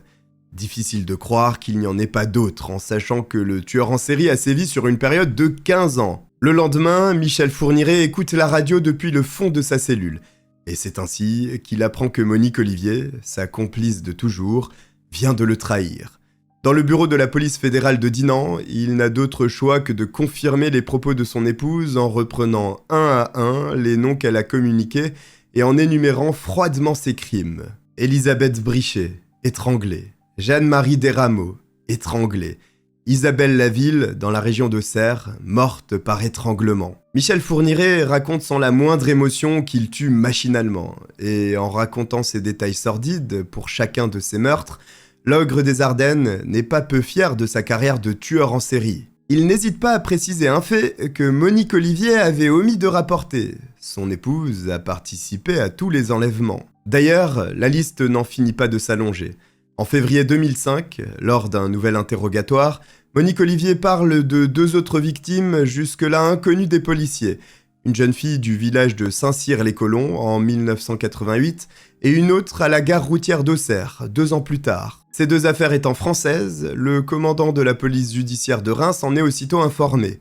Difficile de croire qu'il n'y en ait pas d'autres, en sachant que le tueur en série a sévi sur une période de 15 ans. Le lendemain, Michel Fourniret écoute la radio depuis le fond de sa cellule. Et c'est ainsi qu'il apprend que Monique Olivier, sa complice de toujours, vient de le trahir. Dans le bureau de la police fédérale de Dinan, il n'a d'autre choix que de confirmer les propos de son épouse en reprenant un à un les noms qu'elle a communiqués et en énumérant froidement ses crimes. Elisabeth Brichet, étranglée. Jeanne-Marie Desrameaux, étranglée. Isabelle Laville, dans la région de Serres, morte par étranglement. Michel Fourniret raconte sans la moindre émotion qu'il tue machinalement. Et en racontant ces détails sordides pour chacun de ses meurtres, l'ogre des Ardennes n'est pas peu fier de sa carrière de tueur en série. Il n'hésite pas à préciser un fait que Monique Olivier avait omis de rapporter. Son épouse a participé à tous les enlèvements. D'ailleurs, la liste n'en finit pas de s'allonger. En février 2005, lors d'un nouvel interrogatoire, Monique Olivier parle de 2 autres victimes jusque-là inconnues des policiers. Une jeune fille du village de Saint-Cyr-les-Colons en 1988 et une autre à la gare routière d'Auxerre, 2 ans plus tard. Ces 2 affaires étant françaises, le commandant de la police judiciaire de Reims en est aussitôt informé.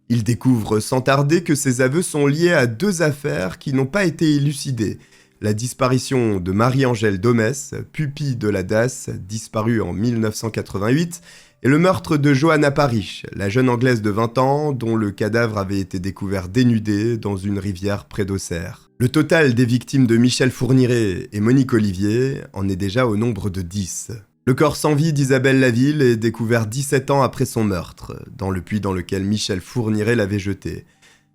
Il découvre sans tarder que ses aveux sont liés à 2 affaires qui n'ont pas été élucidées. La disparition de Marie-Angèle Domès, pupille de la DAS, disparue en 1988, et le meurtre de Johanna Parish, la jeune Anglaise de 20 ans dont le cadavre avait été découvert dénudé dans une rivière près d'Auxerre. Le total des victimes de Michel Fourniret et Monique Olivier en est déjà au nombre de 10. Le corps sans vie d'Isabelle Laville est découvert 17 ans après son meurtre, dans le puits dans lequel Michel Fourniret l'avait jeté.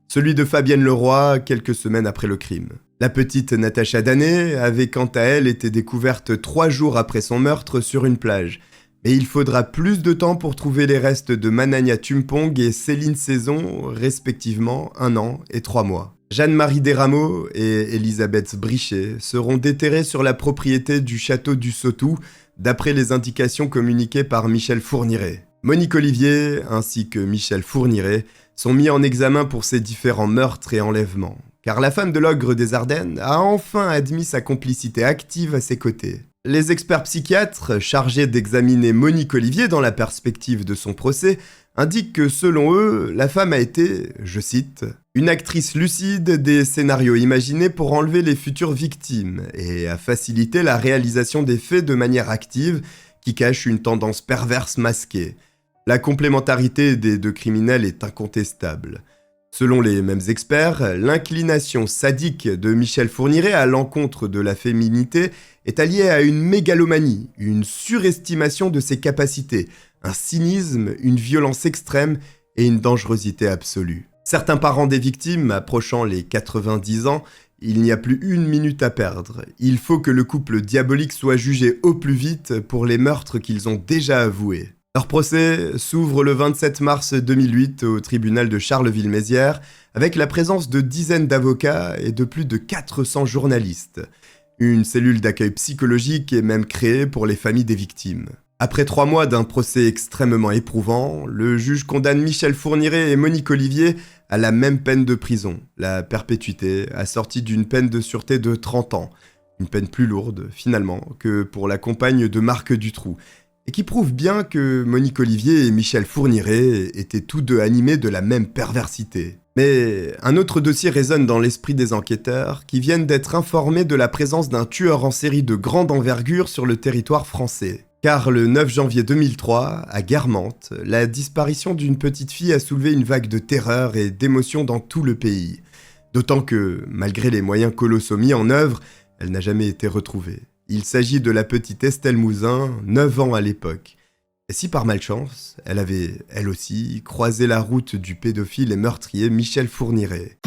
Celui de Fabienne Leroy quelques semaines après le crime. La petite Natacha Danet avait quant à elle été découverte 3 jours après son meurtre sur une plage. Mais il faudra plus de temps pour trouver les restes de Manania Tumpong et Céline Saison, respectivement 1 an et 3 mois. Jeanne-Marie Desrameaux et Elisabeth Brichet seront déterrées sur la propriété du château du Sautou, d'après les indications communiquées par Michel Fourniret. Monique Olivier ainsi que Michel Fourniret sont mis en examen pour ces différents meurtres et enlèvements, car la femme de l'ogre des Ardennes a enfin admis sa complicité active à ses côtés. Les experts psychiatres, chargés d'examiner Monique Olivier dans la perspective de son procès, indiquent que selon eux, la femme a été, je cite, « une actrice lucide des scénarios imaginés pour enlever les futures victimes et a facilité la réalisation des faits de manière active qui cache une tendance perverse masquée. La complémentarité des 2 criminels est incontestable. » Selon les mêmes experts, l'inclination sadique de Michel Fourniret à l'encontre de la féminité est alliée à une mégalomanie, une surestimation de ses capacités, un cynisme, une violence extrême et une dangerosité absolue. Certains parents des victimes approchant les 90 ans, il n'y a plus 1 minute à perdre. Il faut que le couple diabolique soit jugé au plus vite pour les meurtres qu'ils ont déjà avoués. Leur procès s'ouvre le 27 mars 2008 au tribunal de Charleville-Mézières avec la présence de dizaines d'avocats et de plus de 400 journalistes. Une cellule d'accueil psychologique est même créée pour les familles des victimes. Après 3 mois d'un procès extrêmement éprouvant, le juge condamne Michel Fourniret et Monique Olivier à la même peine de prison, la perpétuité, assortie d'une peine de sûreté de 30 ans. Une peine plus lourde, finalement, que pour la compagne de Marc Dutroux, et qui prouve bien que Monique Olivier et Michel Fourniret étaient tous 2 animés de la même perversité. Mais un autre dossier résonne dans l'esprit des enquêteurs qui viennent d'être informés de la présence d'un tueur en série de grande envergure sur le territoire français. Car le 9 janvier 2003, à Guermantes, la disparition d'une petite fille a soulevé une vague de terreur et d'émotion dans tout le pays. D'autant que, malgré les moyens colossaux mis en œuvre, elle n'a jamais été retrouvée. Il s'agit de la petite Estelle Mouzin, 9 ans à l'époque. Et si par malchance, elle avait, elle aussi, croisé la route du pédophile et meurtrier Michel Fourniret.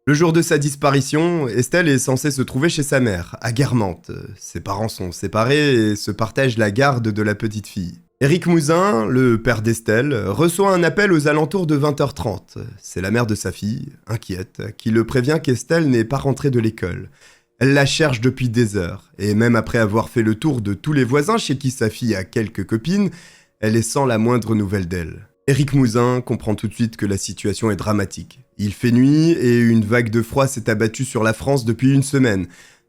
Le jour de sa disparition, Estelle est censée se trouver chez sa mère, à Guermantes. Ses parents sont séparés et se partagent la garde de la petite fille. Éric Mouzin, le père d'Estelle, reçoit un appel aux alentours de 20h30. C'est la mère de sa fille, inquiète, qui le prévient qu'Estelle n'est pas rentrée de l'école. Elle la cherche depuis des heures, et même après avoir fait le tour de tous les voisins chez qui sa fille a quelques copines, elle est sans la moindre nouvelle d'elle. Éric Mouzin comprend tout de suite que la situation est dramatique. Il fait nuit et une vague de froid s'est abattue sur la France depuis une semaine.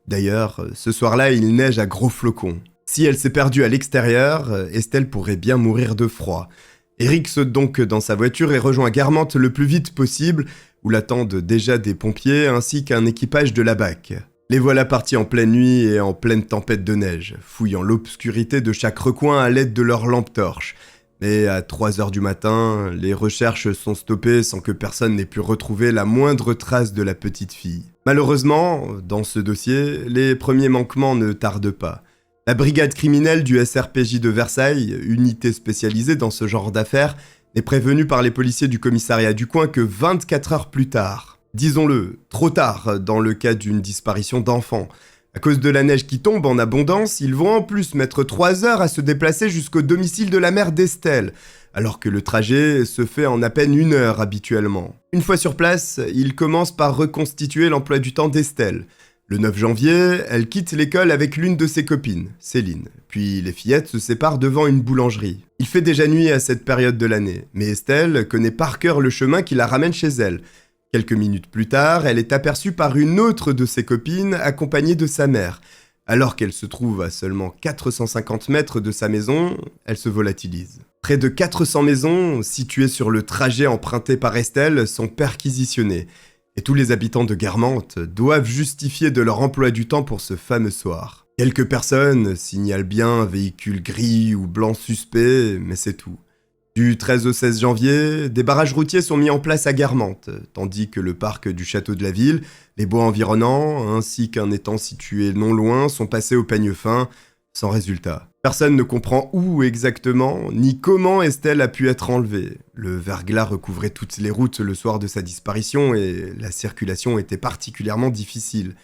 D'ailleurs, ce soir-là, il neige à gros flocons. Si elle s'est perdue à l'extérieur, Estelle pourrait bien mourir de froid. Éric saute donc dans sa voiture et rejoint Guermantes le plus vite possible, où l'attendent déjà des pompiers ainsi qu'un équipage de la BAC. Les voilà partis en pleine nuit et en pleine tempête de neige, fouillant l'obscurité de chaque recoin à l'aide de leurs lampes torches. Mais à 3h du matin, les recherches sont stoppées sans que personne n'ait pu retrouver la moindre trace de la petite fille. Malheureusement, dans ce dossier, les premiers manquements ne tardent pas. La brigade criminelle du SRPJ de Versailles, unité spécialisée dans ce genre d'affaires, n'est prévenue par les policiers du commissariat du coin que 24 heures plus tard. Disons-le, trop tard dans le cas d'une disparition d'enfant. À cause de la neige qui tombe en abondance, ils vont en plus mettre 3 heures à se déplacer jusqu'au domicile de la mère d'Estelle, alors que le trajet se fait en à peine 1 heure habituellement. Une fois sur place, ils commencent par reconstituer l'emploi du temps d'Estelle. Le 9 janvier, elle quitte l'école avec l'une de ses copines, Céline. Puis les fillettes se séparent devant une boulangerie. Il fait déjà nuit à cette période de l'année, mais Estelle connaît par cœur le chemin qui la ramène chez elle. Quelques minutes plus tard, elle est aperçue par une autre de ses copines accompagnée de sa mère. Alors qu'elle se trouve à seulement 450 mètres de sa maison, elle se volatilise. Près de 400 maisons, situées sur le trajet emprunté par Estelle, sont perquisitionnées. Et tous les habitants de Guermantes doivent justifier de leur emploi du temps pour ce fameux soir. Quelques personnes signalent bien un véhicule gris ou blanc suspect, mais c'est tout. Du 13 au 16 janvier, des barrages routiers sont mis en place à Guermantes, tandis que le parc du château de la ville, les bois environnants, ainsi qu'un étang situé non loin sont passés au peigne fin, sans résultat. Personne ne comprend où exactement, ni comment Estelle a pu être enlevée. Le verglas recouvrait toutes les routes le soir de sa disparition et la circulation était particulièrement difficile.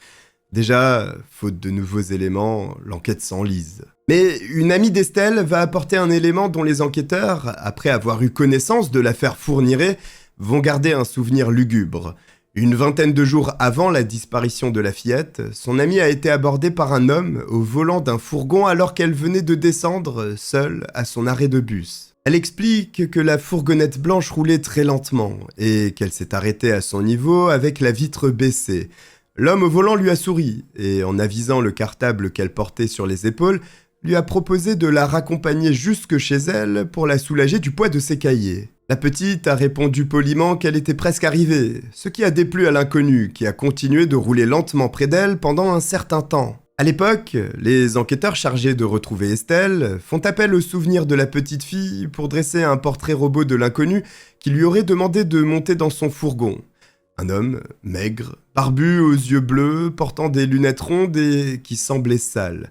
Déjà, faute de nouveaux éléments, l'enquête s'enlise. Mais une amie d'Estelle va apporter un élément dont les enquêteurs, après avoir eu connaissance de l'affaire Fourniret, vont garder un souvenir lugubre. Une vingtaine de jours avant la disparition de la fillette, son amie a été abordée par un homme au volant d'un fourgon alors qu'elle venait de descendre, seule, à son arrêt de bus. Elle explique que la fourgonnette blanche roulait très lentement et qu'elle s'est arrêtée à son niveau avec la vitre baissée. L'homme au volant lui a souri et, en avisant le cartable qu'elle portait sur les épaules, lui a proposé de la raccompagner jusque chez elle pour la soulager du poids de ses cahiers. La petite a répondu poliment qu'elle était presque arrivée, ce qui a déplu à l'inconnu, qui a continué de rouler lentement près d'elle pendant un certain temps. À l'époque, les enquêteurs chargés de retrouver Estelle font appel au souvenir de la petite fille pour dresser un portrait robot de l'inconnu qui lui aurait demandé de monter dans son fourgon. Un homme, maigre, barbu aux yeux bleus, portant des lunettes rondes et qui semblait sale.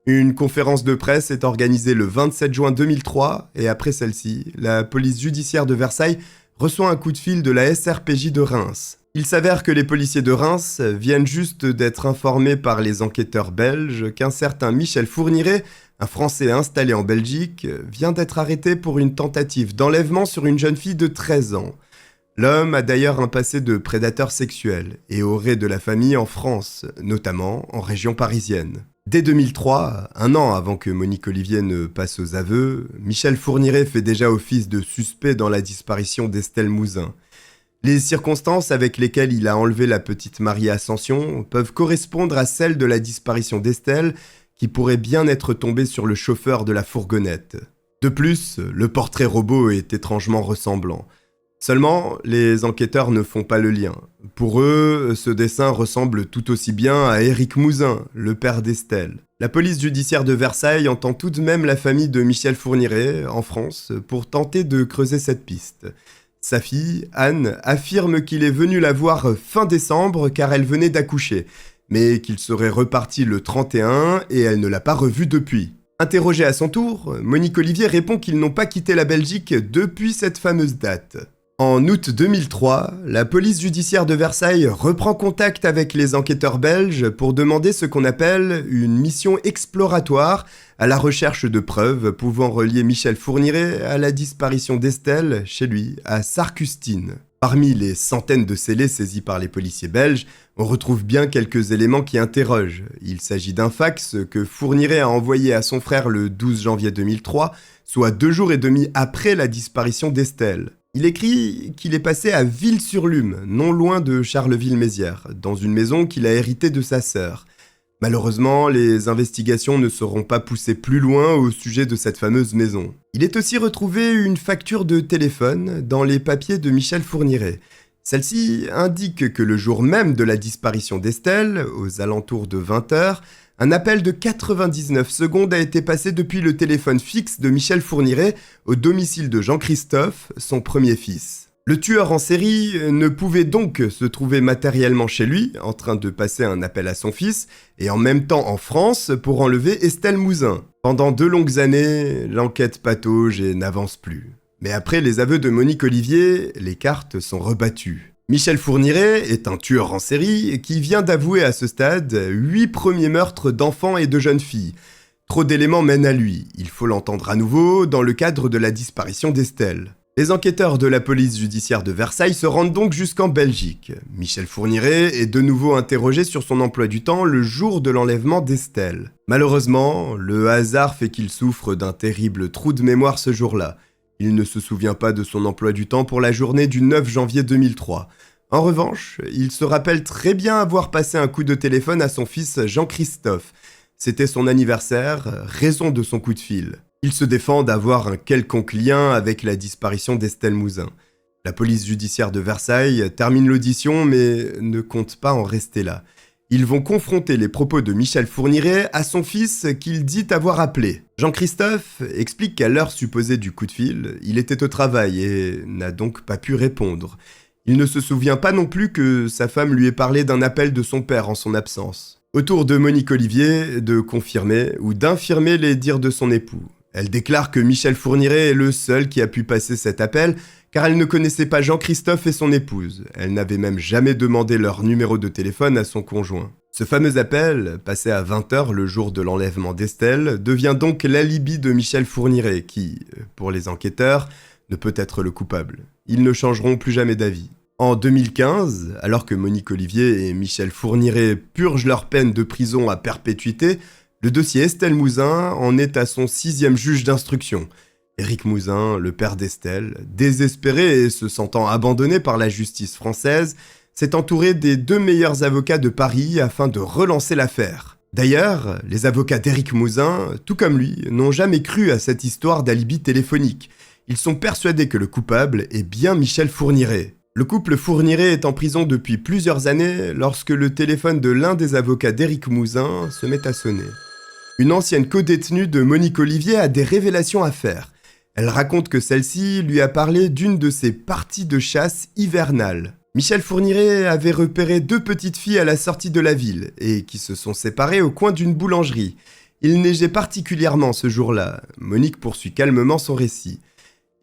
Une conférence de presse est organisée le 27 juin 2003 et après celle-ci, la police judiciaire de Versailles reçoit un coup de fil de la SRPJ de Reims. Il s'avère que les policiers de Reims viennent juste d'être informés par les enquêteurs belges qu'un certain Michel Fourniret, un Français installé en Belgique, vient d'être arrêté pour une tentative d'enlèvement sur une jeune fille de 13 ans. L'homme a d'ailleurs un passé de prédateur sexuel et aurait de la famille en France, notamment en région parisienne. Dès 2003, un an avant que Monique Olivier ne passe aux aveux, Michel Fourniret fait déjà office de suspect dans la disparition d'Estelle Mouzin. Les circonstances avec lesquelles il a enlevé la petite Marie Ascension peuvent correspondre à celles de la disparition d'Estelle, qui pourrait bien être tombée sur le chauffeur de la fourgonnette. De plus, le portrait robot est étrangement ressemblant. Seulement, les enquêteurs ne font pas le lien. Pour eux, ce dessin ressemble tout aussi bien à Éric Mouzin, le père d'Estelle. La police judiciaire de Versailles entend tout de même la famille de Michel Fourniret, en France, pour tenter de creuser cette piste. Sa fille, Anne, affirme qu'il est venu la voir fin décembre car elle venait d'accoucher, mais qu'il serait reparti le 31 et elle ne l'a pas revue depuis. Interrogée à son tour, Monique Olivier répond qu'ils n'ont pas quitté la Belgique depuis cette fameuse date. En août 2003, la police judiciaire de Versailles reprend contact avec les enquêteurs belges pour demander ce qu'on appelle une mission exploratoire à la recherche de preuves pouvant relier Michel Fourniret à la disparition d'Estelle chez lui, à Sarcustine. Parmi les centaines de scellés saisis par les policiers belges, on retrouve bien quelques éléments qui interrogent. Il s'agit d'un fax que Fourniret a envoyé à son frère le 12 janvier 2003, soit 2 jours et demi après la disparition d'Estelle. Il écrit qu'il est passé à Ville-sur-Lume, non loin de Charleville-Mézières, dans une maison qu'il a héritée de sa sœur. Malheureusement, les investigations ne seront pas poussées plus loin au sujet de cette fameuse maison. Il est aussi retrouvé une facture de téléphone dans les papiers de Michel Fourniret. Celle-ci indique que le jour même de la disparition d'Estelle, aux alentours de 20h, un appel de 99 secondes a été passé depuis le téléphone fixe de Michel Fourniret au domicile de Jean-Christophe, son premier fils. Le tueur en série ne pouvait donc se trouver matériellement chez lui, en train de passer un appel à son fils, et en même temps en France pour enlever Estelle Mouzin. Pendant 2 longues années, l'enquête patauge et n'avance plus. Mais après les aveux de Monique Olivier, les cartes sont rebattues. Michel Fourniret est un tueur en série qui vient d'avouer à ce stade 8 premiers meurtres d'enfants et de jeunes filles. Trop d'éléments mènent à lui, il faut l'entendre à nouveau dans le cadre de la disparition d'Estelle. Les enquêteurs de la police judiciaire de Versailles se rendent donc jusqu'en Belgique. Michel Fourniret est de nouveau interrogé sur son emploi du temps le jour de l'enlèvement d'Estelle. Malheureusement, le hasard fait qu'il souffre d'un terrible trou de mémoire ce jour-là. Il ne se souvient pas de son emploi du temps pour la journée du 9 janvier 2003. En revanche, il se rappelle très bien avoir passé un coup de téléphone à son fils Jean-Christophe. C'était son anniversaire, raison de son coup de fil. Il se défend d'avoir un quelconque lien avec la disparition d'Estelle Mouzin. La police judiciaire de Versailles termine l'audition mais ne compte pas en rester là. Ils vont confronter les propos de Michel Fourniret à son fils qu'il dit avoir appelé. Jean-Christophe explique qu'à l'heure supposée du coup de fil, il était au travail et n'a donc pas pu répondre. Il ne se souvient pas non plus que sa femme lui ait parlé d'un appel de son père en son absence. Au tour de Monique Olivier de confirmer ou d'infirmer les dires de son époux. Elle déclare que Michel Fourniret est le seul qui a pu passer cet appel car elle ne connaissait pas Jean-Christophe et son épouse. Elle n'avait même jamais demandé leur numéro de téléphone à son conjoint. Ce fameux appel, passé à 20h le jour de l'enlèvement d'Estelle, devient donc l'alibi de Michel Fourniret qui, pour les enquêteurs, ne peut être le coupable. Ils ne changeront plus jamais d'avis. En 2015, alors que Monique Olivier et Michel Fourniret purgent leur peine de prison à perpétuité, le dossier Estelle Mouzin en est à son 6e juge d'instruction. Éric Mouzin, le père d'Estelle, désespéré et se sentant abandonné par la justice française, s'est entouré des 2 meilleurs avocats de Paris afin de relancer l'affaire. D'ailleurs, les avocats d'Éric Mouzin, tout comme lui, n'ont jamais cru à cette histoire d'alibi téléphonique. Ils sont persuadés que le coupable est bien Michel Fourniret. Le couple Fourniret est en prison depuis plusieurs années lorsque le téléphone de l'un des avocats d'Éric Mouzin se met à sonner. Une ancienne codétenue de Monique Olivier a des révélations à faire. Elle raconte que celle-ci lui a parlé d'une de ses parties de chasse hivernales. Michel Fourniret avait repéré 2 petites filles à la sortie de la ville et qui se sont séparées au coin d'une boulangerie. Il neigeait particulièrement ce jour-là. Monique poursuit calmement son récit.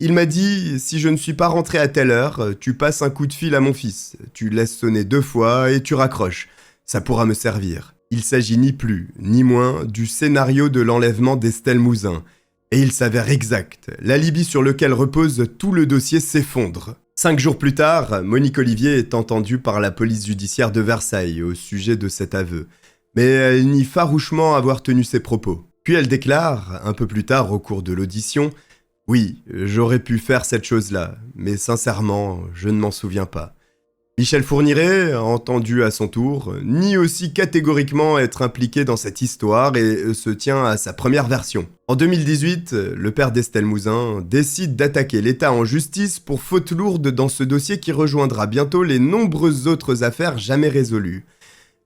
Il m'a dit « Si je ne suis pas rentré à telle heure, tu passes un coup de fil à mon fils. Tu laisses sonner 2 fois et tu raccroches. Ça pourra me servir. » Il s'agit ni plus, ni moins du scénario de l'enlèvement d'Estelle Mouzin. Et il s'avère exact. L'alibi sur lequel repose tout le dossier s'effondre. 5 jours plus tard, Monique Olivier est entendue par la police judiciaire de Versailles au sujet de cet aveu. Mais elle nie farouchement avoir tenu ses propos. Puis elle déclare, un peu plus tard au cours de l'audition, « Oui, j'aurais pu faire cette chose-là, mais sincèrement, je ne m'en souviens pas. » Michel Fourniret, entendu à son tour, nie aussi catégoriquement être impliqué dans cette histoire et se tient à sa première version. En 2018, le père d'Estelle Mouzin décide d'attaquer l'État en justice pour faute lourde dans ce dossier qui rejoindra bientôt les nombreuses autres affaires jamais résolues.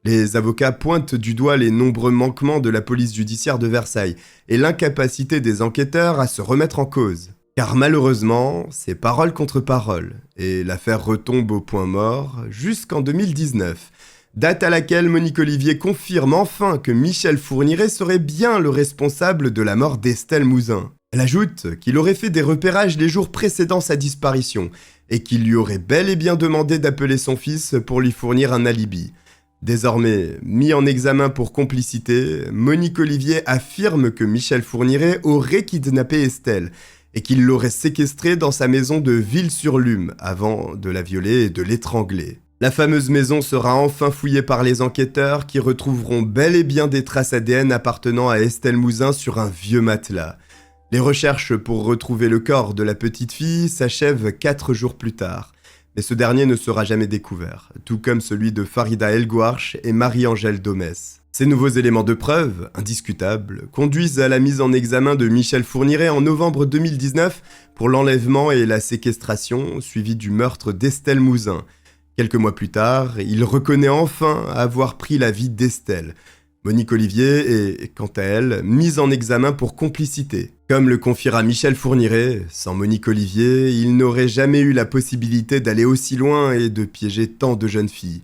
Les avocats pointent du doigt les nombreux manquements de la police judiciaire de Versailles et l'incapacité des enquêteurs à se remettre en cause. Car malheureusement, c'est parole contre parole, et l'affaire retombe au point mort jusqu'en 2019, date à laquelle Monique Olivier confirme enfin que Michel Fourniret serait bien le responsable de la mort d'Estelle Mouzin. Elle ajoute qu'il aurait fait des repérages les jours précédant sa disparition, et qu'il lui aurait bel et bien demandé d'appeler son fils pour lui fournir un alibi. Désormais mis en examen pour complicité, Monique Olivier affirme que Michel Fourniret aurait kidnappé Estelle et qu'il l'aurait séquestrée dans sa maison de Ville-sur-Lume avant de la violer et de l'étrangler. La fameuse maison sera enfin fouillée par les enquêteurs qui retrouveront bel et bien des traces ADN appartenant à Estelle Mouzin sur un vieux matelas. Les recherches pour retrouver le corps de la petite fille s'achèvent 4 jours plus tard. Mais ce dernier ne sera jamais découvert, tout comme celui de Farida El Gouarch et Marie-Angèle Domès. Ces nouveaux éléments de preuve, indiscutables, conduisent à la mise en examen de Michel Fourniret en novembre 2019 pour l'enlèvement et la séquestration, suivi du meurtre d'Estelle Mouzin. Quelques mois plus tard, il reconnaît enfin avoir pris la vie d'Estelle. Monique Olivier est, quant à elle, mise en examen pour complicité. Comme le confiera Michel Fourniret, sans Monique Olivier, il n'aurait jamais eu la possibilité d'aller aussi loin et de piéger tant de jeunes filles.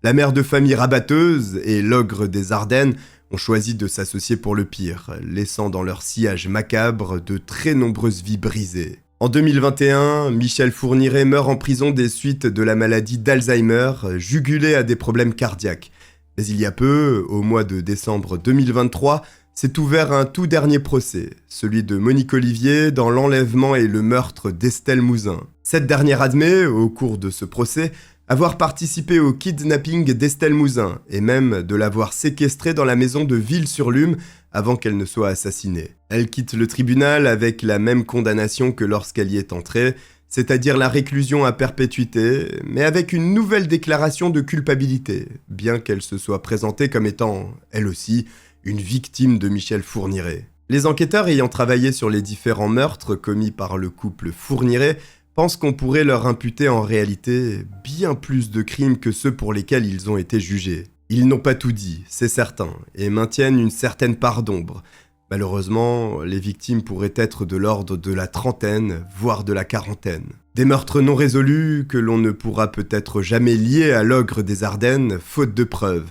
La mère de famille rabatteuse et l'ogre des Ardennes ont choisi de s'associer pour le pire, laissant dans leur sillage macabre de très nombreuses vies brisées. En 2021, Michel Fourniret meurt en prison des suites de la maladie d'Alzheimer, jugulé à des problèmes cardiaques. Mais il y a peu, au mois de décembre 2023, s'est ouvert un tout dernier procès, celui de Monique Olivier dans l'enlèvement et le meurtre d'Estelle Mouzin. Cette dernière admet, au cours de ce procès, avoir participé au kidnapping d'Estelle Mouzin et même de l'avoir séquestrée dans la maison de Ville-sur-Lume avant qu'elle ne soit assassinée. Elle quitte le tribunal avec la même condamnation que lorsqu'elle y est entrée, c'est-à-dire la réclusion à perpétuité, mais avec une nouvelle déclaration de culpabilité, bien qu'elle se soit présentée comme étant, elle aussi, une victime de Michel Fourniret. Les enquêteurs ayant travaillé sur les différents meurtres commis par le couple Fourniret pensent qu'on pourrait leur imputer en réalité bien plus de crimes que ceux pour lesquels ils ont été jugés. Ils n'ont pas tout dit, c'est certain, et maintiennent une certaine part d'ombre. Malheureusement, les victimes pourraient être de l'ordre de la trentaine, voire de la quarantaine. Des meurtres non résolus que l'on ne pourra peut-être jamais lier à l'ogre des Ardennes, faute de preuves.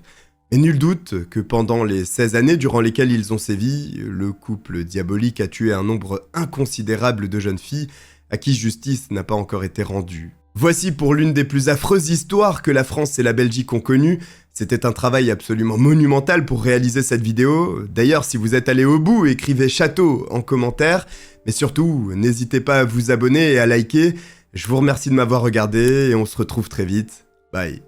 Mais nul doute que pendant les 16 années durant lesquelles ils ont sévi, le couple diabolique a tué un nombre inconsidérable de jeunes filles à qui justice n'a pas encore été rendue. Voici pour l'une des plus affreuses histoires que la France et la Belgique ont connues. C'était un travail absolument monumental pour réaliser cette vidéo. D'ailleurs, si vous êtes allé au bout, écrivez château en commentaire. Mais surtout, n'hésitez pas à vous abonner et à liker. Je vous remercie de m'avoir regardé et on se retrouve très vite. Bye.